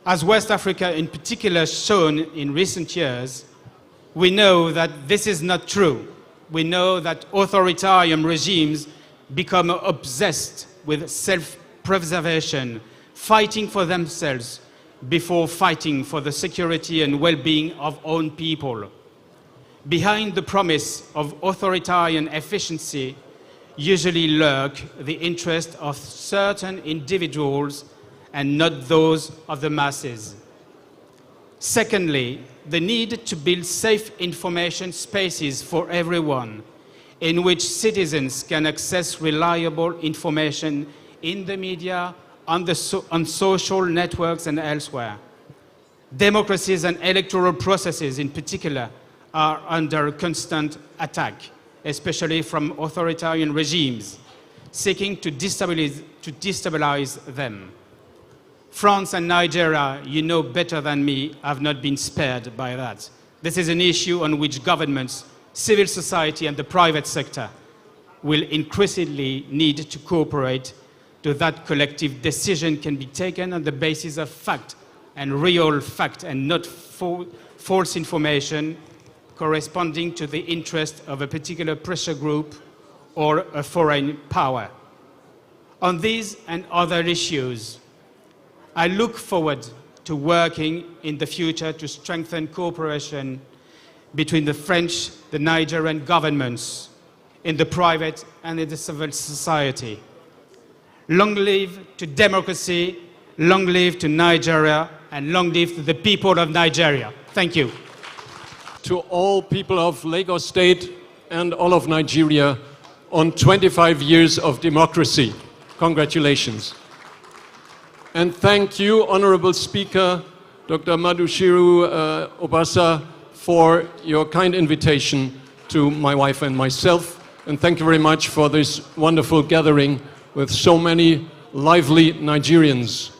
As West Africa in particular has shown in recent years, we know that this is not true. We know that authoritarian regimes become obsessed with self-preservation, fighting for themselves before fighting for the security and well-being of own people. Behind the promise of authoritarian efficiency usually lurk the interest of certain individuals and not those of the masses. Secondly, the need to build safe information spaces for everyone, in which citizens can access reliable information in the media, on social networks and elsewhere. Democracies and electoral processes in particular are under constant attack, especially from authoritarian regimes seeking to destabilize them. France and Nigeria, you know better than me, have not been spared by that. This is an issue on which governments, civil society and the private sector will increasingly need to cooperate so that collective decision can be taken on the basis of fact and real fact and not false information corresponding to the interest of a particular pressure group or a foreign power. On these and other issues, I look forward to working in the future to strengthen cooperation between the French, the Nigerian governments, in the private and in the civil society. Long live to democracy, long live to Nigeria, and long live to the people of Nigeria. Thank you. To all people of Lagos State and all of Nigeria on 25 years of democracy. Congratulations. And thank you, Honorable Speaker, Dr. Madushiru Obasa, for your kind invitation to my wife and myself. And thank you very much for this wonderful gathering with so many lively Nigerians.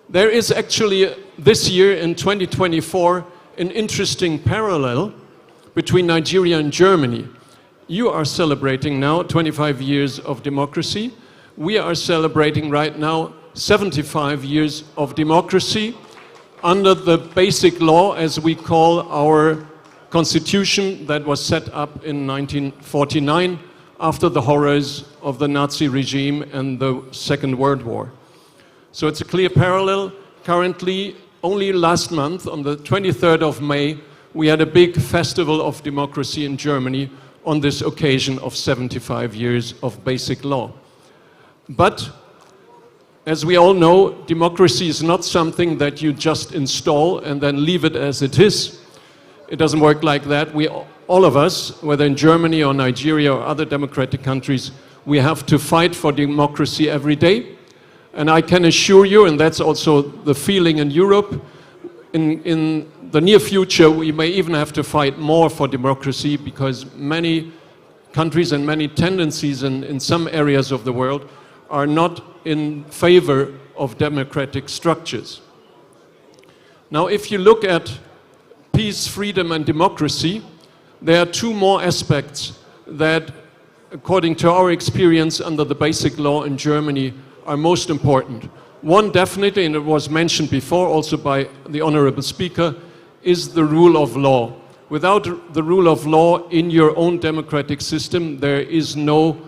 There is actually this year in 2024 an interesting parallel between Nigeria and Germany. You are celebrating now 25 years of democracy. We are celebrating right now 75 years of democracy under the basic law, as we call our constitution that was set up in 1949 after the horrors of the Nazi regime and the Second World War. So it's a clear parallel. Currently, only last month, on the 23rd of May, we had a big festival of democracy in Germany on this occasion of 75 years of basic law. But, as we all know, democracy is not something that you just install and then leave it as it is. It doesn't work like that. All of us, whether in Germany or Nigeria or other democratic countries, we have to fight for democracy every day. And I can assure you, and that's also the feeling in Europe, in the near future we may even have to fight more for democracy, because many countries and many tendencies in some areas of the world are not in favor of democratic structures. Now, if you look at peace, freedom and democracy, there are two more aspects that, according to our experience under the basic law in Germany, are most important. One definitely, and it was mentioned before also by the Honorable Speaker, is the rule of law. Without the rule of law in your own democratic system, there is no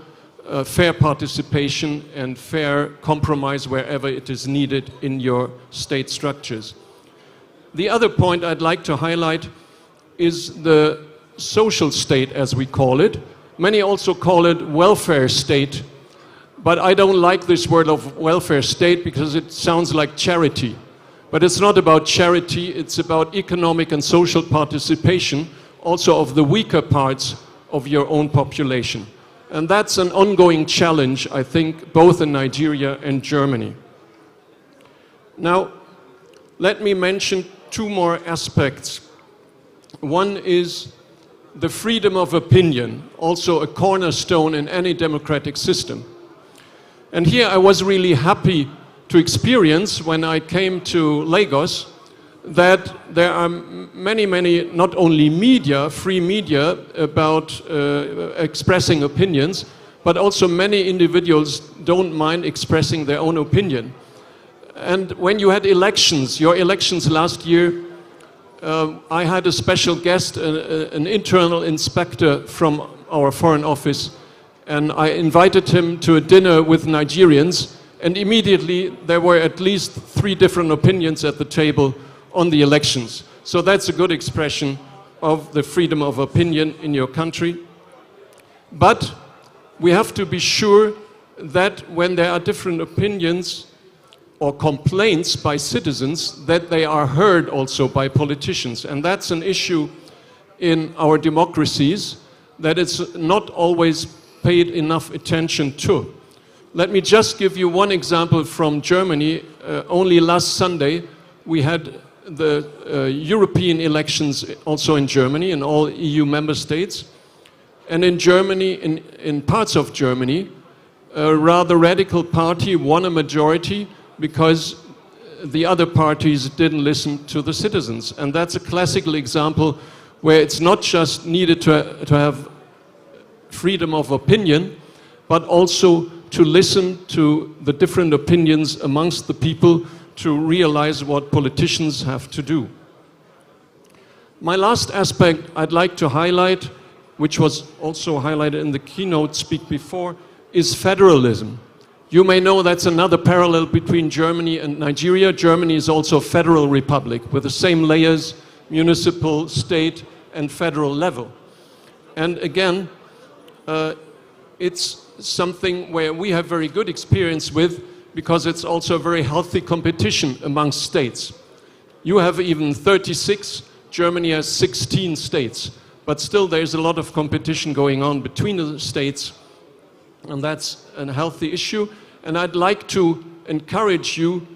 fair participation and fair compromise wherever it is needed in your state structures. The other point I'd like to highlight is the social state, as we call it. Many also call it welfare state, but I don't like this word of welfare state because it sounds like charity. But it's not about charity, it's about economic and social participation, also of the weaker parts of your own population. And that's an ongoing challenge, I think, both in Nigeria and Germany. Now, let me mention two more aspects. One is the freedom of opinion, also a cornerstone in any democratic system. And here I was really happy to experience, when I came to Lagos, that there are many, not only media, free media, about expressing opinions, but also many individuals don't mind expressing their own opinion. And when you had elections, your elections last year, I had a special guest, an internal inspector from our Foreign Office, and I invited him to a dinner with Nigerians, and immediately there were at least 3 different opinions at the table on the elections. So that's a good expression of the freedom of opinion in your country. But we have to be sure that when there are different opinions or complaints by citizens, that they are heard also by politicians. And that's an issue in our democracies that it's not always paid enough attention to. Let me just give you one example from Germany. Only last Sunday we had the European elections also in Germany, in all EU member states. And in Germany, in parts of Germany, a rather radical party won a majority because the other parties didn't listen to the citizens. And that's a classical example where it's not just needed to have freedom of opinion, but also to listen to the different opinions amongst the people to realize what politicians have to do. My last aspect I'd like to highlight, which was also highlighted in the keynote speak before, is federalism. You may know that's another parallel between Germany and Nigeria. Germany is also a federal republic with the same layers, municipal, state, and federal level. And again, it's something where we have very good experience with, because it's also a very healthy competition amongst states. You have even 36, Germany has 16 states, but still there's a lot of competition going on between the states, and that's a healthy issue. And I'd like to encourage you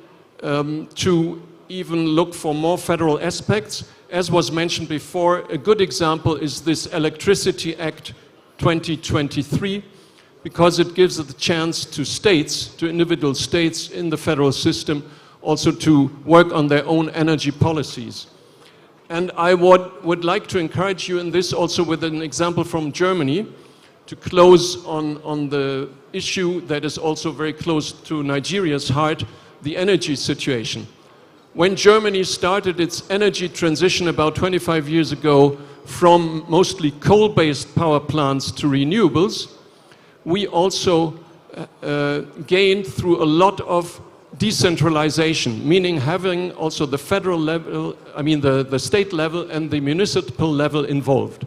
to even look for more federal aspects. As was mentioned before, a good example is this Electricity Act 2023, because it gives the chance to states, to individual states in the federal system, also to work on their own energy policies. And I would like to encourage you in this also with an example from Germany, to close on the issue that is also very close to Nigeria's heart, the energy situation. When Germany started its energy transition about 25 years ago from mostly coal-based power plants to renewables, we also gained through a lot of decentralization, meaning having also the federal level, the state level and the municipal level involved.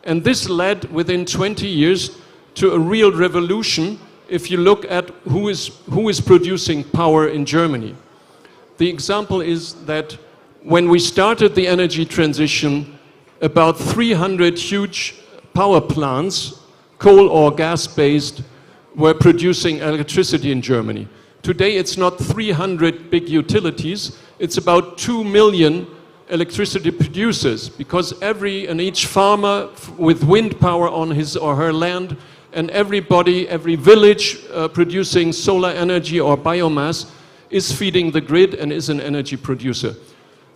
And this led within 20 years to a real revolution if you look at who is producing power in Germany. The example is that when we started the energy transition, about 300 huge power plants, coal or gas-based, were producing electricity in Germany. Today it's not 300 big utilities, it's about 2 million electricity producers, because each farmer with wind power on his or her land, and everybody, every village producing solar energy or biomass is feeding the grid and is an energy producer.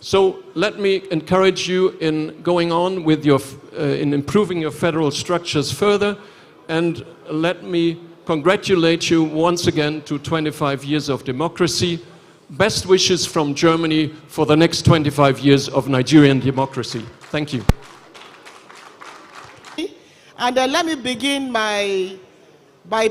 So let me encourage you in going on with in improving your federal structures further, and let me congratulate you once again to 25 years of democracy. Best wishes from Germany for the next 25 years of Nigerian democracy. Thank you. And let me begin by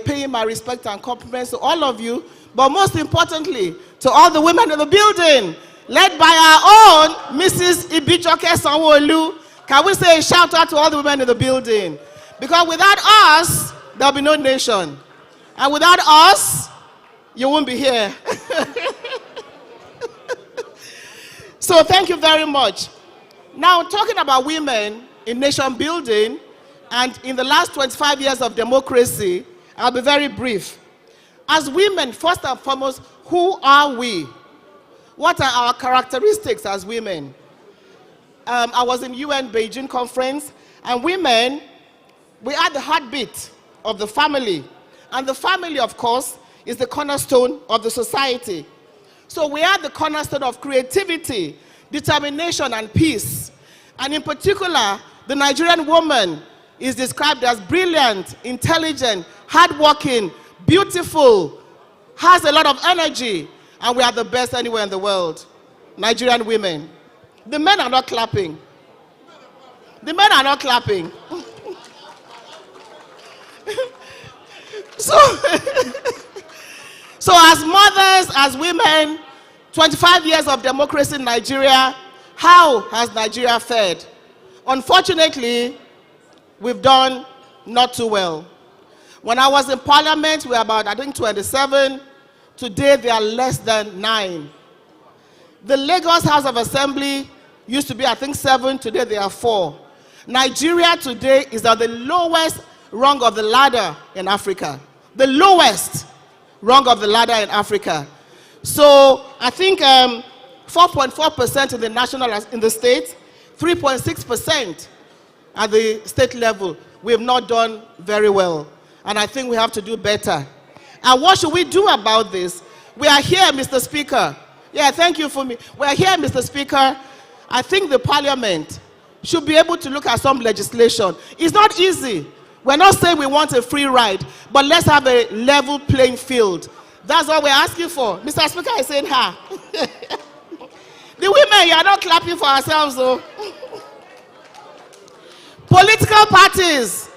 paying my respect and compliments to all of you, but most importantly, to all the women in the building, led by our own Mrs. Ibijoke Sanwo-Olu. Can we say a shout out to all the women in the building? Because without us, there'll be no nation. And without us, you won't be here. So thank you very much. Now, talking about women in nation building, and in the last 25 years of democracy, I'll be very brief. As women, first and foremost, who are we? What are our characteristics as women? I was in UN Beijing conference, and women, we are the heartbeat of the family. And the family, of course, is the cornerstone of the society. So we are the cornerstone of creativity, determination, and peace. And in particular, the Nigerian woman is described as brilliant, intelligent, hardworking, beautiful, has a lot of energy, and we are the best anywhere in the world. Nigerian women. The men are not clapping. The men are not clapping. So as mothers, as women, 25 years of democracy in Nigeria, how has Nigeria fared? Unfortunately, we've done not too well. When I was in parliament, we were about, I think, 27. Today, there are less than 9. The Lagos House of Assembly used to be, I think, 7. Today, there are 4. Nigeria today is at the lowest rung of the ladder in Africa. The lowest rung of the ladder in Africa. So I think 4.4% in the state, 3.6% at the state level. We have not done very well. And I think we have to do better. And what should we do about this? We are here, Mr. Speaker. Yeah, thank you for me. We are here, Mr. Speaker. I think the parliament should be able to look at some legislation. It's not easy. We're not saying we want a free ride, but let's have a level playing field. That's what we're asking for. Mr. Speaker is saying, ha. The women, you are not clapping for ourselves, though. Political parties.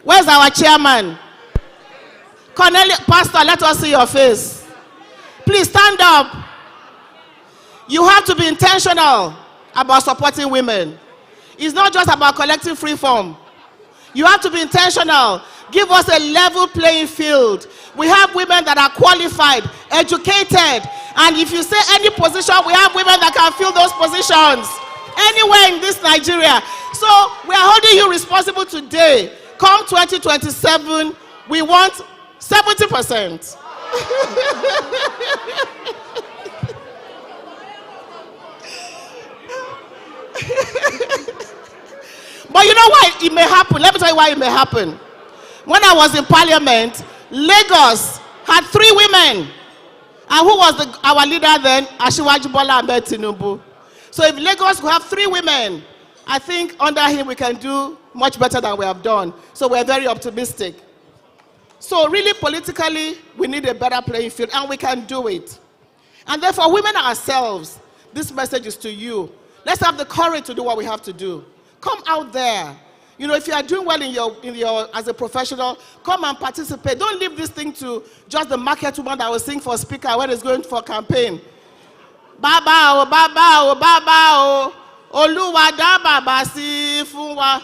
Where's our chairman? Cornelius, Pastor, let us see your face. Please stand up. You have to be intentional about supporting women. It's not just about collecting free form. You have to be intentional. Give us a level playing field. We have women that are qualified, educated, and if you say any position, we have women that can fill those positions anywhere in this Nigeria. So we are holding you responsible today. Come 2027, we want 70%. But you know why it may happen? Let me tell you why it may happen. When I was in Parliament, Lagos had 3 women. And who was our leader then? Asiwaju Bola Ahmed Tinubu. So if Lagos could have 3 women, I think under him we can do much better than we have done. So we're very optimistic. So really politically, we need a better playing field, and we can do it. And therefore, women ourselves, this message is to you. Let's have the courage to do what we have to do. Come out there. You know, if you are doing well in your as a professional, come and participate. Don't leave this thing to just the market woman that will sing for speaker when it's going for campaign. Baba o, baba o, baba o, Oluwa da baba si funwa.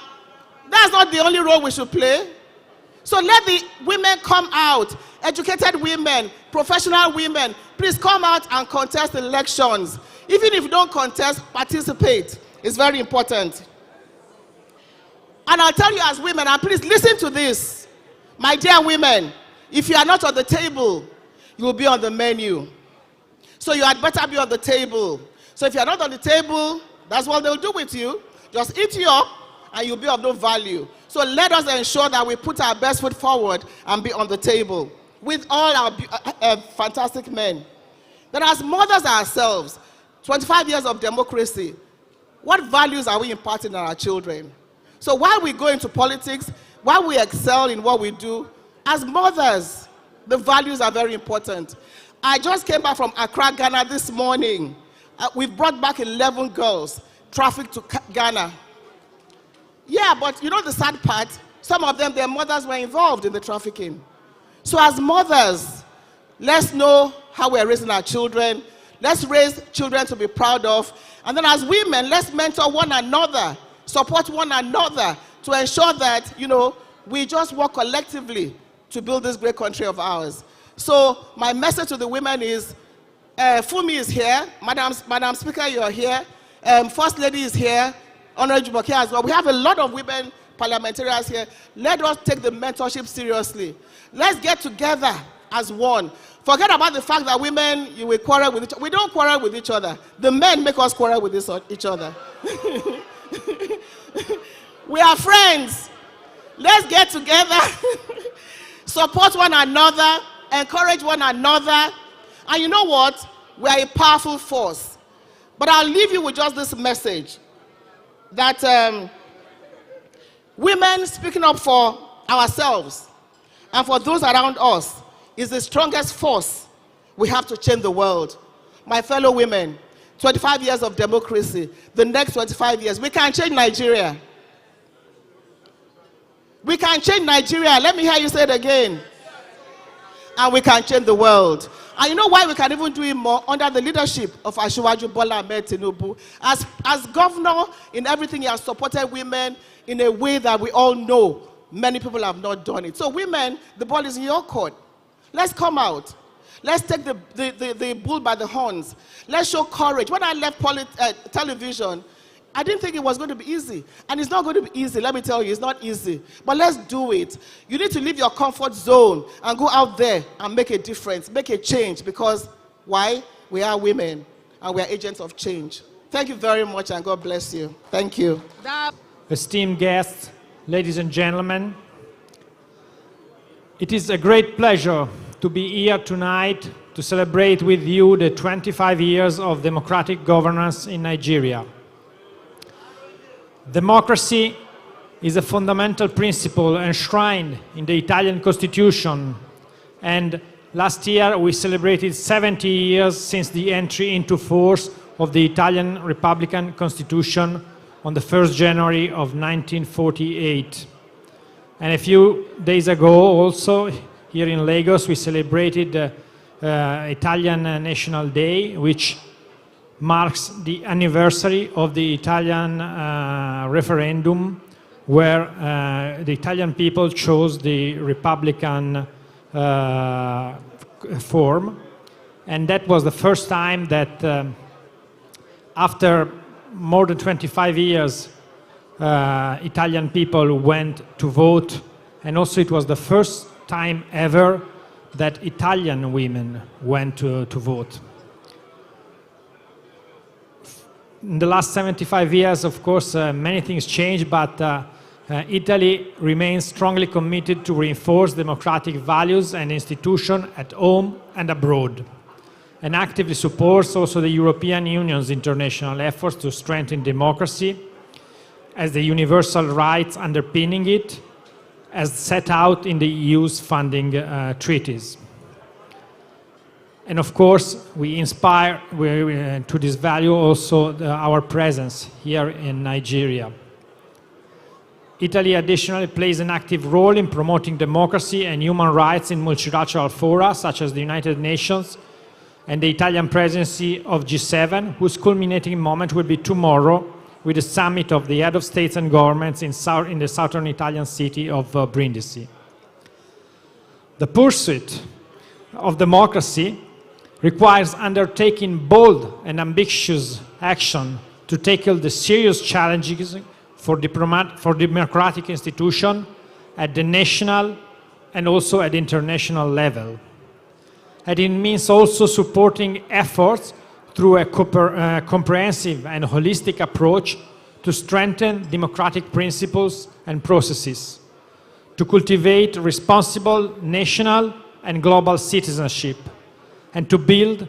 That's not the only role we should play. So let the women come out, educated women, professional women. Please come out and contest elections. Even if you don't contest, participate. It's very important. And I'll tell you as women, and please listen to this. My dear women, if you are not on the table, you will be on the menu. So you had better be on the table. So if you are not on the table, that's what they'll do with you. Just eat you up, and you'll be of no value. So let us ensure that we put our best foot forward and be on the table with all our fantastic men. Then as mothers ourselves, 25 years of democracy, what values are we imparting on our children? So while we go into politics, while we excel in what we do, as mothers, the values are very important. I just came back from Accra, Ghana this morning. We've brought back 11 girls trafficked to Ghana. Yeah, but you know the sad part? Some of them, their mothers were involved in the trafficking. So as mothers, let's know how we're raising our children. Let's raise children to be proud of. And then as women, let's mentor one another, support one another to ensure that, you know, we just work collectively to build this great country of ours. So my message to the women is, Fumi is here, Madam Speaker, you're here, First Lady is here, Honorable Jumoke as well. We have a lot of women parliamentarians here. Let us take the mentorship seriously. Let's get together as one. Forget about the fact that women, you will quarrel with each other. We don't quarrel with each other. The men make us quarrel with each other. We are friends. Let's get together, support one another, encourage one another. And you know what? We are a powerful force. But I'll leave you with just this message, that women speaking up for ourselves and for those around us is the strongest force. We have to change the world. My fellow women, 25 years of democracy, the next 25 years, we can change Nigeria. We can change Nigeria. Let me hear you say it again. And we can change the world. And you know why we can even do it more? Under the leadership of Asiwaju Bola Ahmed Tinubu. As governor, in everything, he has supported women in a way that we all know many people have not done it. So women, the ball is in your court. Let's come out. Let's take the bull by the horns. Let's show courage. When I left television, I didn't think it was going to be easy. And it's not going to be easy. Let me tell you, it's not easy. But let's do it. You need to leave your comfort zone and go out there and make a difference, make a change. Because why? We are women and we are agents of change. Thank you very much and God bless you. Thank you. Esteemed guests, ladies and gentlemen, it is a great pleasure to be here tonight to celebrate with you the 25 years of democratic governance in Nigeria. Democracy is a fundamental principle enshrined in the Italian Constitution, and last year we celebrated 70 years since the entry into force of the Italian Republican Constitution on the 1st January of 1948. And a few days ago also, here in Lagos, we celebrated Italian National Day, which marks the anniversary of the Italian referendum, where the Italian people chose the Republican form. And that was the first time that after more than 25 years, Italian people went to vote, and also it was the first time ever that Italian women went to vote. In the last 75 years, of course, many things changed, but Italy remains strongly committed to reinforce democratic values and institutions at home and abroad, and actively supports also the European Union's international efforts to strengthen democracy as the universal rights underpinning it, as set out in the EU's funding treaties. And of course, we inspire to this value also our presence here in Nigeria. Italy additionally plays an active role in promoting democracy and human rights in multilateral fora, such as the United Nations and the Italian presidency of G7, whose culminating moment will be tomorrow with the summit of the head of states and governments in the southern Italian city of Brindisi. The pursuit of democracy requires undertaking bold and ambitious action to tackle the serious challenges for democratic institutions at the national and also at the international level. And it means also supporting efforts through a comprehensive and holistic approach to strengthen democratic principles and processes, to cultivate responsible national and global citizenship, and to build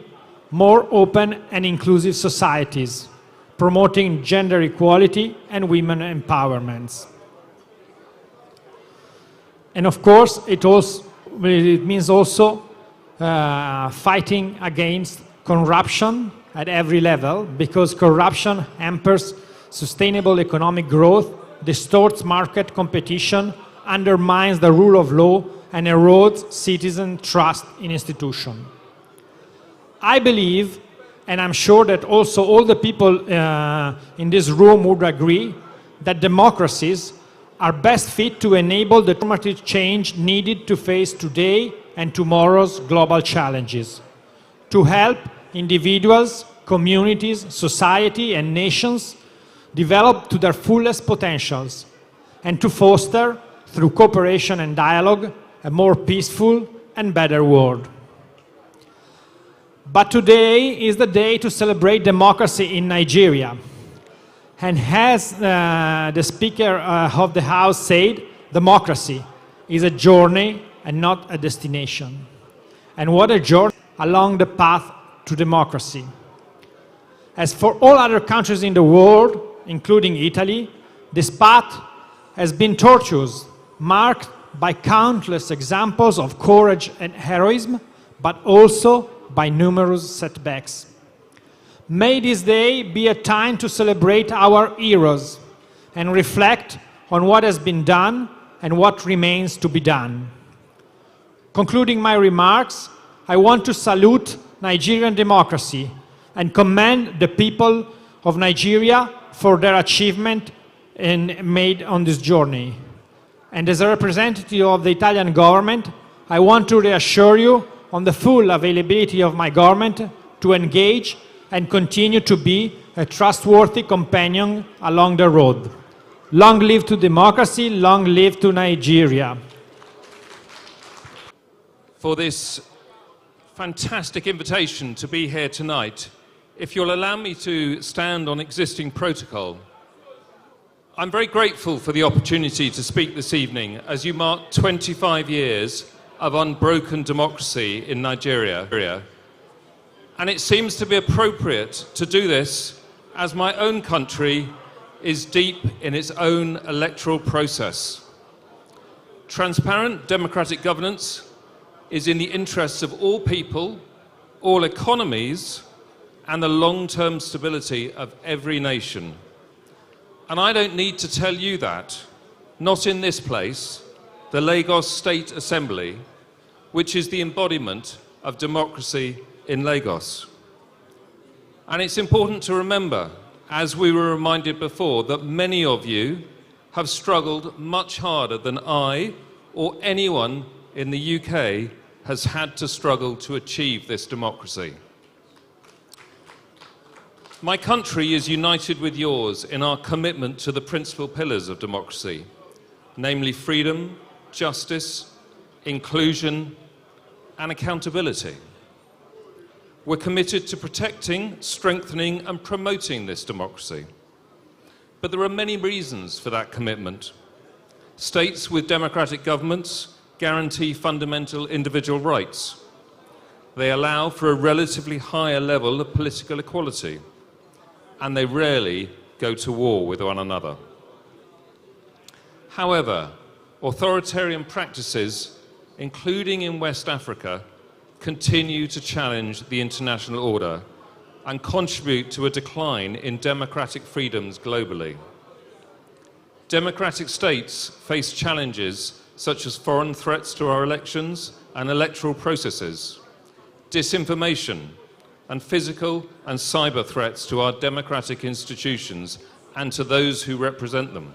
more open and inclusive societies, promoting gender equality and women empowerment. And of course, it means also fighting against corruption at every level, because corruption hampers sustainable economic growth, distorts market competition, undermines the rule of law, and erodes citizen trust in institutions. I believe, and I'm sure that also all the people in this room would agree, that democracies are best fit to enable the transformative change needed to face today and tomorrow's global challenges, to help individuals, communities, society, and nations develop to their fullest potentials, and to foster, through cooperation and dialogue, a more peaceful and better world. But today is the day to celebrate democracy in Nigeria. And as the Speaker of the House said, democracy is a journey and not a destination. And what a journey along the path to democracy. As for all other countries in the world, including Italy, this path has been tortuous, marked by countless examples of courage and heroism, but also by numerous setbacks. May this day be a time to celebrate our heroes and reflect on what has been done and what remains to be done. Concluding my remarks, I want to salute Nigerian democracy and commend the people of Nigeria for their achievement made on this journey. And as a representative of the Italian government, I want to reassure you on the full availability of my government to engage and continue to be a trustworthy companion along the road. Long live to democracy, long live to Nigeria. For this fantastic invitation to be here tonight, if you'll allow me to stand on existing protocol. I'm very grateful for the opportunity to speak this evening as you mark 25 years of unbroken democracy in Nigeria. And it seems to be appropriate to do this as my own country is deep in its own electoral process. Transparent democratic governance is in the interests of all people, all economies, and the long-term stability of every nation. And I don't need to tell you that, not in this place, the Lagos State Assembly, which is the embodiment of democracy in Lagos. And it's important to remember, as we were reminded before, that many of you have struggled much harder than I or anyone in the UK has had to struggle to achieve this democracy. My country is united with yours in our commitment to the principal pillars of democracy, namely freedom, justice, inclusion, and accountability. We're committed to protecting, strengthening, and promoting this democracy. But there are many reasons for that commitment. States with democratic governments guarantee fundamental individual rights. They allow for a relatively higher level of political equality, and they rarely go to war with one another. However, authoritarian practices, including in West Africa, continue to challenge the international order and contribute to a decline in democratic freedoms globally. Democratic states face challenges such as foreign threats to our elections and electoral processes, disinformation, and physical and cyber threats to our democratic institutions and to those who represent them.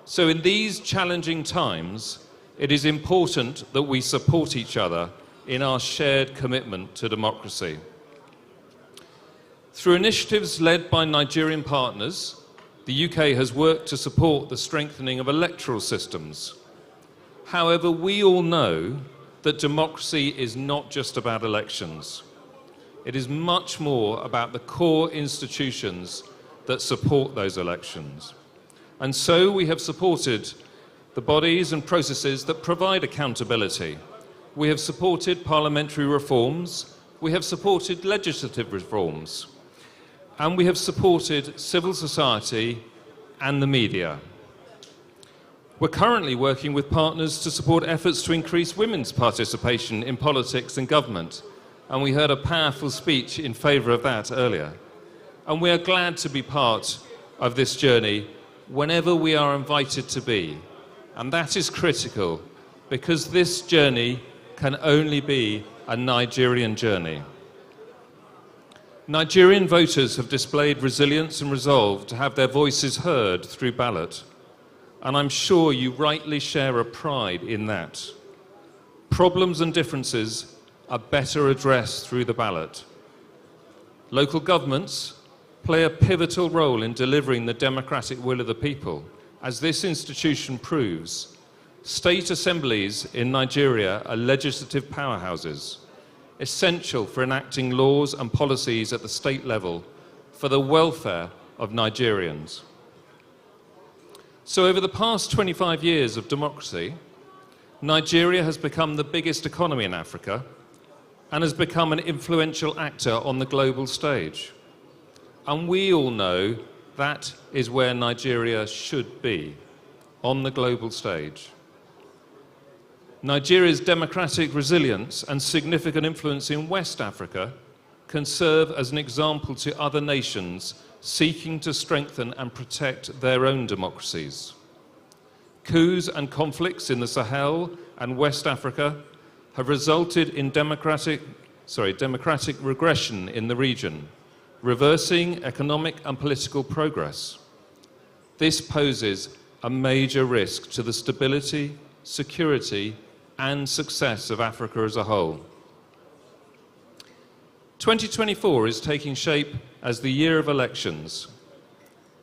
So in these challenging times, it is important that we support each other in our shared commitment to democracy. Through initiatives led by Nigerian partners, the UK has worked to support the strengthening of electoral systems. However, we all know that democracy is not just about elections. It is much more about the core institutions that support those elections. And so we have supported the bodies and processes that provide accountability. We have supported parliamentary reforms, we have supported legislative reforms, and we have supported civil society and the media. We're currently working with partners to support efforts to increase women's participation in politics and government, and we heard a powerful speech in favour of that earlier. And we are glad to be part of this journey whenever we are invited to be, and that is critical because this journey can only be a Nigerian journey. Nigerian voters have displayed resilience and resolve to have their voices heard through ballot, and I'm sure you rightly share a pride in that. Problems and differences are better addressed through the ballot. Local governments play a pivotal role in delivering the democratic will of the people, as this institution proves. State assemblies in Nigeria are legislative powerhouses, essential for enacting laws and policies at the state level for the welfare of Nigerians. So over the past 25 years of democracy, Nigeria has become the biggest economy in Africa and has become an influential actor on the global stage. And we all know that is where Nigeria should be, on the global stage. Nigeria's democratic resilience and significant influence in West Africa can serve as an example to other nations seeking to strengthen and protect their own democracies. Coups and conflicts in the Sahel and West Africa have resulted in democratic regression in the region, reversing economic and political progress. This poses a major risk to the stability, security, and success of Africa as a whole. 2024 is taking shape as the year of elections.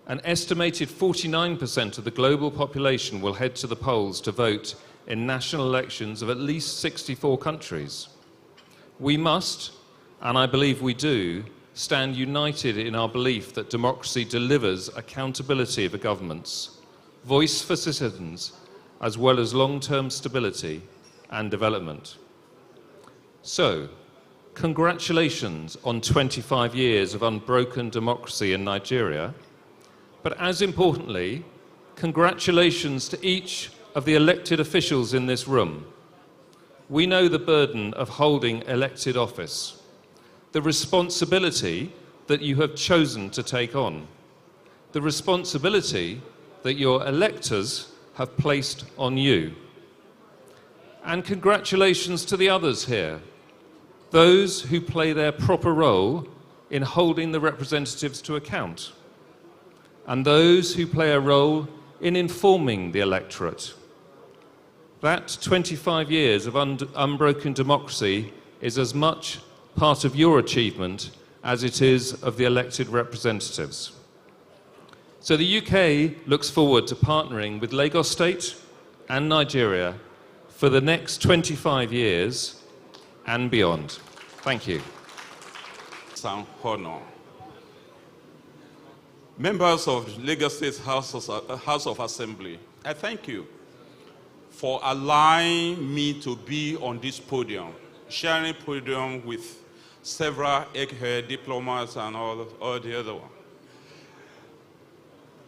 An estimated 49% of the global population will head to the polls to vote in national elections of at least 64 countries. We must, and I believe we do, stand united in our belief that democracy delivers accountability for governments, voice for citizens, as well as long-term stability and development. So, congratulations on 25 years of unbroken democracy in Nigeria, but as importantly, congratulations to each of the elected officials in this room. We know the burden of holding elected office, the responsibility that you have chosen to take on, the responsibility that your electors have placed on you. And congratulations to the others here, those who play their proper role in holding the representatives to account, and those who play a role in informing the electorate. That 25 years of unbroken democracy is as much part of your achievement as it is of the elected representatives. So the UK looks forward to partnering with Lagos State and Nigeria for the next 25 years and beyond. Thank you. Some honor. Members of Lagos State House of Assembly, I thank you for allowing me to be on this podium, sharing podium with several egghead diplomats and all the other ones.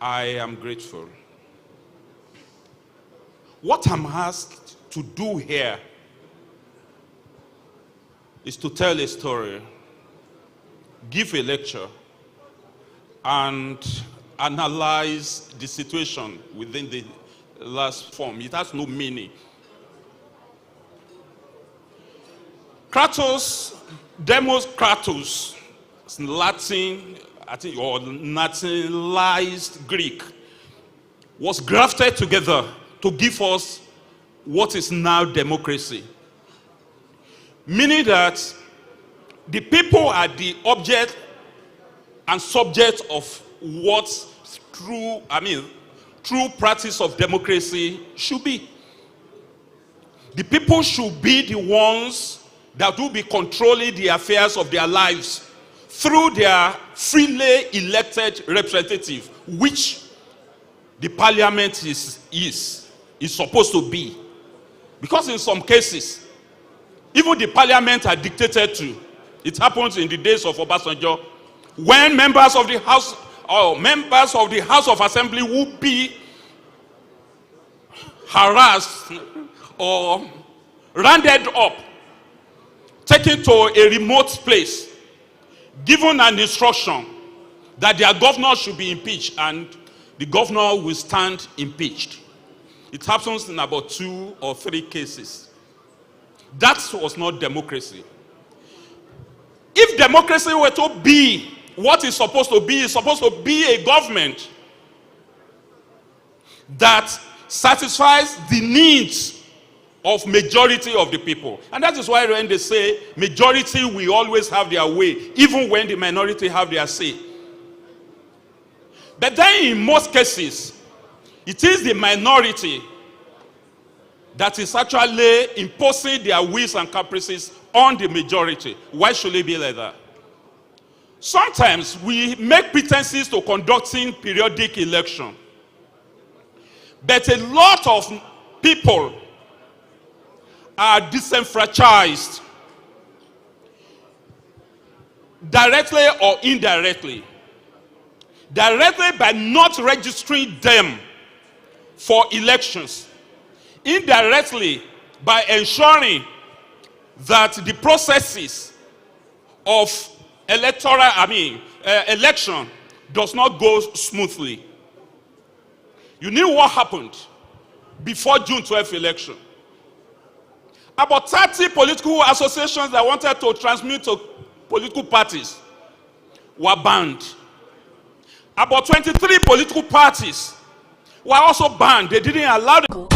I am grateful. What I'm asked to do here is to tell a story, give a lecture, and analyze the situation within the last form. It has no meaning. Kratos, Demos Kratos, Latin, I think, or nationalized Greek, was grafted together to give us what is now democracy. Meaning that the people are the object and subject of what true practice of democracy should be. The people should be the ones that will be controlling the affairs of their lives through their freely elected representative, which the parliament is supposed to be. Because in some cases, even the parliament are dictated to. It happens in the days of Obasanjo, when members of the House of Assembly would be harassed or rounded up, taken to a remote place, given an instruction that their governor should be impeached, and the governor will stand impeached. It happens in about 2 or 3 cases. That was not democracy. If democracy were to be what it's supposed to be a government that satisfies the needs of majority of the people. And that is why when they say majority will always have their way, even when the minority have their say. But then in most cases, it is the minority that is actually imposing their wills and caprices on the majority. Why should it be like that? Sometimes we make pretenses to conducting periodic election. But a lot of people are disenfranchised, directly or indirectly. Directly by not registering them for elections. Indirectly by ensuring that the processes of election does not go smoothly. You knew what happened before June 12th election. About 30 political associations that wanted to transmit to political parties were banned. About 23 political parties were also banned. They didn't allow them.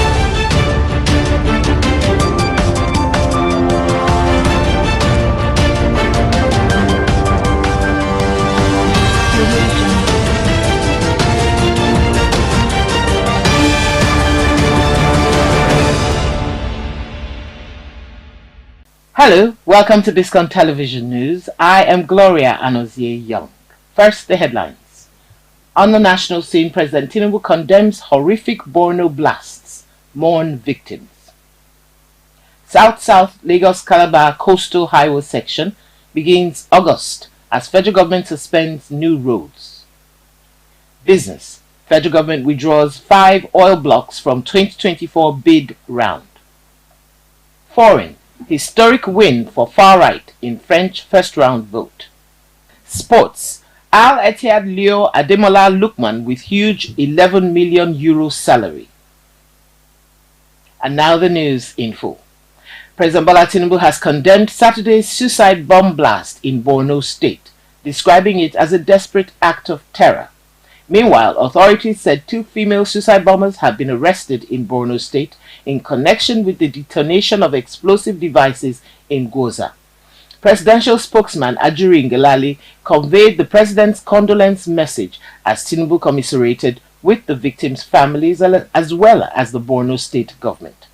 Hello, welcome to Biscon Television News. I am Gloria Anozie Young. First, the headlines. On the national scene, President Tinubu condemns horrific Borno blasts, mourn victims. South-South Lagos-Calabar coastal highway section begins August as federal government suspends new roads. Business. Federal government withdraws 5 oil blocks from 2024 bid round. Foreign. Historic win for far-right in French first-round vote. Sports. Al Ittihad Leo Ademola Lookman with huge €11 million salary. And now the news in full. President Bola Tinubu has condemned Saturday's suicide bomb blast in Borno State, describing it as a desperate act of terror. Meanwhile, authorities said 2 female suicide bombers have been arrested in Borno State in connection with the detonation of explosive devices in Goza. Presidential spokesman Ajuri Ngelale conveyed the president's condolence message as Tinubu commiserated with the victims' families as well as the Borno State government.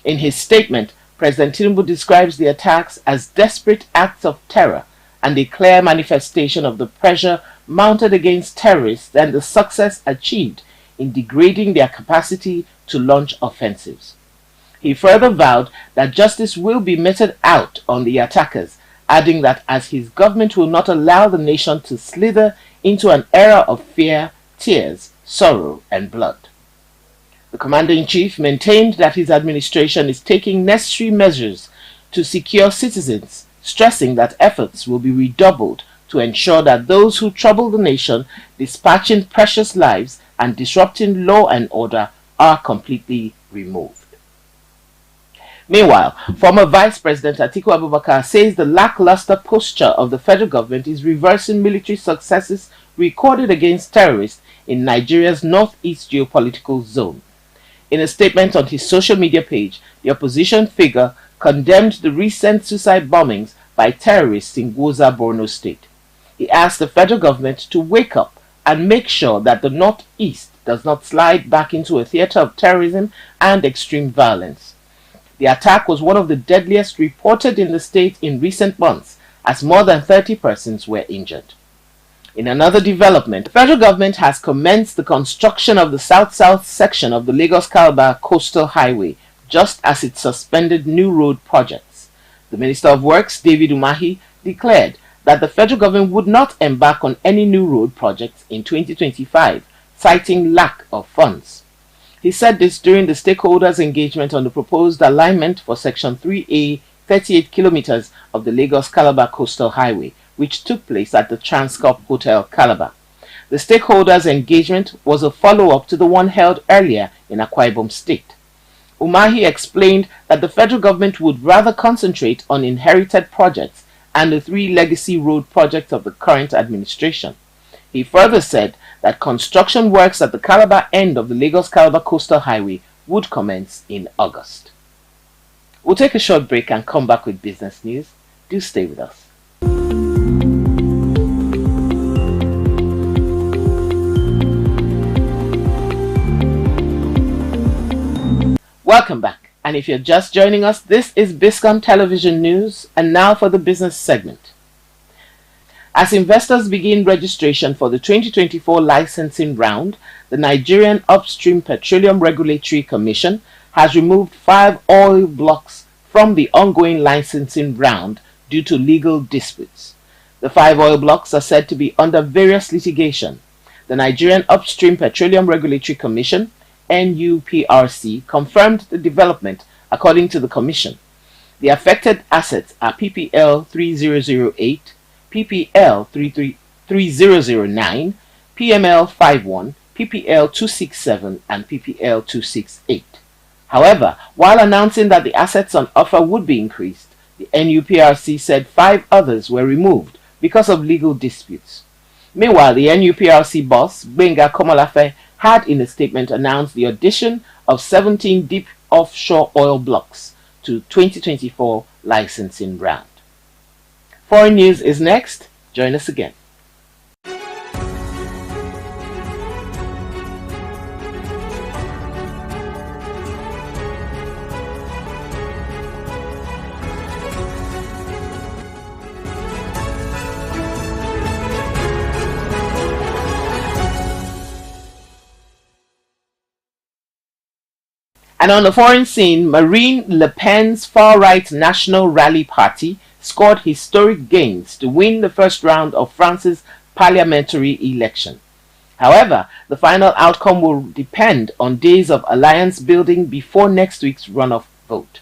In his statement, President Tinubu describes the attacks as desperate acts of terror and a clear manifestation of the pressure mounted against terrorists and the success achieved in degrading their capacity to launch offensives. He further vowed that justice will be meted out on the attackers, adding that as his government will not allow the nation to slither into an era of fear, tears, sorrow, and blood. The Commander-in-Chief maintained that his administration is taking necessary measures to secure citizens, stressing that efforts will be redoubled to ensure that those who trouble the nation, dispatching precious lives and disrupting law and order, are completely removed. Meanwhile, former Vice President Atiku Abubakar says the lackluster posture of the federal government is reversing military successes recorded against terrorists in Nigeria's northeast geopolitical zone. In a statement on his social media page, the opposition figure condemned the recent suicide bombings by terrorists in Goza, Borno State. He asked the federal government to wake up and make sure that the northeast does not slide back into a theater of terrorism and extreme violence. The attack was one of the deadliest reported in the state in recent months, as more than 30 persons were injured. In another development, the federal government has commenced the construction of the south-south section of the Lagos-Calabar Coastal Highway, just as it suspended new road projects. The Minister of Works, David Umahi, declared that the federal government would not embark on any new road projects in 2025, citing lack of funds. He said this during the stakeholders' engagement on the proposed alignment for Section 3A, 38 kilometers of the Lagos-Calabar Coastal Highway, which took place at the Transcorp Hotel, Calabar. The stakeholders' engagement was a follow-up to the one held earlier in Akwa Ibom State. Umahi explained that the federal government would rather concentrate on inherited projects and the 3 legacy road projects of the current administration. He further said that construction works at the Calabar end of the Lagos-Calabar Coastal Highway would commence in August. We'll take a short break and come back with business news. Do stay with us. Welcome back, and if you're just joining us, this is Biscon Television News, and now for the business segment. As investors begin registration for the 2024 licensing round, the Nigerian Upstream Petroleum Regulatory Commission has removed 5 oil blocks from the ongoing licensing round due to legal disputes. The 5 oil blocks are said to be under various litigation. The Nigerian Upstream Petroleum Regulatory Commission, NUPRC, confirmed the development according to the Commission. The affected assets are PPL 3008, PPL 3009, PML 51, PPL 267, and PPL 268. However, while announcing that the assets on offer would be increased, the NUPRC said 5 others were removed because of legal disputes. Meanwhile, the NUPRC boss, Gbenga Komolafe, had in a statement announced the addition of 17 deep offshore oil blocks to 2024 licensing round. Foreign news is next. Join us again. And on the foreign scene, Marine Le Pen's far-right National Rally Party scored historic gains to win the first round of France's parliamentary election. However, the final outcome will depend on days of alliance building before next week's runoff vote.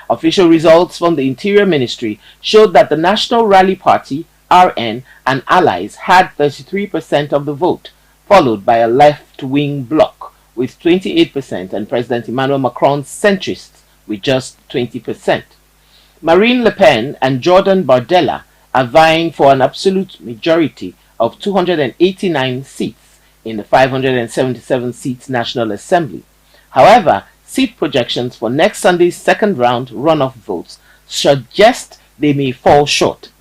Official results from the Interior Ministry showed that the National Rally Party, RN, and allies had 33% of the vote, followed by a left-wing bloc with 28% and President Emmanuel Macron's centrists with just 20%. Marine Le Pen and Jordan Bardella are vying for an absolute majority of 289 seats in the 577 seats National Assembly. However, seat projections for next Sunday's second round runoff votes suggest they may fall short.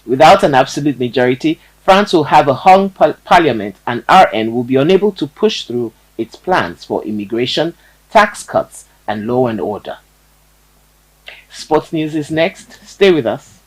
Without an absolute majority, France will have a hung parliament and RN will be unable to push through its plans for immigration, tax cuts, and law and order. Sports news is next. Stay with us.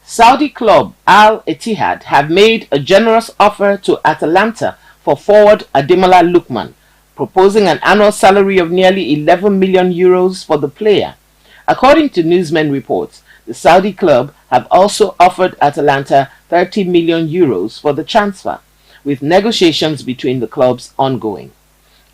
Saudi club Al Ittihad have made a generous offer to Atalanta for forward Ademola Lookman, proposing an annual salary of nearly 11 million euros for the player. According to newsmen reports, the Saudi club have also offered Atalanta 30 million euros for the transfer, with negotiations between the clubs ongoing.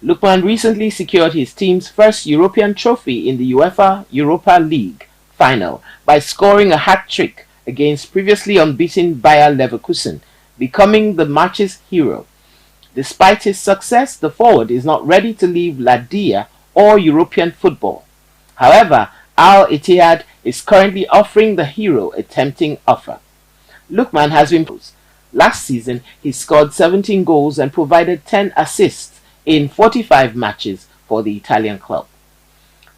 Lookman recently secured his team's first European trophy in the UEFA Europa League final by scoring a hat-trick against previously unbeaten Bayer Leverkusen, becoming the match's hero. Despite his success, the forward is not ready to leave La Liga or European football. However, Al Ittihad is currently offering the hero a tempting offer. Lookman has been proposed. Last season, he scored 17 goals and provided 10 assists in 45 matches for the Italian club.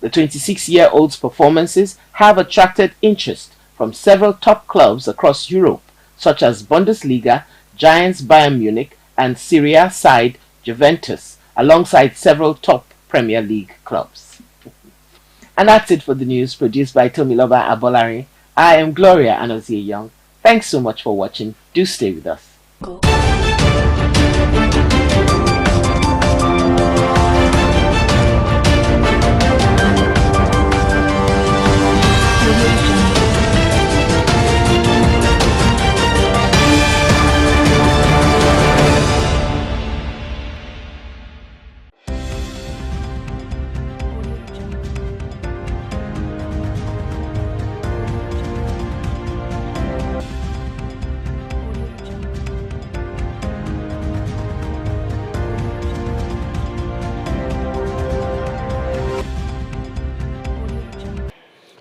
The 26-year-old's performances have attracted interest from several top clubs across Europe, such as Bundesliga, giants Bayern Munich, and Serie A side Juventus, alongside several top Premier League clubs. And that's it for the news produced by Tomiloba Abolari. I am Gloria Anozie Young. Thanks so much for watching. Do stay with us.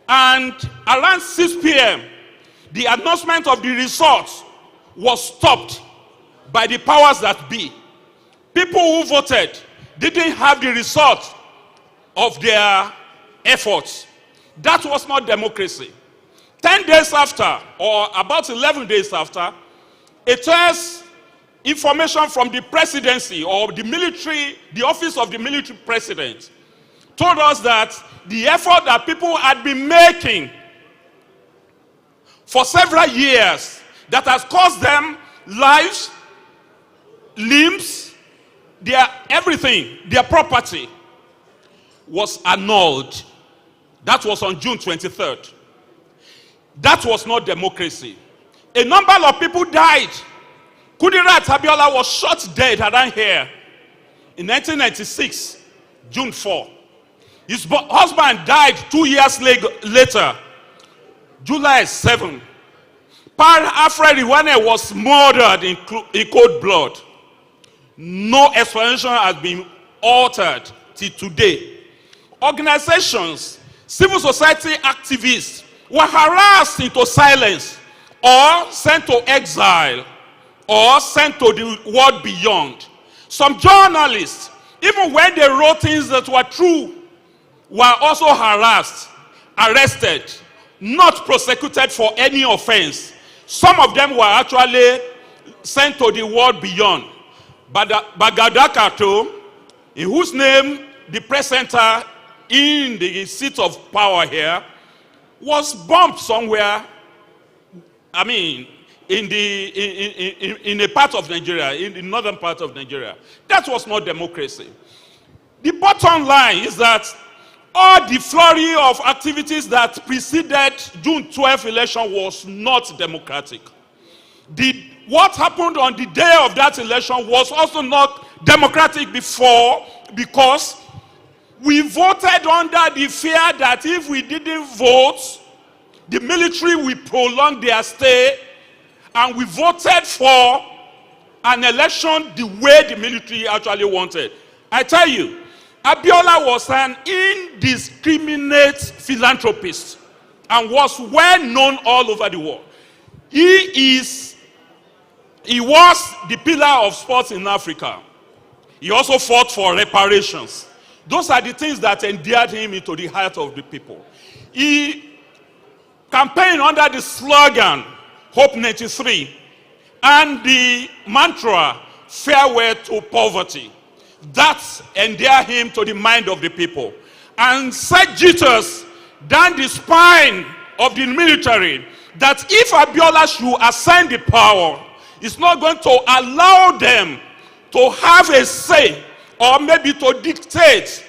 And around 6 p.m., the announcement of the results was stopped by the powers that be. People who voted didn't have the result of their efforts. That was not democracy. 10 days after, or about 11 days after, it was information from the presidency or the military, the office of the military president, told us that the effort that people had been making for several years that has cost them lives, limbs, their everything, their property, was annulled. That was on June 23rd. That was not democracy. A number of people died. Kudirat Abiola was shot dead around here in 1996, June 4. His husband died 2 years later, July 7. Par Alfred Iwane was murdered in cold blood. No explanation has been altered till today. Organizations, civil society activists were harassed into silence or sent to exile or sent to the world beyond. Some journalists, even when they wrote things that were true, were also harassed, arrested, not prosecuted for any offense. Some of them were actually sent to the world beyond. Bagada Kato, in whose name the presenter in the seat of power here was bombed somewhere, I mean, in a part of Nigeria, in the northern part of Nigeria. That was not democracy. The bottom line is that all the flurry of activities that preceded June 12 election was not democratic. What happened on the day of that election was also not democratic before because we voted under the fear that if we didn't vote, the military will prolong their stay, and we voted for an election the way the military actually wanted. I tell you, Abiola was an indiscriminate philanthropist and was well known all over the world. He was the pillar of sports in Africa. He also fought for reparations. Those are the things that endeared him into the heart of the people. He campaigned under the slogan, Hope 93, and the mantra, Farewell to Poverty. That endeared him to the mind of the people and set jitters down the spine of the military that if Abiola should ascend the power, it's not going to allow them to have a say or maybe to dictate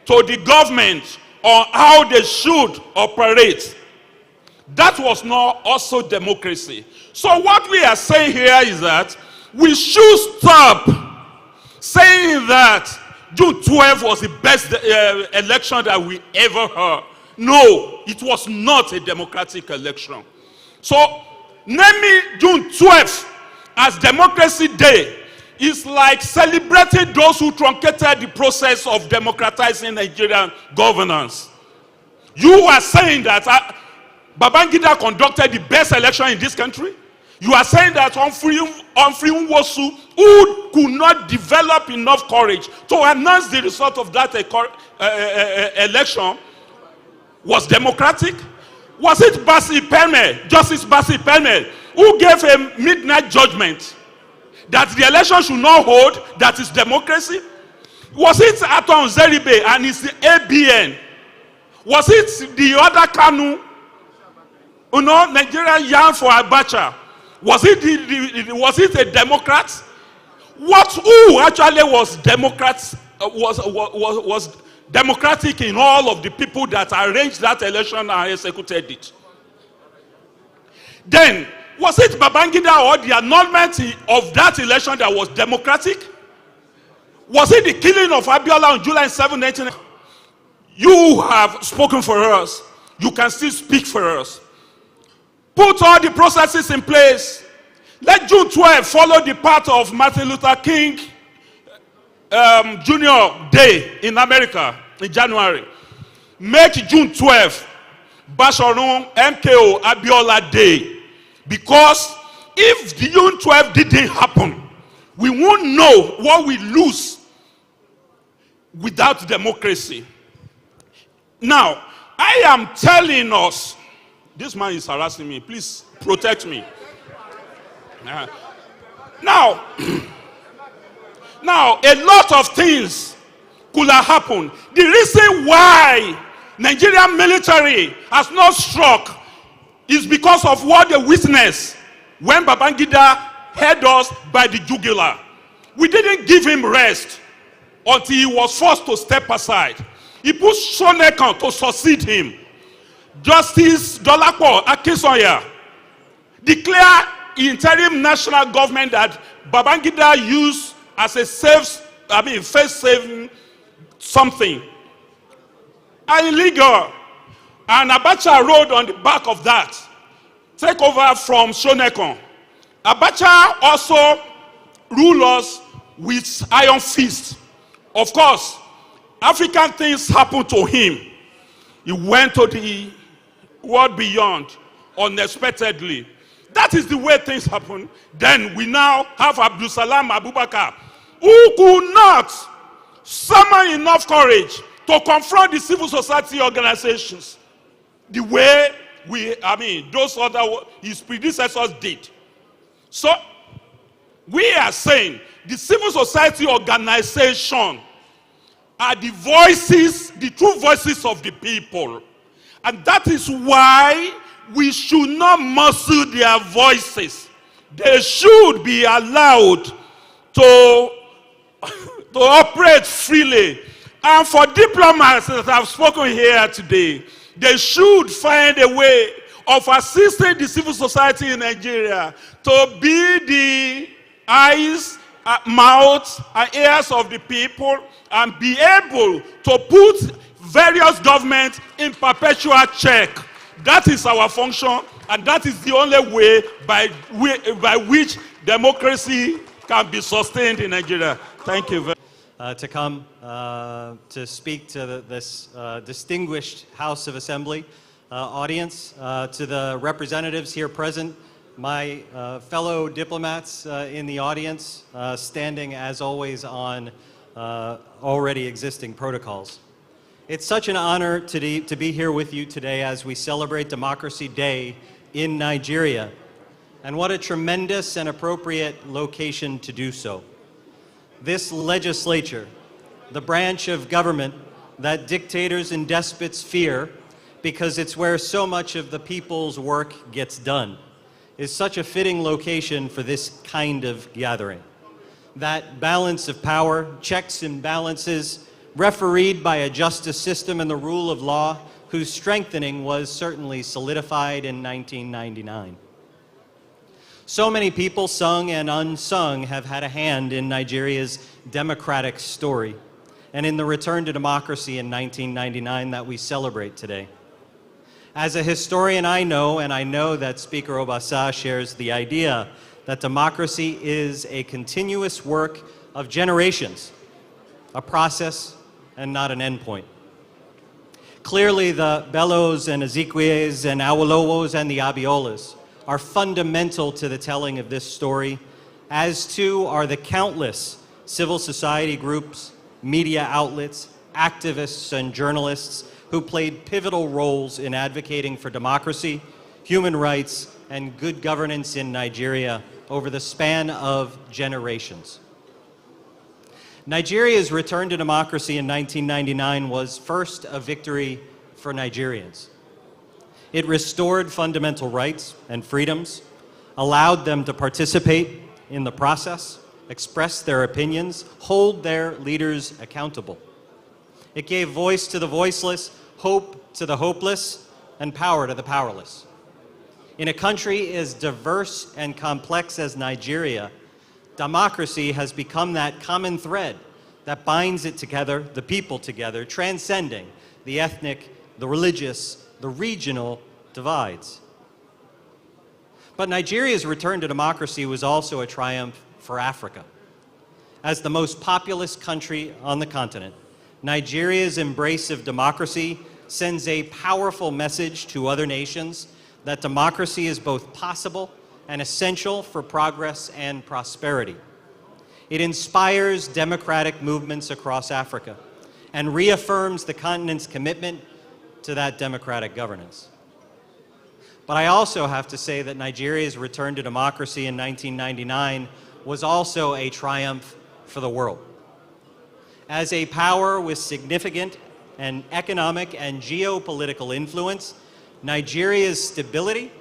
to the government on how they should operate. That was not also democracy. So what we are saying here is that we should stop saying that June 12 was the best election that we ever heard. No, it was not a democratic election. So naming June 12 as Democracy Day is like celebrating those who truncated the process of democratizing Nigerian governance. You are saying that Babangida conducted the best election in this country? You are saying that Humphrey Nwosu, who could not develop enough courage to announce the result of that election, was democratic? Was it Justice Bassey Peme, who gave a midnight judgment that the election should not hold, that is democracy? Was it Aton Zeribe and his ABN? Was it the other Kanu, Nigerian Yan for Abacha? Was it a Democrat? Who actually was was democratic in all of the people that arranged that election and executed it? Then, was it Babangida or the annulment of that election that was democratic? Was it the killing of Abiola on July 7, 19? You have spoken for us. You can still speak for us. Put all the processes in place. Let June 12 follow the path of Martin Luther King Jr. Day in America in January. Make June 12 Bashorun MKO Abiola Day. Because if June 12 didn't happen, we won't know what we lose without democracy. Now, I am telling us, this man is harassing me, please protect me. Now, a lot of things could have happened. The reason why Nigerian military has not struck is because of what they witnessed when Babangida held us by the jugular. We didn't give him rest until he was forced to step aside. He put Shonekan to succeed him. Justice Dolapo Akinsoya declared interim national government that Babangida used as a face-saving something. Illegal. And Abacha rode on the back of that. Take over from Shonekan. Abacha also ruled us with iron fist. Of course, African things happened to him. He went to the world beyond unexpectedly. That is the way things happen. Then we now have Abdul Salam Abubakar, who could not summon enough courage to confront the civil society organizations the way his predecessors did. So, we are saying the civil society organization are the voices, the true voices of the people. And that is why we should not muzzle their voices. They should be allowed to operate freely. And for diplomats that have spoken here today, they should find a way of assisting the civil society in Nigeria to be the eyes mouths and ears of the people and be able to put various governments in perpetual check. That is our function, and that is the only way by which democracy can be sustained in Nigeria. Thank you very much. To come to speak to this distinguished House of Assembly audience, to the representatives here present, my fellow diplomats in the audience, standing as always on already existing protocols. It's such an honor to be here with you today as we celebrate Democracy Day in Nigeria. And what a tremendous and appropriate location to do so. This legislature, the branch of government that dictators and despots fear because it's where so much of the people's work gets done, is such a fitting location for this kind of gathering. That balance of power, checks and balances, refereed by a justice system and the rule of law, whose strengthening was certainly solidified in 1999. So many people, sung and unsung, have had a hand in Nigeria's democratic story and in the return to democracy in 1999 that we celebrate today. As a historian, I know, and I know that Speaker Obasa shares the idea that democracy is a continuous work of generations, a process and not an endpoint. Clearly, the Bellos and Ezequiels and Awolowos and the Abiolas are fundamental to the telling of this story, as too are the countless civil society groups, media outlets, activists, and journalists who played pivotal roles in advocating for democracy, human rights, and good governance in Nigeria over the span of generations. Nigeria's return to democracy in 1999 was first a victory for Nigerians. It restored fundamental rights and freedoms, allowed them to participate in the process, express their opinions, hold their leaders accountable. It gave voice to the voiceless, hope to the hopeless, and power to the powerless. In a country as diverse and complex as Nigeria, democracy has become that common thread that binds it together, the people together, transcending the ethnic, the religious, the regional divides. But Nigeria's return to democracy was also a triumph for Africa. As the most populous country on the continent, Nigeria's embrace of democracy sends a powerful message to other nations that democracy is both possible and essential for progress and prosperity. It inspires democratic movements across Africa and reaffirms the continent's commitment to that democratic governance. But I also have to say that Nigeria's return to democracy in 1999 was also a triumph for the world. As a power with significant and economic and geopolitical influence, Nigeria's stability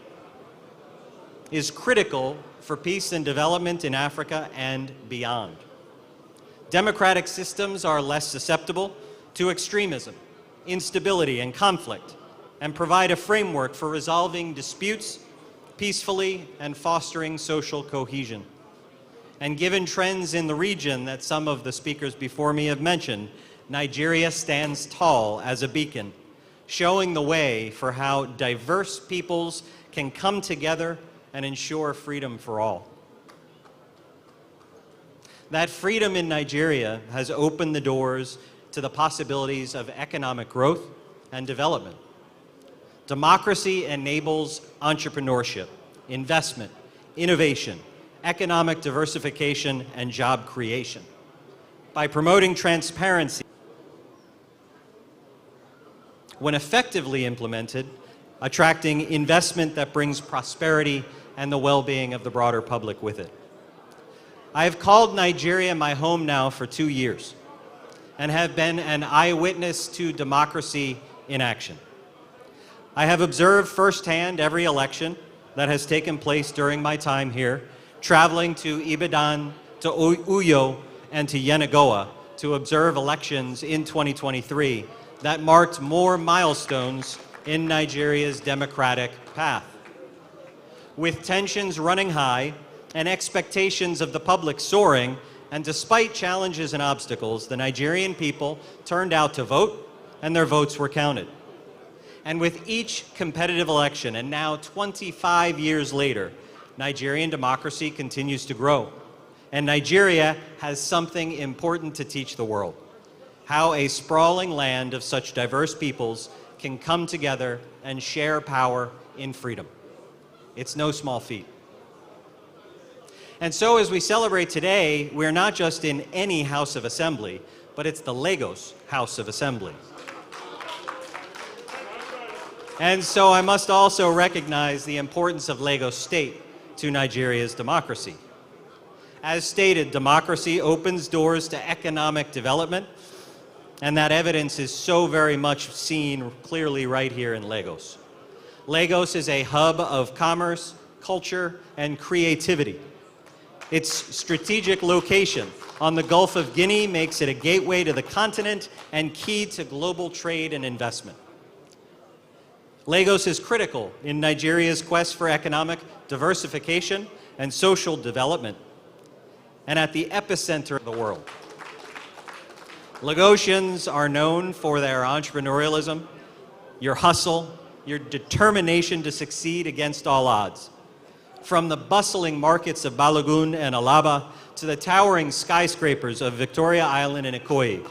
is critical for peace and development in Africa and beyond. Democratic systems are less susceptible to extremism, instability, and conflict, and provide a framework for resolving disputes peacefully and fostering social cohesion. And given trends in the region that some of the speakers before me have mentioned, Nigeria stands tall as a beacon, showing the way for how diverse peoples can come together and ensure freedom for all. That freedom in Nigeria has opened the doors to the possibilities of economic growth and development. Democracy enables entrepreneurship, investment, innovation, economic diversification, and job creation. By promoting transparency, when effectively implemented, attracting investment that brings prosperity and the well-being of the broader public with it. I have called Nigeria my home now for 2 years and have been an eyewitness to democracy in action. I have observed firsthand every election that has taken place during my time here, traveling to Ibadan, to Uyo, and to Yenagoa to observe elections in 2023 that marked more milestones in Nigeria's democratic path. With tensions running high and expectations of the public soaring And despite challenges and obstacles, the Nigerian people turned out to vote, and their votes were counted. And with each competitive election, and now 25 years later, Nigerian democracy continues to grow. And Nigeria has something important to teach the world: how a sprawling land of such diverse peoples can come together and share power in freedom. It's no small feat. And so as we celebrate today, we're not just in any House of Assembly, but it's the Lagos House of Assembly. And so I must also recognize the importance of Lagos State to Nigeria's democracy. As stated, democracy opens doors to economic development, and that evidence is so very much seen clearly right here in Lagos. Lagos is a hub of commerce, culture, and creativity. Its strategic location on the Gulf of Guinea makes it a gateway to the continent and key to global trade and investment. Lagos is critical in Nigeria's quest for economic diversification and social development, and at the epicenter of the world. Lagosians are known for their entrepreneurialism, your hustle, your determination to succeed against all odds. From the bustling markets of Balogun and Alaba to the towering skyscrapers of Victoria Island and Ikoyi,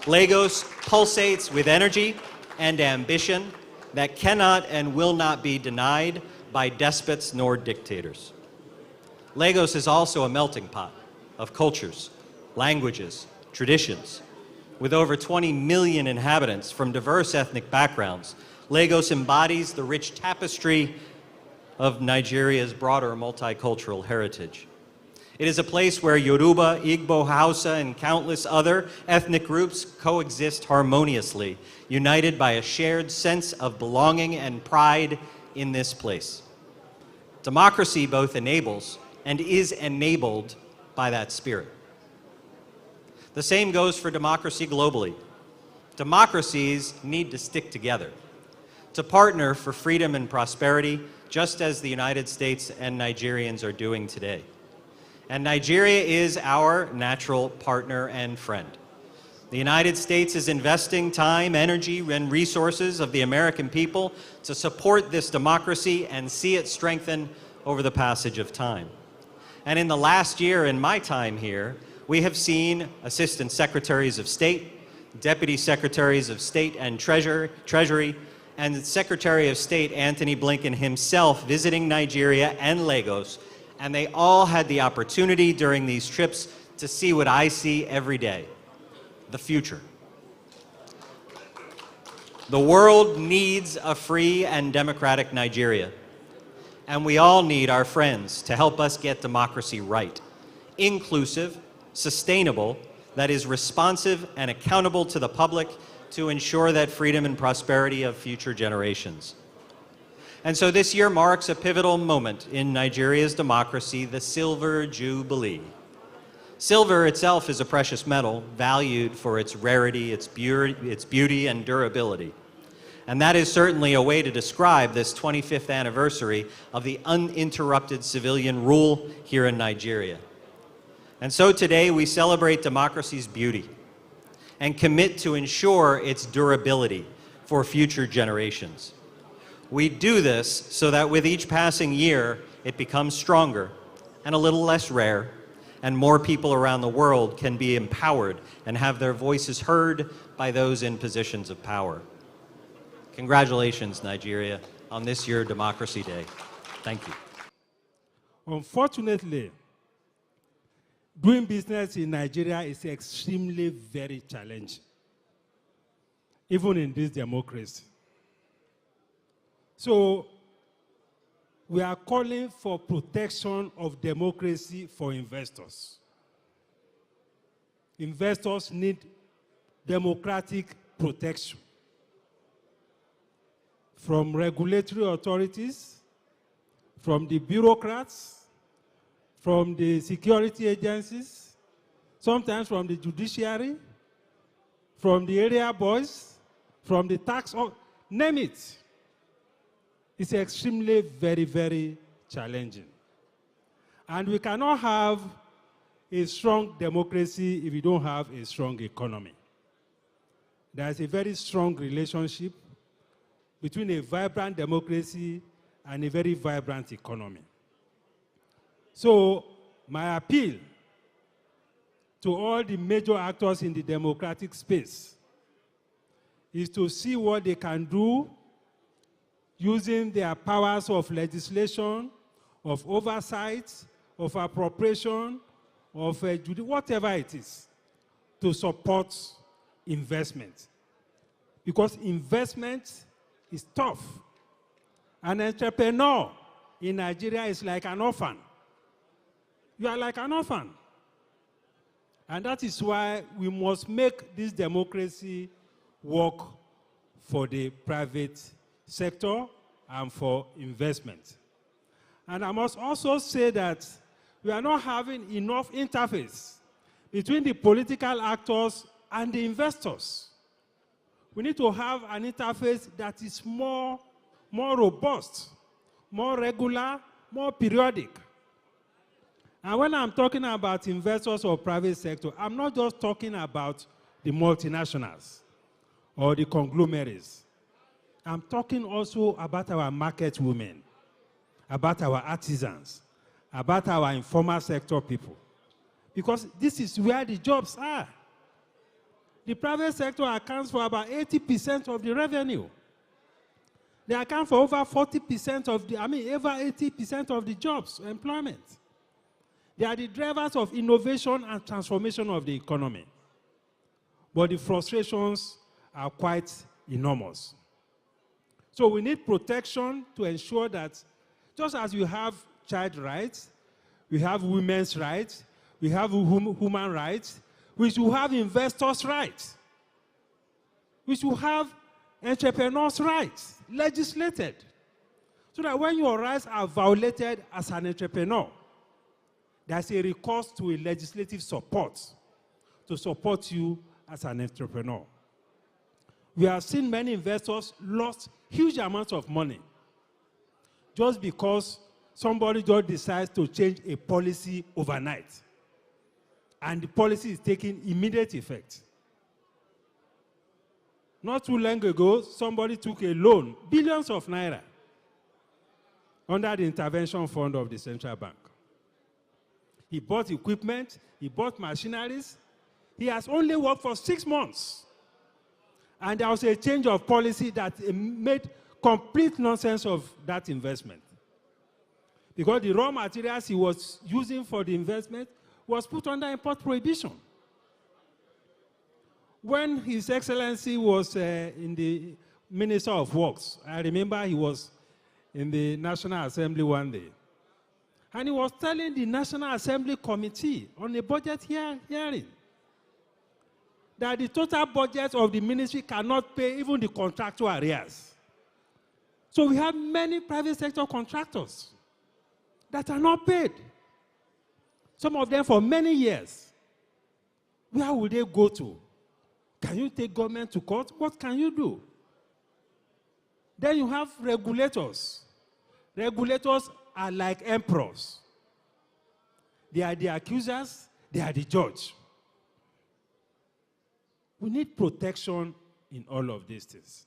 Lagos pulsates with energy and ambition that cannot and will not be denied by despots nor dictators. Lagos is also a melting pot of cultures, languages, traditions. With over 20 million inhabitants from diverse ethnic backgrounds, Lagos embodies the rich tapestry of Nigeria's broader multicultural heritage. It is a place where Yoruba, Igbo, Hausa, and countless other ethnic groups coexist harmoniously, united by a shared sense of belonging and pride in this place. Democracy both enables and is enabled by that spirit. The same goes for democracy globally. Democracies need to stick together, to partner for freedom and prosperity, just as the United States and Nigerians are doing today. And Nigeria is our natural partner and friend. The United States is investing time, energy, and resources of the American people to support this democracy and see it strengthen over the passage of time. And in the last year, in my time here, we have seen Assistant Secretaries of State, Deputy Secretaries of State and Treasury, and Secretary of State Antony Blinken himself visiting Nigeria and Lagos, and they all had the opportunity during these trips to see what I see every day: the future. The world needs a free and democratic Nigeria, and we all need our friends to help us get democracy right, inclusive, sustainable, that is responsive and accountable to the public to ensure that freedom and prosperity of future generations. And so this year marks a pivotal moment in Nigeria's democracy, the Silver Jubilee. Silver itself is a precious metal valued for its rarity, its beauty, and durability. And that is certainly a way to describe this 25th anniversary of the uninterrupted civilian rule here in Nigeria. And so today we celebrate democracy's beauty and commit to ensure its durability for future generations. We do this so that with each passing year, it becomes stronger and a little less rare, and more people around the world can be empowered and have their voices heard by those in positions of power. Congratulations, Nigeria, on this year Democracy Day. Thank you. Unfortunately, doing business in Nigeria is extremely very challenging, even in this democracy. So we are calling for protection of democracy for investors. Investors need democratic protection from regulatory authorities, from the bureaucrats, from the security agencies, sometimes from the judiciary, from the area boys, from the tax, name it. It's extremely very, very challenging. And we cannot have a strong democracy if you don't have a strong economy. There is a very strong relationship between a vibrant democracy and a very vibrant economy. So, my appeal to all the major actors in the democratic space is to see what they can do using their powers of legislation, of oversight, of appropriation, of whatever it is, to support investment. Because investment is tough. An entrepreneur in Nigeria is like an orphan. You are like an orphan. And that is why we must make this democracy work for the private sector and for investment. And I must also say that we are not having enough interface between the political actors and the investors. We need to have an interface that is more robust, more regular, more periodic. And when I'm talking about investors or private sector, I'm not just talking about the multinationals or the conglomerates. I'm talking also about our market women, about our artisans, about our informal sector people. Because this is where the jobs are. The private sector accounts for about 80% of the revenue. They account for over 40% of the, over 80% of the jobs, employment. They are the drivers of innovation and transformation of the economy. But the frustrations are quite enormous. So we need protection to ensure that just as we have child rights, we have women's rights, we have human rights, we should have investors' rights. We should have entrepreneurs' rights legislated. So that when your rights are violated as an entrepreneur, there's a recourse to a legislative support to support you as an entrepreneur. We have seen many investors lost huge amounts of money just because somebody just decides to change a policy overnight. And the policy is taking immediate effect. Not too long ago, somebody took a loan, billions of naira, under the intervention fund of the central bank. He bought equipment, he bought machineries. He has only worked for 6 months. And there was a change of policy that made complete nonsense of that investment. Because the raw materials he was using for the investment was put under import prohibition. When His Excellency was in the Minister of Works, I remember he was in the National Assembly one day. And he was telling the National Assembly Committee on a budget hearing that the total budget of the ministry cannot pay even the contractual arrears. So we have many private sector contractors that are not paid. Some of them for many years. Where will they go to? Can you take government to court? What can you do? Then you have regulators. Regulators are like emperors. They are the accusers, they are the judge. We need protection in all of these things.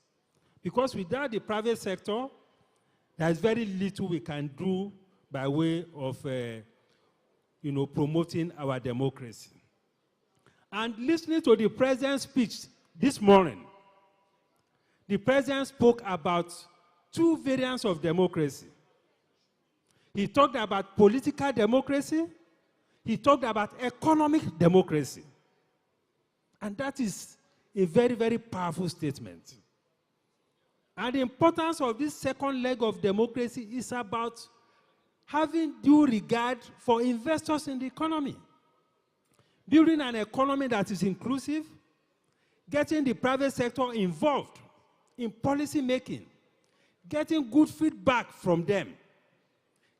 Because without the private sector, there is very little we can do by way of promoting our democracy. And listening to the President's speech this morning, the President spoke about 2 variants of democracy. He talked about political democracy. He talked about economic democracy. And that is a very, very powerful statement. And the importance of this second leg of democracy is about having due regard for investors in the economy. Building an economy that is inclusive, getting the private sector involved in policy making, getting good feedback from them,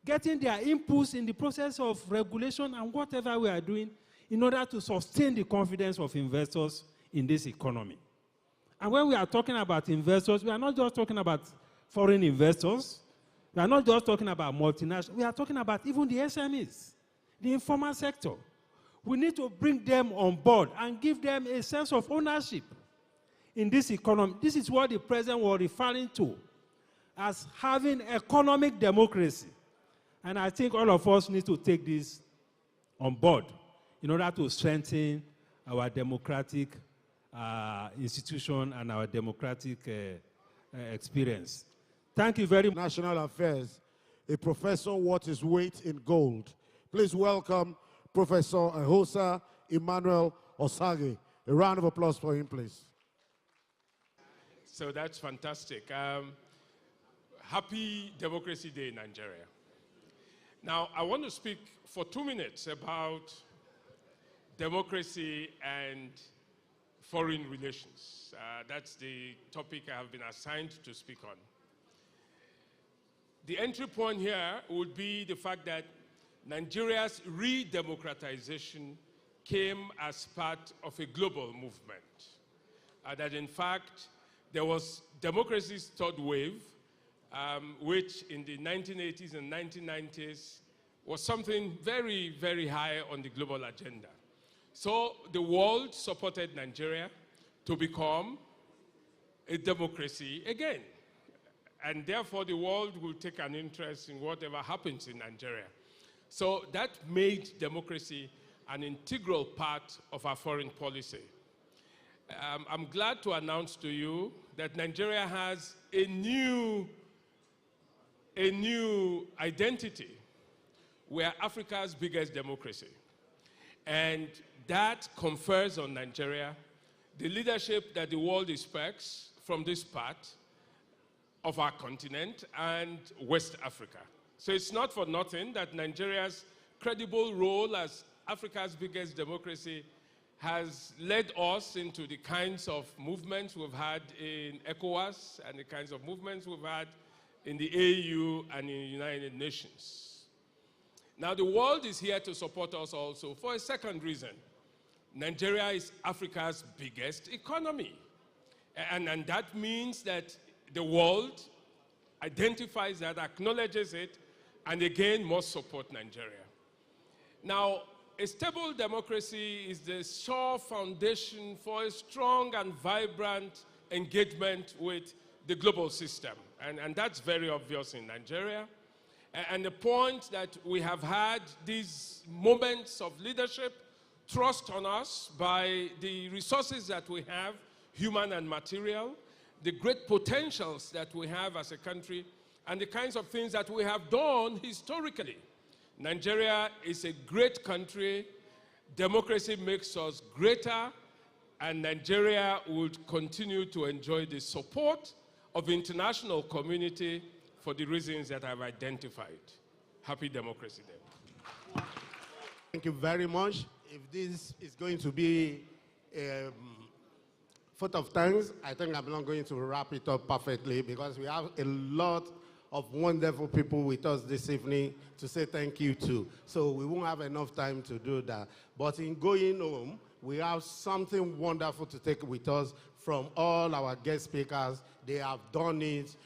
getting their inputs in the process of regulation and whatever we are doing in order to sustain the confidence of investors in this economy. And when we are talking about investors, we are not just talking about foreign investors. We are not just talking about multinationals. We are talking about even the SMEs, the informal sector. We need to bring them on board and give them a sense of ownership in this economy. This is what the president was referring to as having economic democracy. And I think all of us need to take this on board in order to strengthen our democratic institution and our democratic experience. Thank you very much. National Affairs, a professor worth his weight in gold. Please welcome Professor Ahosa Emmanuel Osage. A round of applause for him, please. So that's fantastic. Happy Democracy Day in Nigeria. Now, I want to speak for 2 minutes about democracy and foreign relations. That's the topic I have been assigned to speak on. The entry point here would be the fact that Nigeria's re-democratization came as part of a global movement. That in fact, there was democracy's third wave, which in the 1980s and 1990s was something very, very high on the global agenda. So the world supported Nigeria to become a democracy again. And therefore, the world will take an interest in whatever happens in Nigeria. So that made democracy an integral part of our foreign policy. I'm glad to announce to you that Nigeria has a new identity. We are Africa's biggest democracy. And that confers on Nigeria the leadership that the world expects from this part of our continent and West Africa. So it's not for nothing that Nigeria's credible role as Africa's biggest democracy has led us into the kinds of movements we've had in ECOWAS and the kinds of movements we've had in the AU and in the United Nations. Now, the world is here to support us also for a second reason. Nigeria is Africa's biggest economy. And that means that the world identifies that, acknowledges it, and again must support Nigeria. Now, a stable democracy is the sure foundation for a strong and vibrant engagement with the global system. And that's very obvious in Nigeria. And the point that we have had these moments of leadership thrust on us by the resources that we have, human and material, the great potentials that we have as a country, and the kinds of things that we have done historically. Nigeria is a great country. Democracy makes us greater, and Nigeria would continue to enjoy the support of the international community for the reasons that I've identified. Happy Democracy Day. Thank you very much. If this is going to be a vote of thanks, I think I'm not going to wrap it up perfectly because we have a lot of wonderful people with us this evening to say thank you to. So we won't have enough time to do that. But in going home, we have something wonderful to take with us from all our guest speakers. They have done it,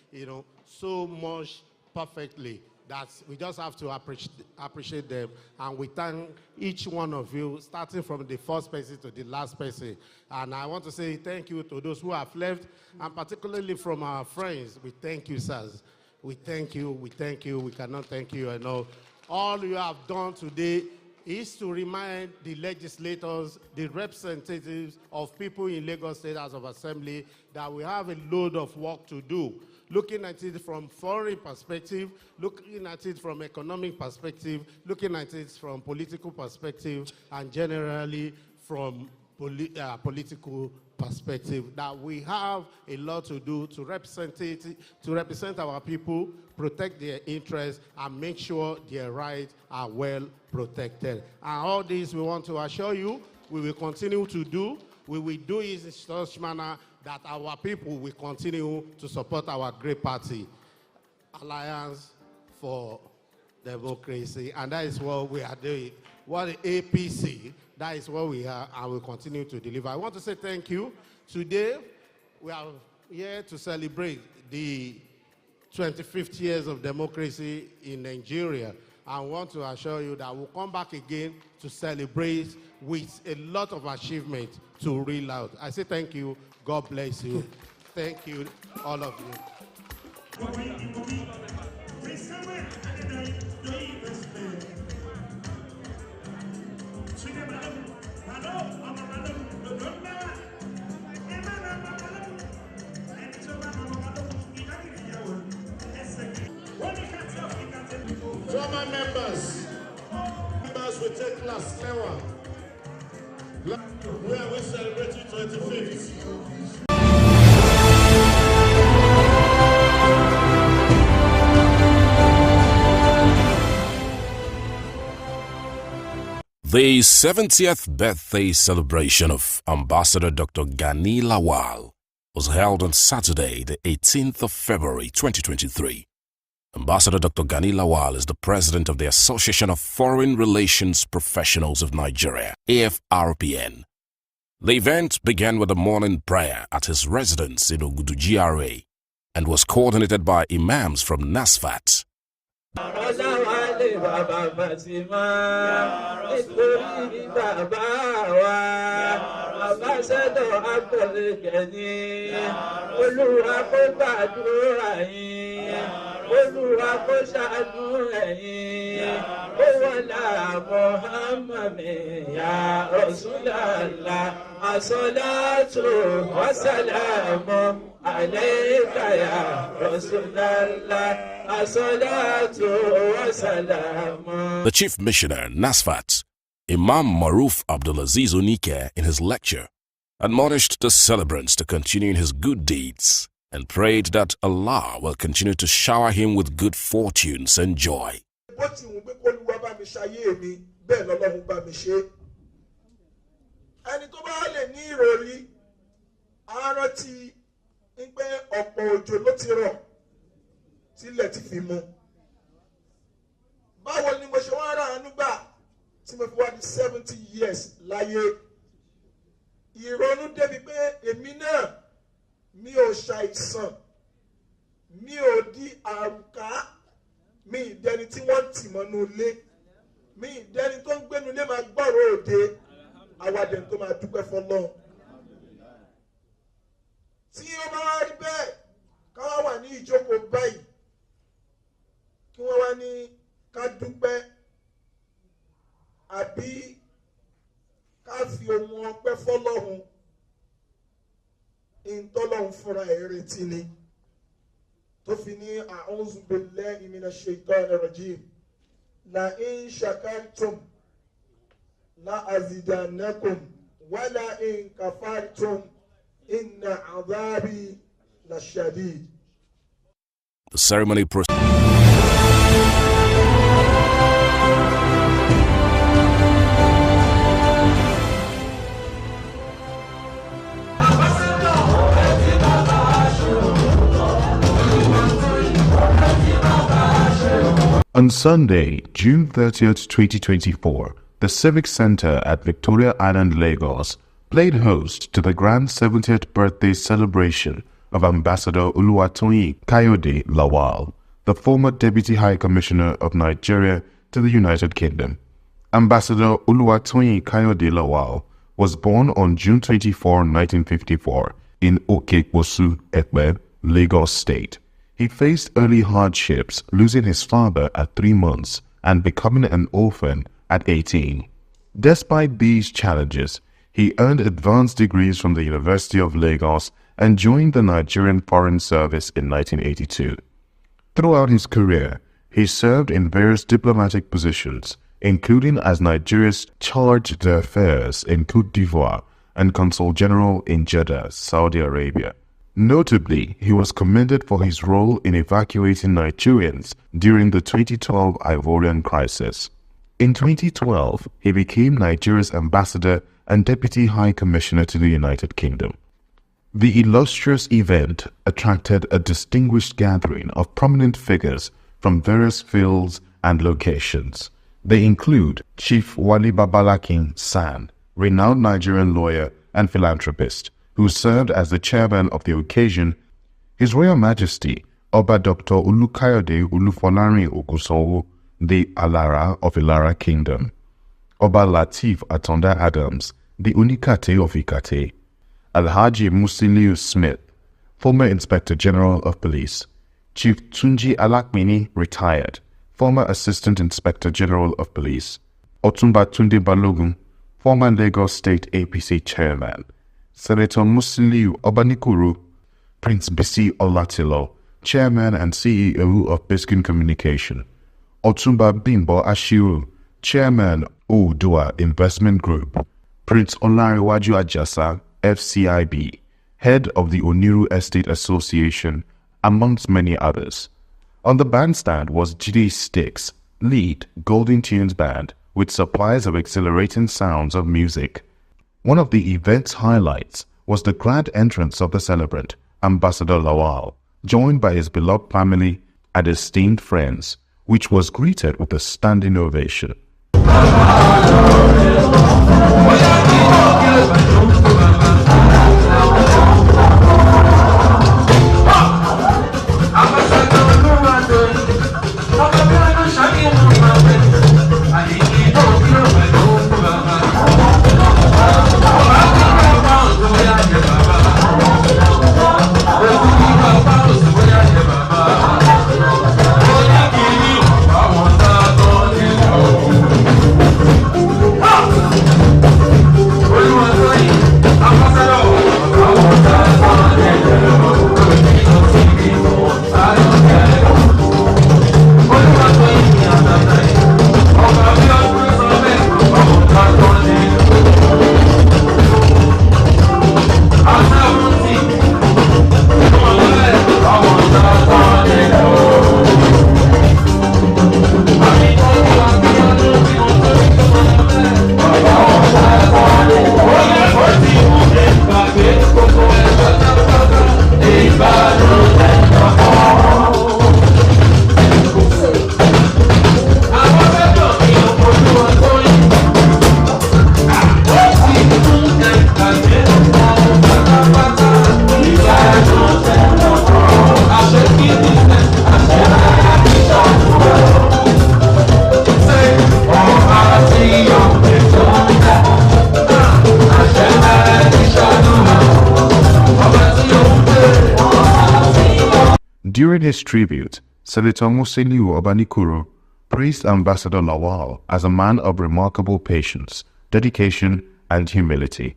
so much perfectly that we just have to appreciate them. And we thank each one of you, starting from the first person to the last person. And I want to say thank you to those who have left, and particularly from our friends. We thank you, sirs. We thank you, we thank you, we cannot thank you enough. All you have done today is to remind the legislators, the representatives of people in Lagos State House of Assembly that we have a load of work to do. Looking at it from foreign perspective, looking at it from economic perspective, looking at it from political perspective, and generally from political perspective, that we have a lot to do to represent our people, protect their interests, and make sure their rights are well protected. And all this we want to assure you we will continue to do. We will do it in such manner that our people will continue to support our great party, Alliance for Democracy, and that is what we are doing. What the APC, that is what we are, and will continue to deliver. I want to say thank you. Today, we are here to celebrate the 25th years of democracy in Nigeria. I want to assure you that we'll come back again to celebrate with a lot of achievement to reel out. I say thank you. God bless you. Thank you, all of you. Former members will take class level. Where we celebrating 25th. The 70th birthday celebration of Ambassador Dr. Gani Lawal was held on Saturday, the 18th of February 2023. Ambassador Dr. Gani Lawal is the president of the Association of Foreign Relations Professionals of Nigeria, AFRPN. The event began with a morning prayer at his residence in Ogudu GRA and was coordinated by imams from NASFAT. Olúwa kó ṣàánú ẹ̀yin, ó wọlá Muhammad ya Rasulallah, as-salatu was-salamu alayka ya Rasulallah, as-salatu was-salamu. The Chief Missioner, NASFAT, Imam Maruf Abdulaziz Onike, in his lecture, admonished the celebrants to continue in his good deeds and prayed that Allah will continue to shower him with good fortunes and joy. Báwo ni mo ṣe wá ra àánú gbà tí mo fi wá di 70 years láyé? Ìrònú débi pé èmi náà mi ò ṣàìsàn, mi ò di àrùká, mi ìdẹni tí wọ́n tì mọ́nú ilé, mi ìdẹni tó ń gbénu ilé máa gbọ́rọ̀ òde, àwàdẹ̀ tó máa dúpẹ́ fọ́lọ́run. Tí ó bá wá rí bẹ́ẹ̀, ká wá wà ní ìjókòó báyìí, kí wọ́n wá ní ká dúpẹ́, àbí ká fi ohun ọpẹ́ fọ́lọ́run. Intolong fura eretini tó fi ní a'udhu billahi minash shaitanir rajim la in shakartum la azidannakum wa la in kafartum inna adhabi lashadid. The ceremony proceeded. On Sunday, June 30th, 2024, the Civic Center at Victoria Island, Lagos, played host to the grand 70th birthday celebration of Ambassador Oluwatoyin Kayode Lawal, the former Deputy High Commissioner of Nigeria to the United Kingdom. Ambassador Oluwatoyin Kayode Lawal was born on June 24, 1954, in Okekwosu, Ekpe, Lagos State. He faced early hardships, losing his father at 3 months and becoming an orphan at 18. Despite these challenges, he earned advanced degrees from the University of Lagos and joined the Nigerian Foreign Service in 1982. Throughout his career, he served in various diplomatic positions, including as Nigeria's charge d'affaires in Côte d'Ivoire and Consul General in Jeddah, Saudi Arabia. Notably, he was commended for his role in evacuating Nigerians during the 2012 Ivorian crisis. In 2012, he became Nigeria's ambassador and Deputy High Commissioner to the United Kingdom. The illustrious event attracted a distinguished gathering of prominent figures from various fields and locations. They include Chief Wali Babalakin San, renowned Nigerian lawyer and philanthropist, who served as the chairman of the occasion, His Royal Majesty Oba Dr. Olukayode Olufolarin Ogunsanwo, the Alara of Ilara Kingdom, Oba Latif Atonda Adams, the Unikate of Ikate, Alhaji Musiliu Smith, former Inspector General of Police, Chief Tunji Alakmini, retired, former Assistant Inspector General of Police, Otumba Tunde Balogun, former Lagos State APC Chairman, Senator Musiliu Obanikuru, Prince Bisi Olatilo, Chairman and CEO of Biscon Communication, Otumba Bimbo Ashiru, Chairman Oodua Investment Group, Prince Olariwaju Ajasa, FCIB, Head of the Oniru Estate Association, amongst many others. On the bandstand was Jide Sticks, lead Golden Tunes Band, with supplies of exhilarating sounds of music. One of the event's highlights was the grand entrance of the celebrant, Ambassador Lawal, joined by his beloved family and esteemed friends, which was greeted with a standing ovation. During his tribute, Senator Musiliu Obanikuru praised Ambassador Lawal as a man of remarkable patience, dedication, and humility.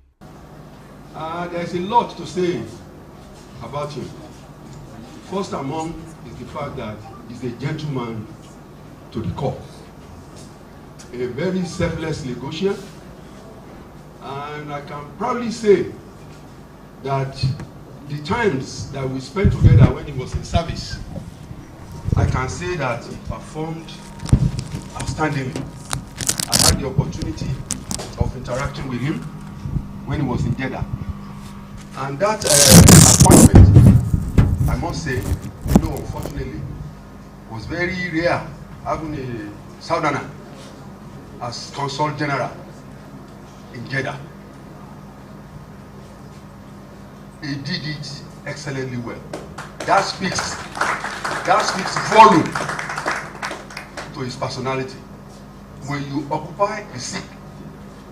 There's a lot to say about him. First among is the fact that he's a gentleman to the core, a very selfless negotiator, and I can proudly say that the times that we spent together when he was in service, I can say that he performed outstandingly. I had the opportunity of interacting with him when he was in Jeddah. And that appointment, I must say, unfortunately, was very rare, having a Southerner as Consul General in Jeddah. He did it excellently well. That speaks volume to his personality. When you occupy a seat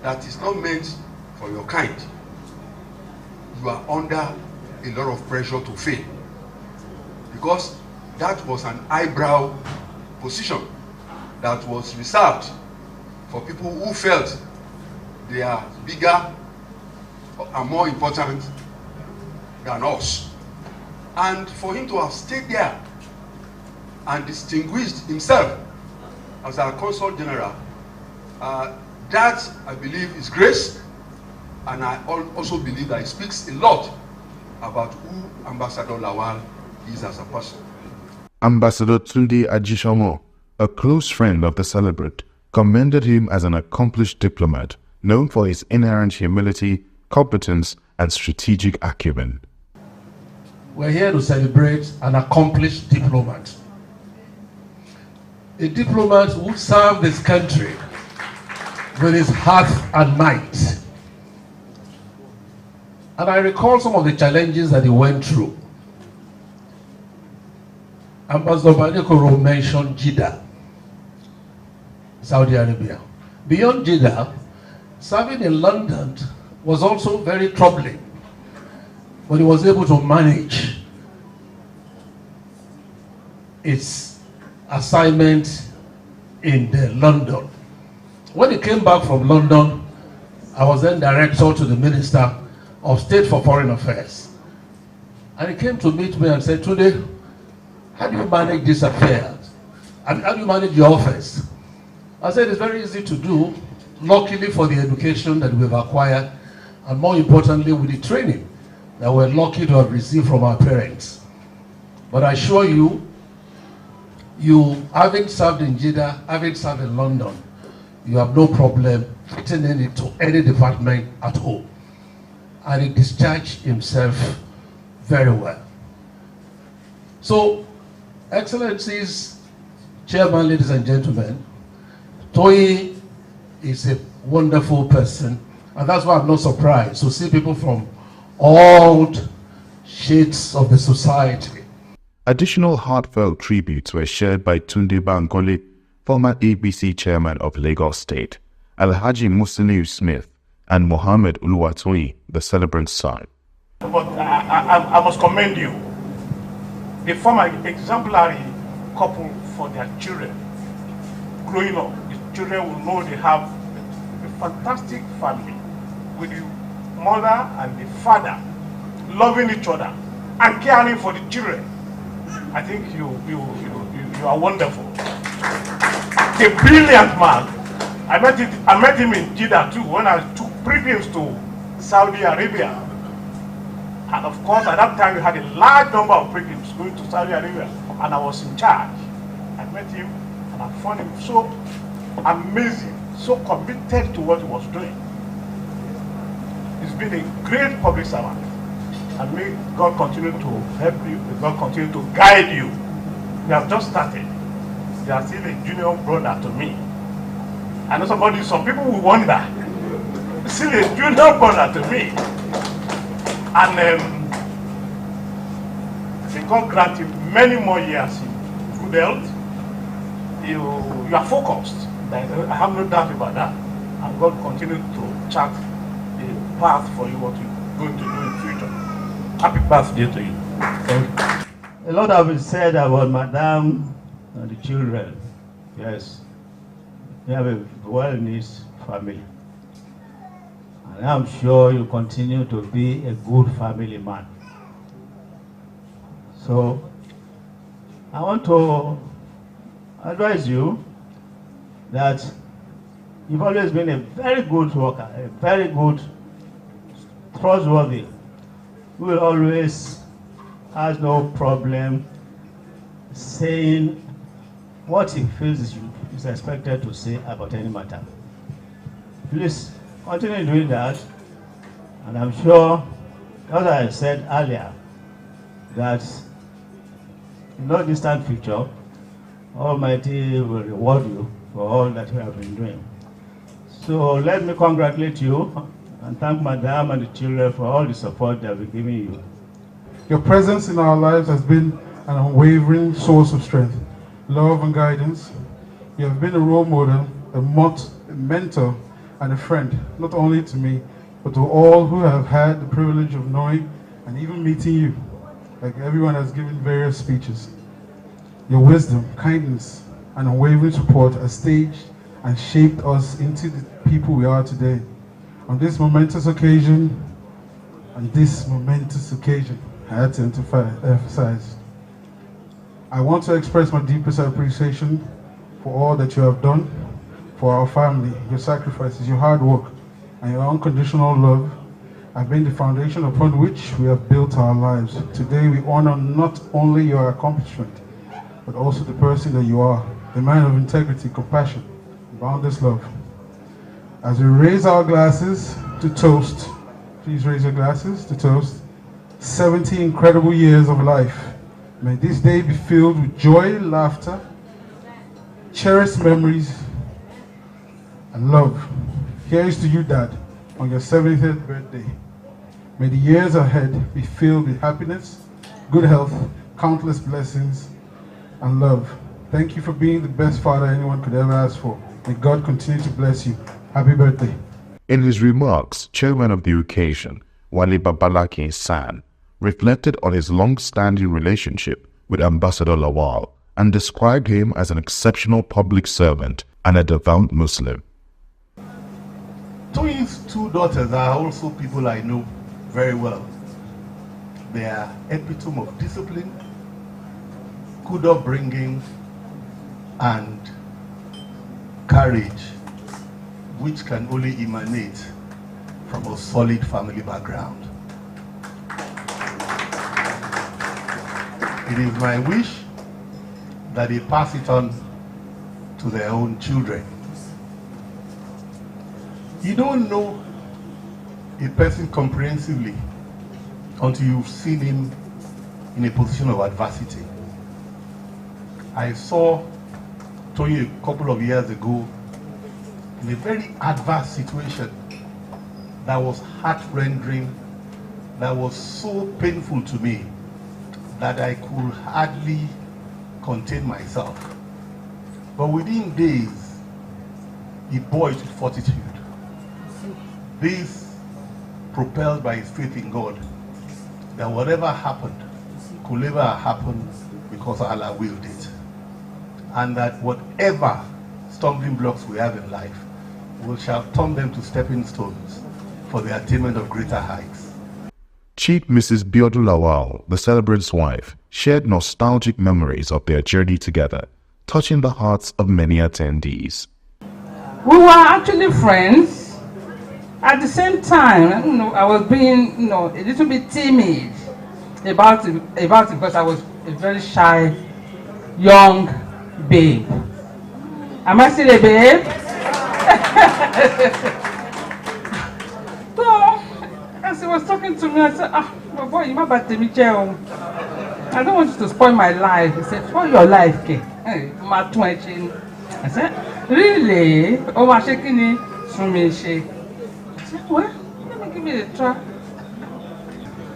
that is not meant for your kind, you are under a lot of pressure to fail, because that was an eyebrow position that was reserved for people who felt they are bigger and more important than us. And for him to have stayed there and distinguished himself as our Consul General, that I believe is grace, and I also believe that it speaks a lot about who Ambassador Lawal is as a person. Ambassador Tunde Ajishomo, a close friend of the celebrant, commended him as an accomplished diplomat known for his inherent humility, competence, and strategic acumen. We're here to celebrate an accomplished diplomat. A diplomat who served this country with his heart and might. And I recall some of the challenges that he went through. Ambassador Banikoro mentioned Jeddah. Saudi Arabia. Beyond Jeddah, serving in London was also very troubling, but he was able to manage its assignment in London. When he came back from London, I was then director to the Minister of State for Foreign Affairs. And he came to meet me and said, "Today, how do you manage these affairs? How do you manage your office?" I said, "It's very easy to do, luckily for the education that we've acquired, and more importantly, with the training that we're lucky to have received from our parents. But I assure you, having served in Jeddah, having served in London, you have no problem fitting in into any department at all." And he discharged himself very well. So, Excellencies, Chairman, ladies and gentlemen, Toyi is a wonderful person, and that's why I'm not surprised to see people from all shades of the society. Additional heartfelt tributes were shared by Tunde Bankole, former ABC chairman of Lagos State, Alhaji Musiliu Smith, and Mohammed Uluwatoyi, the celebrant's son. But I must commend you. They form an exemplary couple for their children. Growing up, the children will know they have a fantastic family with the mother and the father loving each other and caring for the children. I think you are wonderful. A brilliant man. I met him in Jeddah too when I took pilgrims to Saudi Arabia. And of course, at that time, we had a large number of pilgrims going to Saudi Arabia, and I was in charge. I met him, and I found him so amazing, so committed to what he was doing. He's been a great public servant, and may God continue to help you, may God continue to guide you. We have just started. You are still a junior brother to me. I know some people will wonder, still a junior brother to me. And may God grant you many more years in good health. You are focused. I have no doubt about that. And God continue to chart a path for you, what you're going to do in the future. Happy birthday to you. Thank you. A lot has been said about Madame and the children. Yes, they have a well-knit family. And I'm sure you continue to be a good family man. So, I want to advise you that you've always been a very good worker, a very good, trustworthy, who will always has no problem saying what he feels is expected to say about any matter. Please continue doing that, and I'm sure, as I said earlier, that in no distant future, Almighty will reward you for all that you have been doing. So let me congratulate you and thank Madam and the children for all the support they have been giving you. Your presence in our lives has been an unwavering source of strength, love and guidance. You have been a role model, a mentor, and a friend, not only to me, but to all who have had the privilege of knowing and even meeting you, like everyone has given various speeches. Your wisdom, kindness, and unwavering support has staged and shaped us into the people we are today. On this momentous occasion, I had to emphasize. I want to express my deepest appreciation for all that you have done for our family. Your sacrifices, your hard work, and your unconditional love have been the foundation upon which we have built our lives. Today we honor not only your accomplishment, but also the person that you are, a man of integrity, compassion, and boundless love. As we raise our glasses to toast, please raise your glasses to toast 70 incredible years of life. May this day be filled with joy, laughter, cherished memories, and love. Here is to you, Dad, on your 70th birthday. May the years ahead be filled with happiness, good health, countless blessings, and love. Thank you for being the best father anyone could ever ask for. May God continue to bless you. Happy birthday. In his remarks, chairman of the occasion, Wale Babalake San, reflected on his long-standing relationship with Ambassador Lawal and described him as an exceptional public servant and a devout Muslim. Toyin's two daughters are also people I know very well. They are epitome of discipline, good upbringing, and courage, which can only emanate from a solid family background. It is my wish that they pass it on to their own children. You don't know a person comprehensively until you've seen him in a position of adversity. I saw Tony a couple of years ago in a very adverse situation that was heart-rending, that was so painful to me that I could hardly contain myself. But within days, he bore it with fortitude. This propelled by his faith in God, that whatever happened could never happen because Allah willed it. And that whatever stumbling blocks we have in life, we shall turn them to stepping stones for the attainment of greater heights. Chief Mrs. Biodun Lawal, the celebrant's wife, shared nostalgic memories of their journey together, touching the hearts of many attendees. We were actually friends. At the same time, I was being, a little bit timid about it because I was a very shy, young babe. Am I still a babe? So, as he was talking to me, I said, boy, you might be me. I don't want you to spoil my life. He said, spoil your life, K. I said, really? Oh, my shaking it. Well, let me give it a try.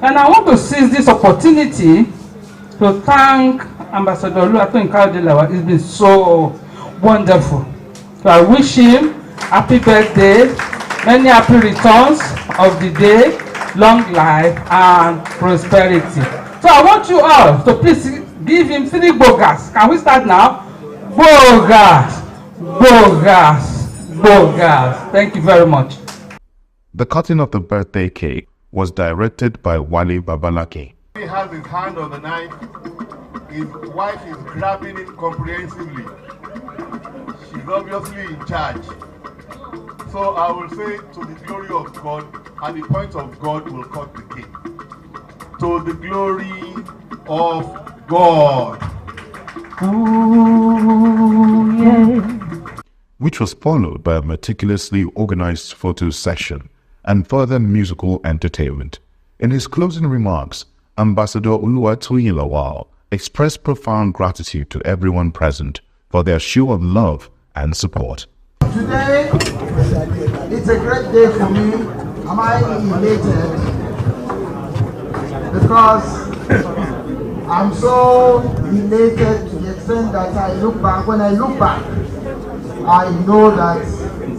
And I want to seize this opportunity to thank Ambassador Oluwatoyin Kayode. It's been so wonderful. So I wish him happy birthday, many happy returns of the day, long life and prosperity. So I want you all to please give him 3 bogas. Can we start now? Bogas, bogas, bogas. Thank you very much. The cutting of the birthday cake was directed by Wale Babalake. He has his hand on the knife. His wife is grabbing it comprehensively. She's obviously in charge. So I will say, to the glory of God, and the point of God will cut the cake. To the glory of God. Ooh, yeah. Which was followed by a meticulously organized photo session and further musical entertainment. In his closing remarks, Ambassador Oluwatoyin Lawal expressed profound gratitude to everyone present for their show of love and support. Today, it's a great day for me. Am I elated? Because I'm so elated to the extent that I look back. When I look back, I know that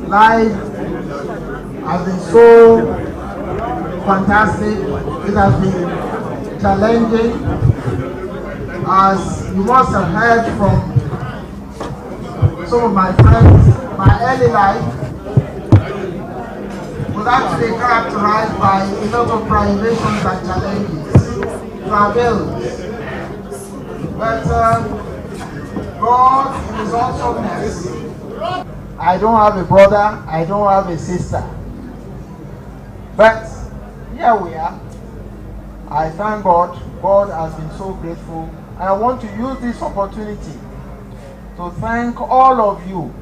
life has been so fantastic. It has been challenging. As you must have heard from some of my friends, my early life was actually characterized by a lot of privations and challenges, travails. But God, in His awesomeness, I don't have a brother, I don't have a sister. But here we are. I thank God. God has been so grateful. And I want to use this opportunity to thank all of you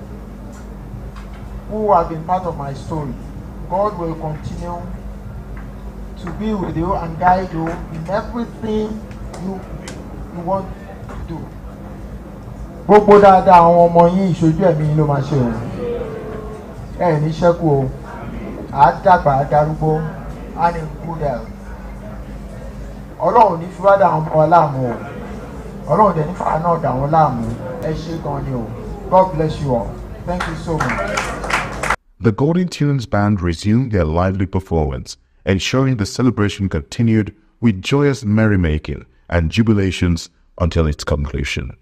who have been part of my story. God will continue to be with you and guide you in everything you want to do. Gbogbo dáadáa àwọn ọmọ yín ìṣojú ẹ̀mí ló máa ṣe o. Ẹ ní ṣẹ́kù o. Àádàgbà àdarúgbó and in good health. Ọlọ́run ní fi wá dà àwọn ọmọ wa láàmú o. Ọlọ́run dẹ̀ ní fàá náà dà wọ́n láàmú. Ẹ ṣé gan ni o. God bless you all. Thank you so much. The Golden Tunes Band resumed their lively performance, ensuring the celebration continued with joyous merrymaking and jubilations until its conclusion.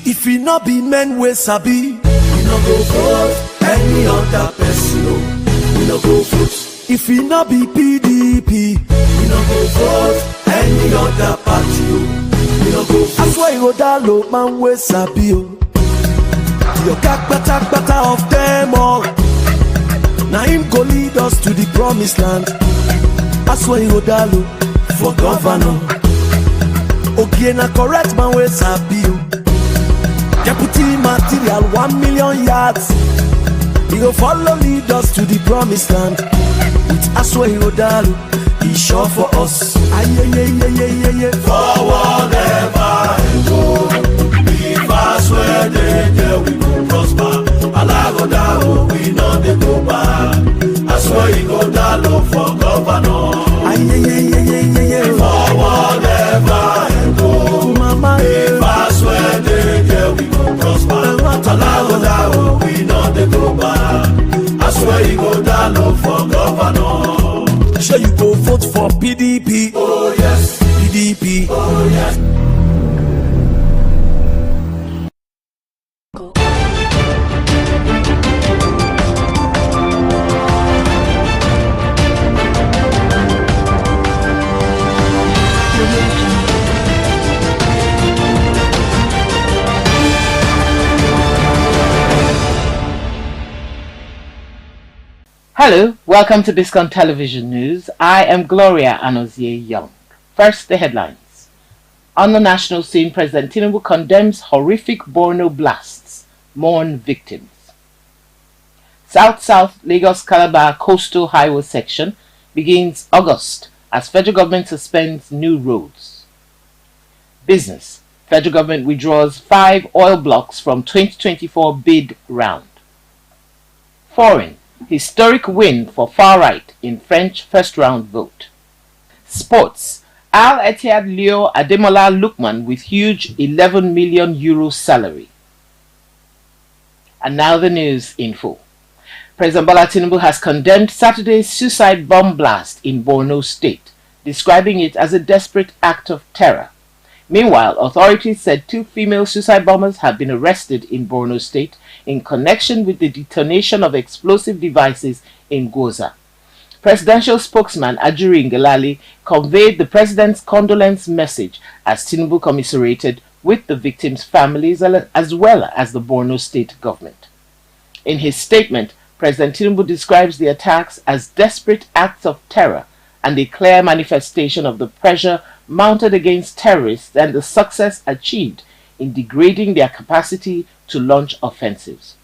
If e no be men wey sabi, we no go vote any other person. We no go vote. If e no be PDP, we no go vote any other party. We no go vote. That's why you go man wey sabi. Your kata of them all. Now him go lead us to the promised land. That's why you go for governor. Okay, na correct man wey sabi. Deputy material 1 million yards. He go follow lead us to the promised land. With Aswai Odalu, he sure for us. Forward ever and go. We fast where they get, we go prosper. Alagodago, we know they go back. Aswai Odalu for governor. Forward ever and go. We fast where they get, we go prosper. Alagodago, we know they go back. Aswai Odalu for governor. Sure you go vote for PDP. Oh yes. PDP. Oh yes. Hello, welcome to Biscon Television News. I am Gloria Anozie Young. First, the headlines. On the national scene, President Tinubu condemns horrific Borno blasts, mourn victims. South-South Lagos Calabar Coastal Highway section begins August as federal government suspends new roads. Business. Federal government withdraws 5 oil blocks from 2024 bid round. Foreign. Historic win for far-right in French first-round vote. Sports. Al Ittihad Leo Ademola Lookman with huge €11 million salary. And now the news in full. President Bola Tinubu has condemned Saturday's suicide bomb blast in Borno State, describing it as a desperate act of terror. Meanwhile, authorities said 2 female suicide bombers have been arrested in Borno State in connection with the detonation of explosive devices in Goza. Presidential spokesman Ajuri Ngelale conveyed the president's condolence message as Tinubu commiserated with the victims' families as well as the Borno State government. In his statement, President Tinubu describes the attacks as desperate acts of terror and a clear manifestation of the pressure mounted against terrorists and the success achieved in degrading their capacity to launch offensives.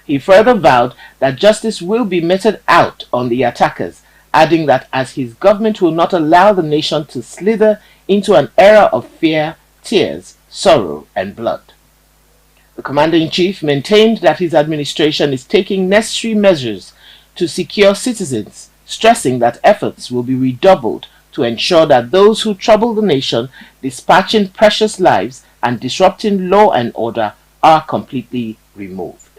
He further vowed that justice will be meted out on the attackers, adding that as his government will not allow the nation to slither into an era of fear, tears, sorrow, and blood. The Commander-in-Chief maintained that his administration is taking necessary measures to secure citizens, stressing that efforts will be redoubled to ensure that those who trouble the nation, dispatching precious lives and disrupting law and order, are completely removed.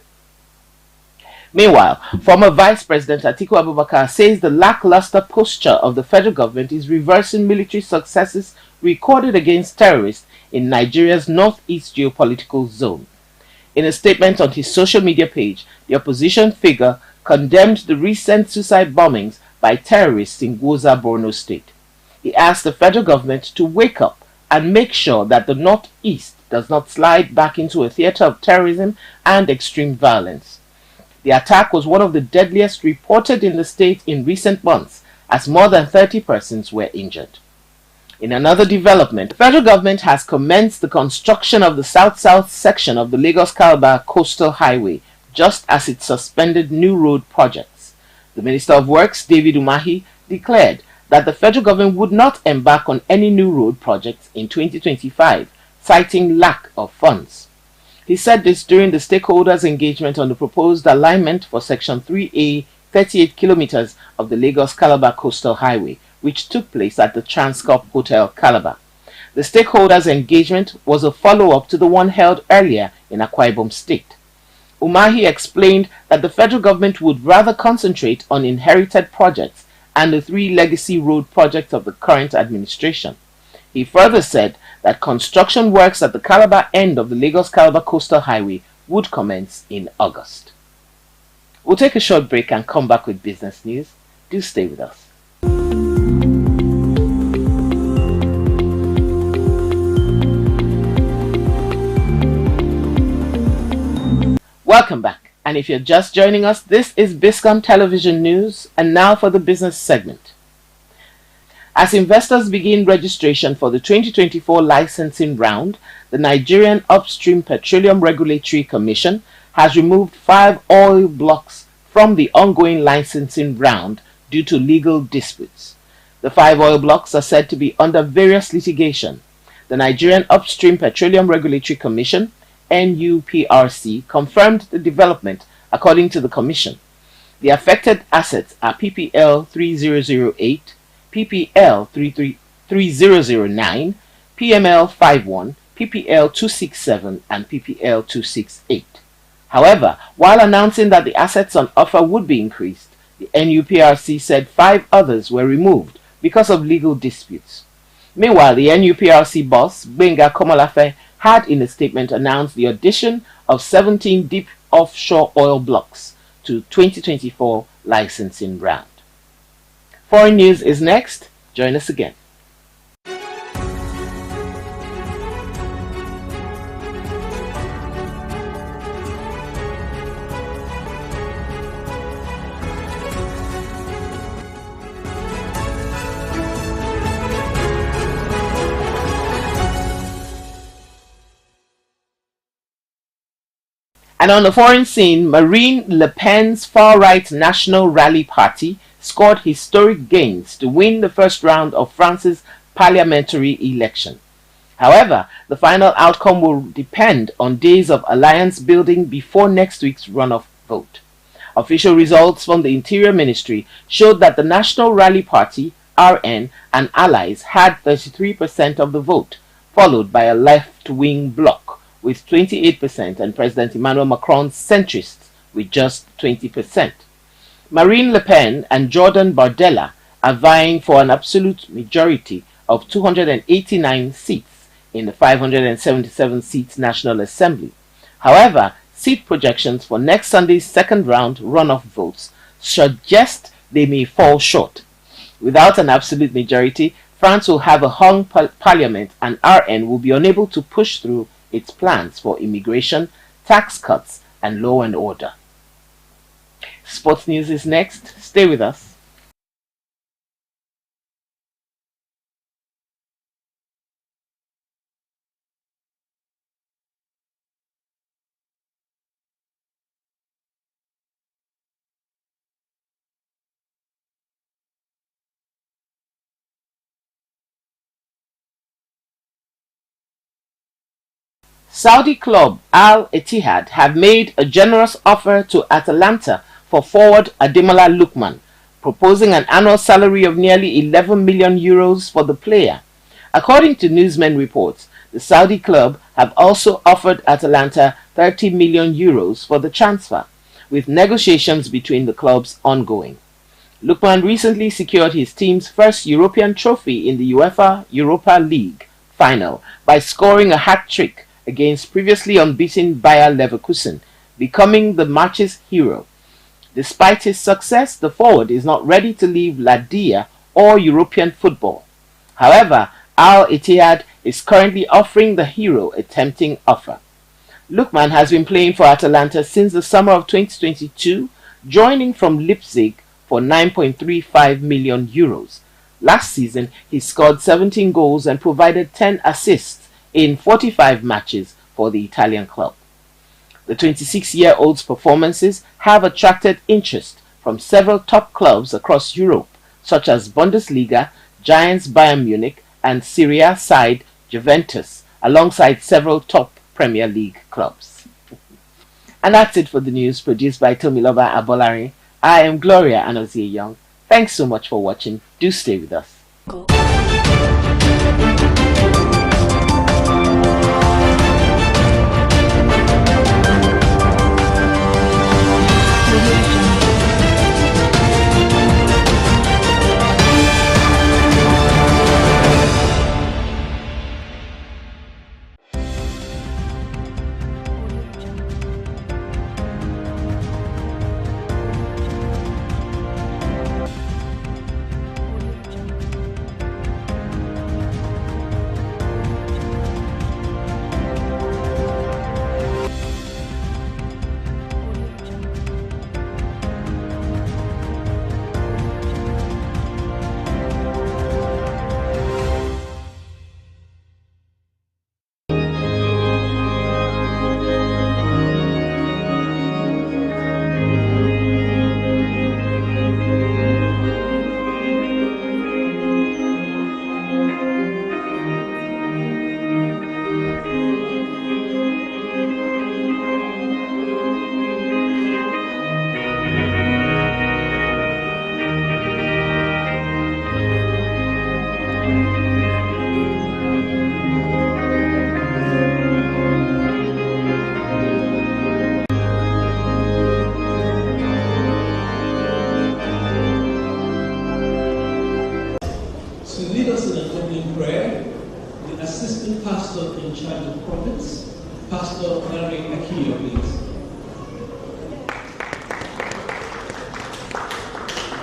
Meanwhile, former Vice President Atiku Abubakar says the lackluster posture of the federal government is reversing military successes recorded against terrorists in Nigeria's northeast geopolitical zone. In a statement on his social media page, the opposition figure condemned the recent suicide bombings by terrorists in Gwoza, Borno State. He asked the federal government to wake up and make sure that the northeast does not slide back into a theater of terrorism and extreme violence. The attack was one of the deadliest reported in the state in recent months, as more than 30 persons were injured. In another development, the federal government has commenced the construction of the south-south section of the Lagos-Calabar Coastal Highway, just as it suspended new road projects. The Minister of Works, David Umahi, declared that the federal government would not embark on any new road projects in 2025, citing lack of funds. He said this during the stakeholders' engagement on the proposed alignment for Section 3A, 38 kilometers of the Lagos-Calabar Coastal Highway, which took place at the Transcorp Hotel, Calabar. The stakeholders' engagement was a follow-up to the one held earlier in Akwa Ibom State. Umahi explained that the federal government would rather concentrate on inherited projects and the 3 legacy road projects of the current administration. He further said that construction works at the Calabar end of the Lagos-Calabar Coastal Highway would commence in August. We'll take a short break and come back with business news. Do stay with us. Welcome back, and if you're just joining us, this is Biscon Television News, and now for the business segment. As investors begin registration for the 2024 licensing round, the Nigerian Upstream Petroleum Regulatory Commission has removed 5 oil blocks from the ongoing licensing round due to legal disputes. The 5 oil blocks are said to be under various litigation. The Nigerian Upstream Petroleum Regulatory Commission, NUPRC, confirmed the development according to the Commission. The affected assets are PPL 3008, PPL 3009, PML 51, PPL 267, and PPL 268. However, while announcing that the assets on offer would be increased, the NUPRC said 5 others were removed because of legal disputes. Meanwhile, the NUPRC boss, Benga Komalafe, had in a statement announced the addition of 17 deep offshore oil blocks to 2024 licensing round. Foreign news is next. Join us again. And on the foreign scene, Marine Le Pen's far-right National Rally Party scored historic gains to win the first round of France's parliamentary election. However, the final outcome will depend on days of alliance building before next week's runoff vote. Official results from the Interior Ministry showed that the National Rally Party, RN, and allies had 33% of the vote, followed by a left-wing bloc with 28% and President Emmanuel Macron's centrists with just 20%. Marine Le Pen and Jordan Bardella are vying for an absolute majority of 289 seats in the 577 seats National Assembly. However, seat projections for next Sunday's second round runoff votes suggest they may fall short. Without an absolute majority, France will have a hung parliament and RN will be unable to push through its plans for immigration, tax cuts, and law and order. Sports news is next. Stay with us. Saudi club Al Ittihad have made a generous offer to Atalanta for forward Ademola Lookman, proposing an annual salary of nearly 11 million euros for the player. According to newsmen reports, the Saudi club have also offered Atalanta 30 million euros for the transfer. with negotiations between the clubs ongoing. Lookman recently secured his team's first European trophy in the UEFA Europa League final by scoring a hat-trick against previously unbeaten Bayer Leverkusen, becoming the match's hero. Despite his success, the forward is not ready to leave La Dia or European football. However, Al Ittihad is currently offering the hero a tempting offer. Lookman has been playing for Atalanta since the summer of 2022, joining from Leipzig for 9.35 million euros. Last season, he scored 17 goals and provided 10 assists in 45 matches for the Italian club. The 26-year-old's performances have attracted interest from several top clubs across Europe, such as Bundesliga, giants Bayern Munich, and Serie A side Juventus, alongside several top Premier League clubs. And that's it for the news produced by Tomiloba Abolari. I am Gloria Anozie Young. Thanks so much for watching. Do stay with us.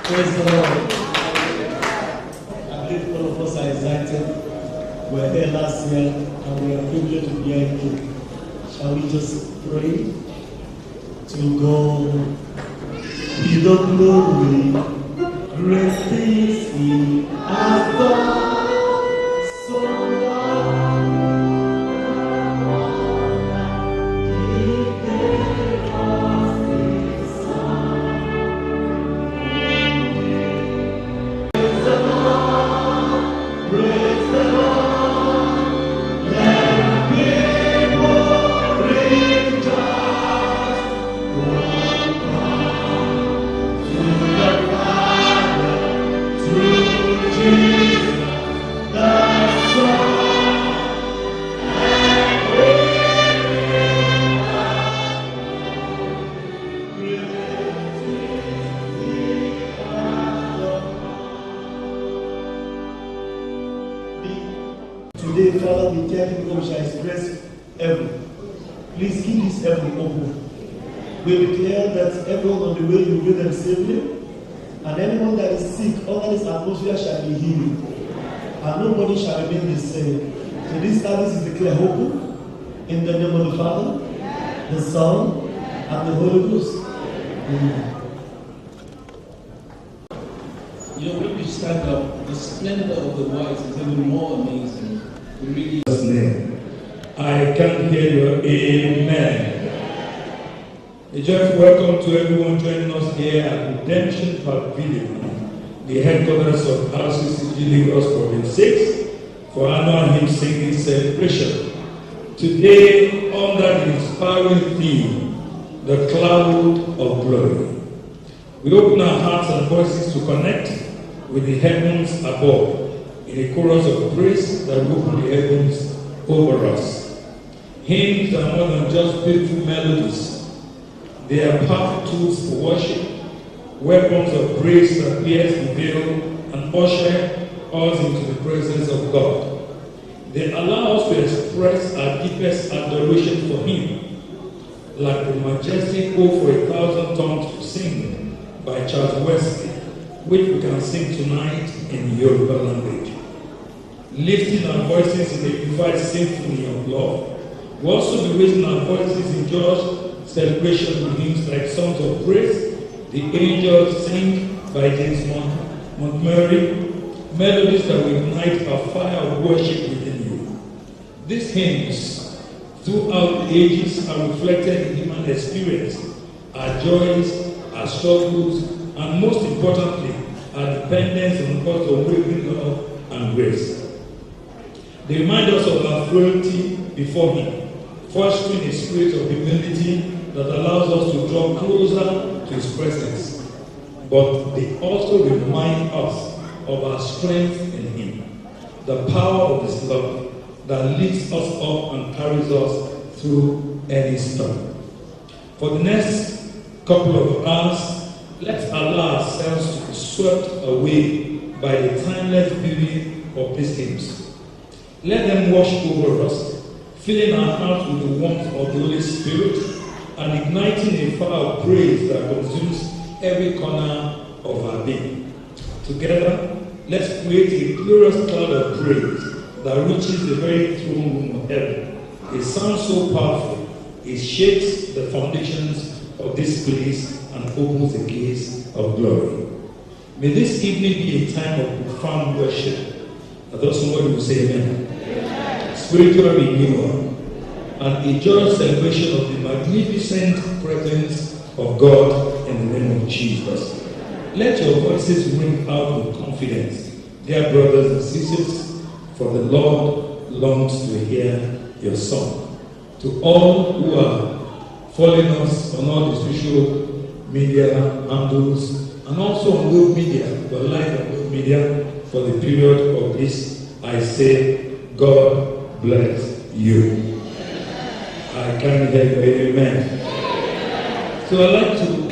Praise the Lord. I believe all of us are excited. We were here last year and we are privileged to be here again. Shall we just pray to go? We don't know great things He has done. So long. He gave us His Son. Today, Father, we thank you because we shall express heaven. Please keep this heaven open. We declare that everyone on the way you bring them safely, and anyone that is sick under this atmosphere shall be healed, and nobody shall remain the same. So this service is declared open in the name of the Father, the Son, and the Holy Ghost. Amen. You know, when we stand up, the splendor of the white is even more amazing. Really name. I can't hear you. Amen. A joyful welcome to everyone joining us here at Redemption Pavilion, the headquarters of RCCG Lagos Province 6, for annual hymn singing celebration. Today, under the inspiring theme, The Cloud of Glory, we open our hearts and voices to connect with the heavens above in a chorus of praise that will open the heavens over us. Hymns are more than just beautiful melodies. They are powerful tools for worship, weapons of praise that pierce the veil and usher us into the presence of God. They allow us to express our deepest adoration for Him, like the majestic "Oh for 1,000 Tongues to Sing" by Charles Wesley, which we can sing tonight in Yoruba language. Lifting our voices in a unified symphony of love. We'll also be raising our voices in joyous celebration with hymns like songs of praise, The Angels Sing by James Montgomery, melodies that will ignite a fire of worship within you. These hymns, throughout the ages, are reflected in human experience, our joys, our struggles, and most importantly, our dependence on God's unwavering love and grace. They remind us of our frailty before Him, fostering a spirit of humility that allows us to draw closer to His presence. But they also remind us of our strength in Him, the power of His love that lifts us up and carries us through any storm. For the next couple of hours, let's allow ourselves to be swept away by the timeless beauty of these hymns. Let them wash over us, filling our hearts with the warmth of the Holy Spirit and igniting a fire of praise that consumes every corner of our being. Together, let's create a glorious cloud of praise that reaches the very throne room of heaven. It sounds so powerful, it shakes the foundations of this place and opens the gates of glory. May this evening be a time of profound worship. I thought somebody would say amen. Spiritual renewal and a joyous celebration of the magnificent presence of God in the name of Jesus. Let your voices ring out with confidence, dear brothers and sisters, for the Lord longs to hear your song. To all who are following us on all the social media handles and also on web media, but live on web media for the period of this, I say, God bless you. I can't hear you, amen. So I'd like to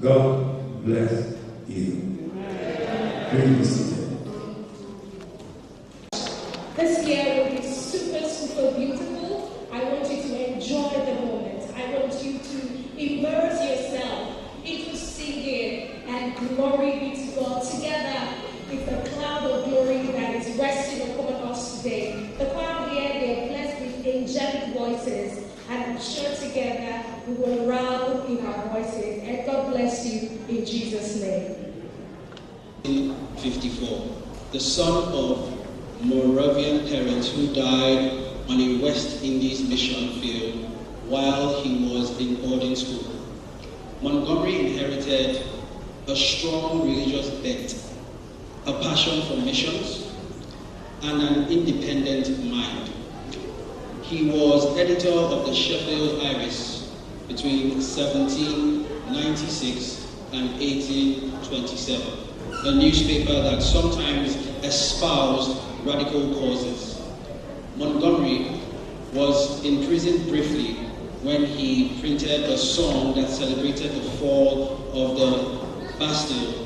God bless you. Please. This year will be super, super beautiful. I want you to enjoy the moment. I want you to immerse yourself into singing and glory be to God together with the cloud of glory that is resting upon us today. The choir here, they are blessed with angelic voices, and I'm sure together we will round in our voices. And God bless you in Jesus' name. 54, the son of Moravian parents who died on a West Indies mission field while he was in boarding school. Montgomery inherited a strong religious bent, a passion for missions, and an independent mind. He He was editor of the Sheffield Iris between 1796 and 1827, a newspaper that sometimes espoused radical causes. Montgomery was imprisoned briefly when he printed a song that celebrated the fall of the Bastille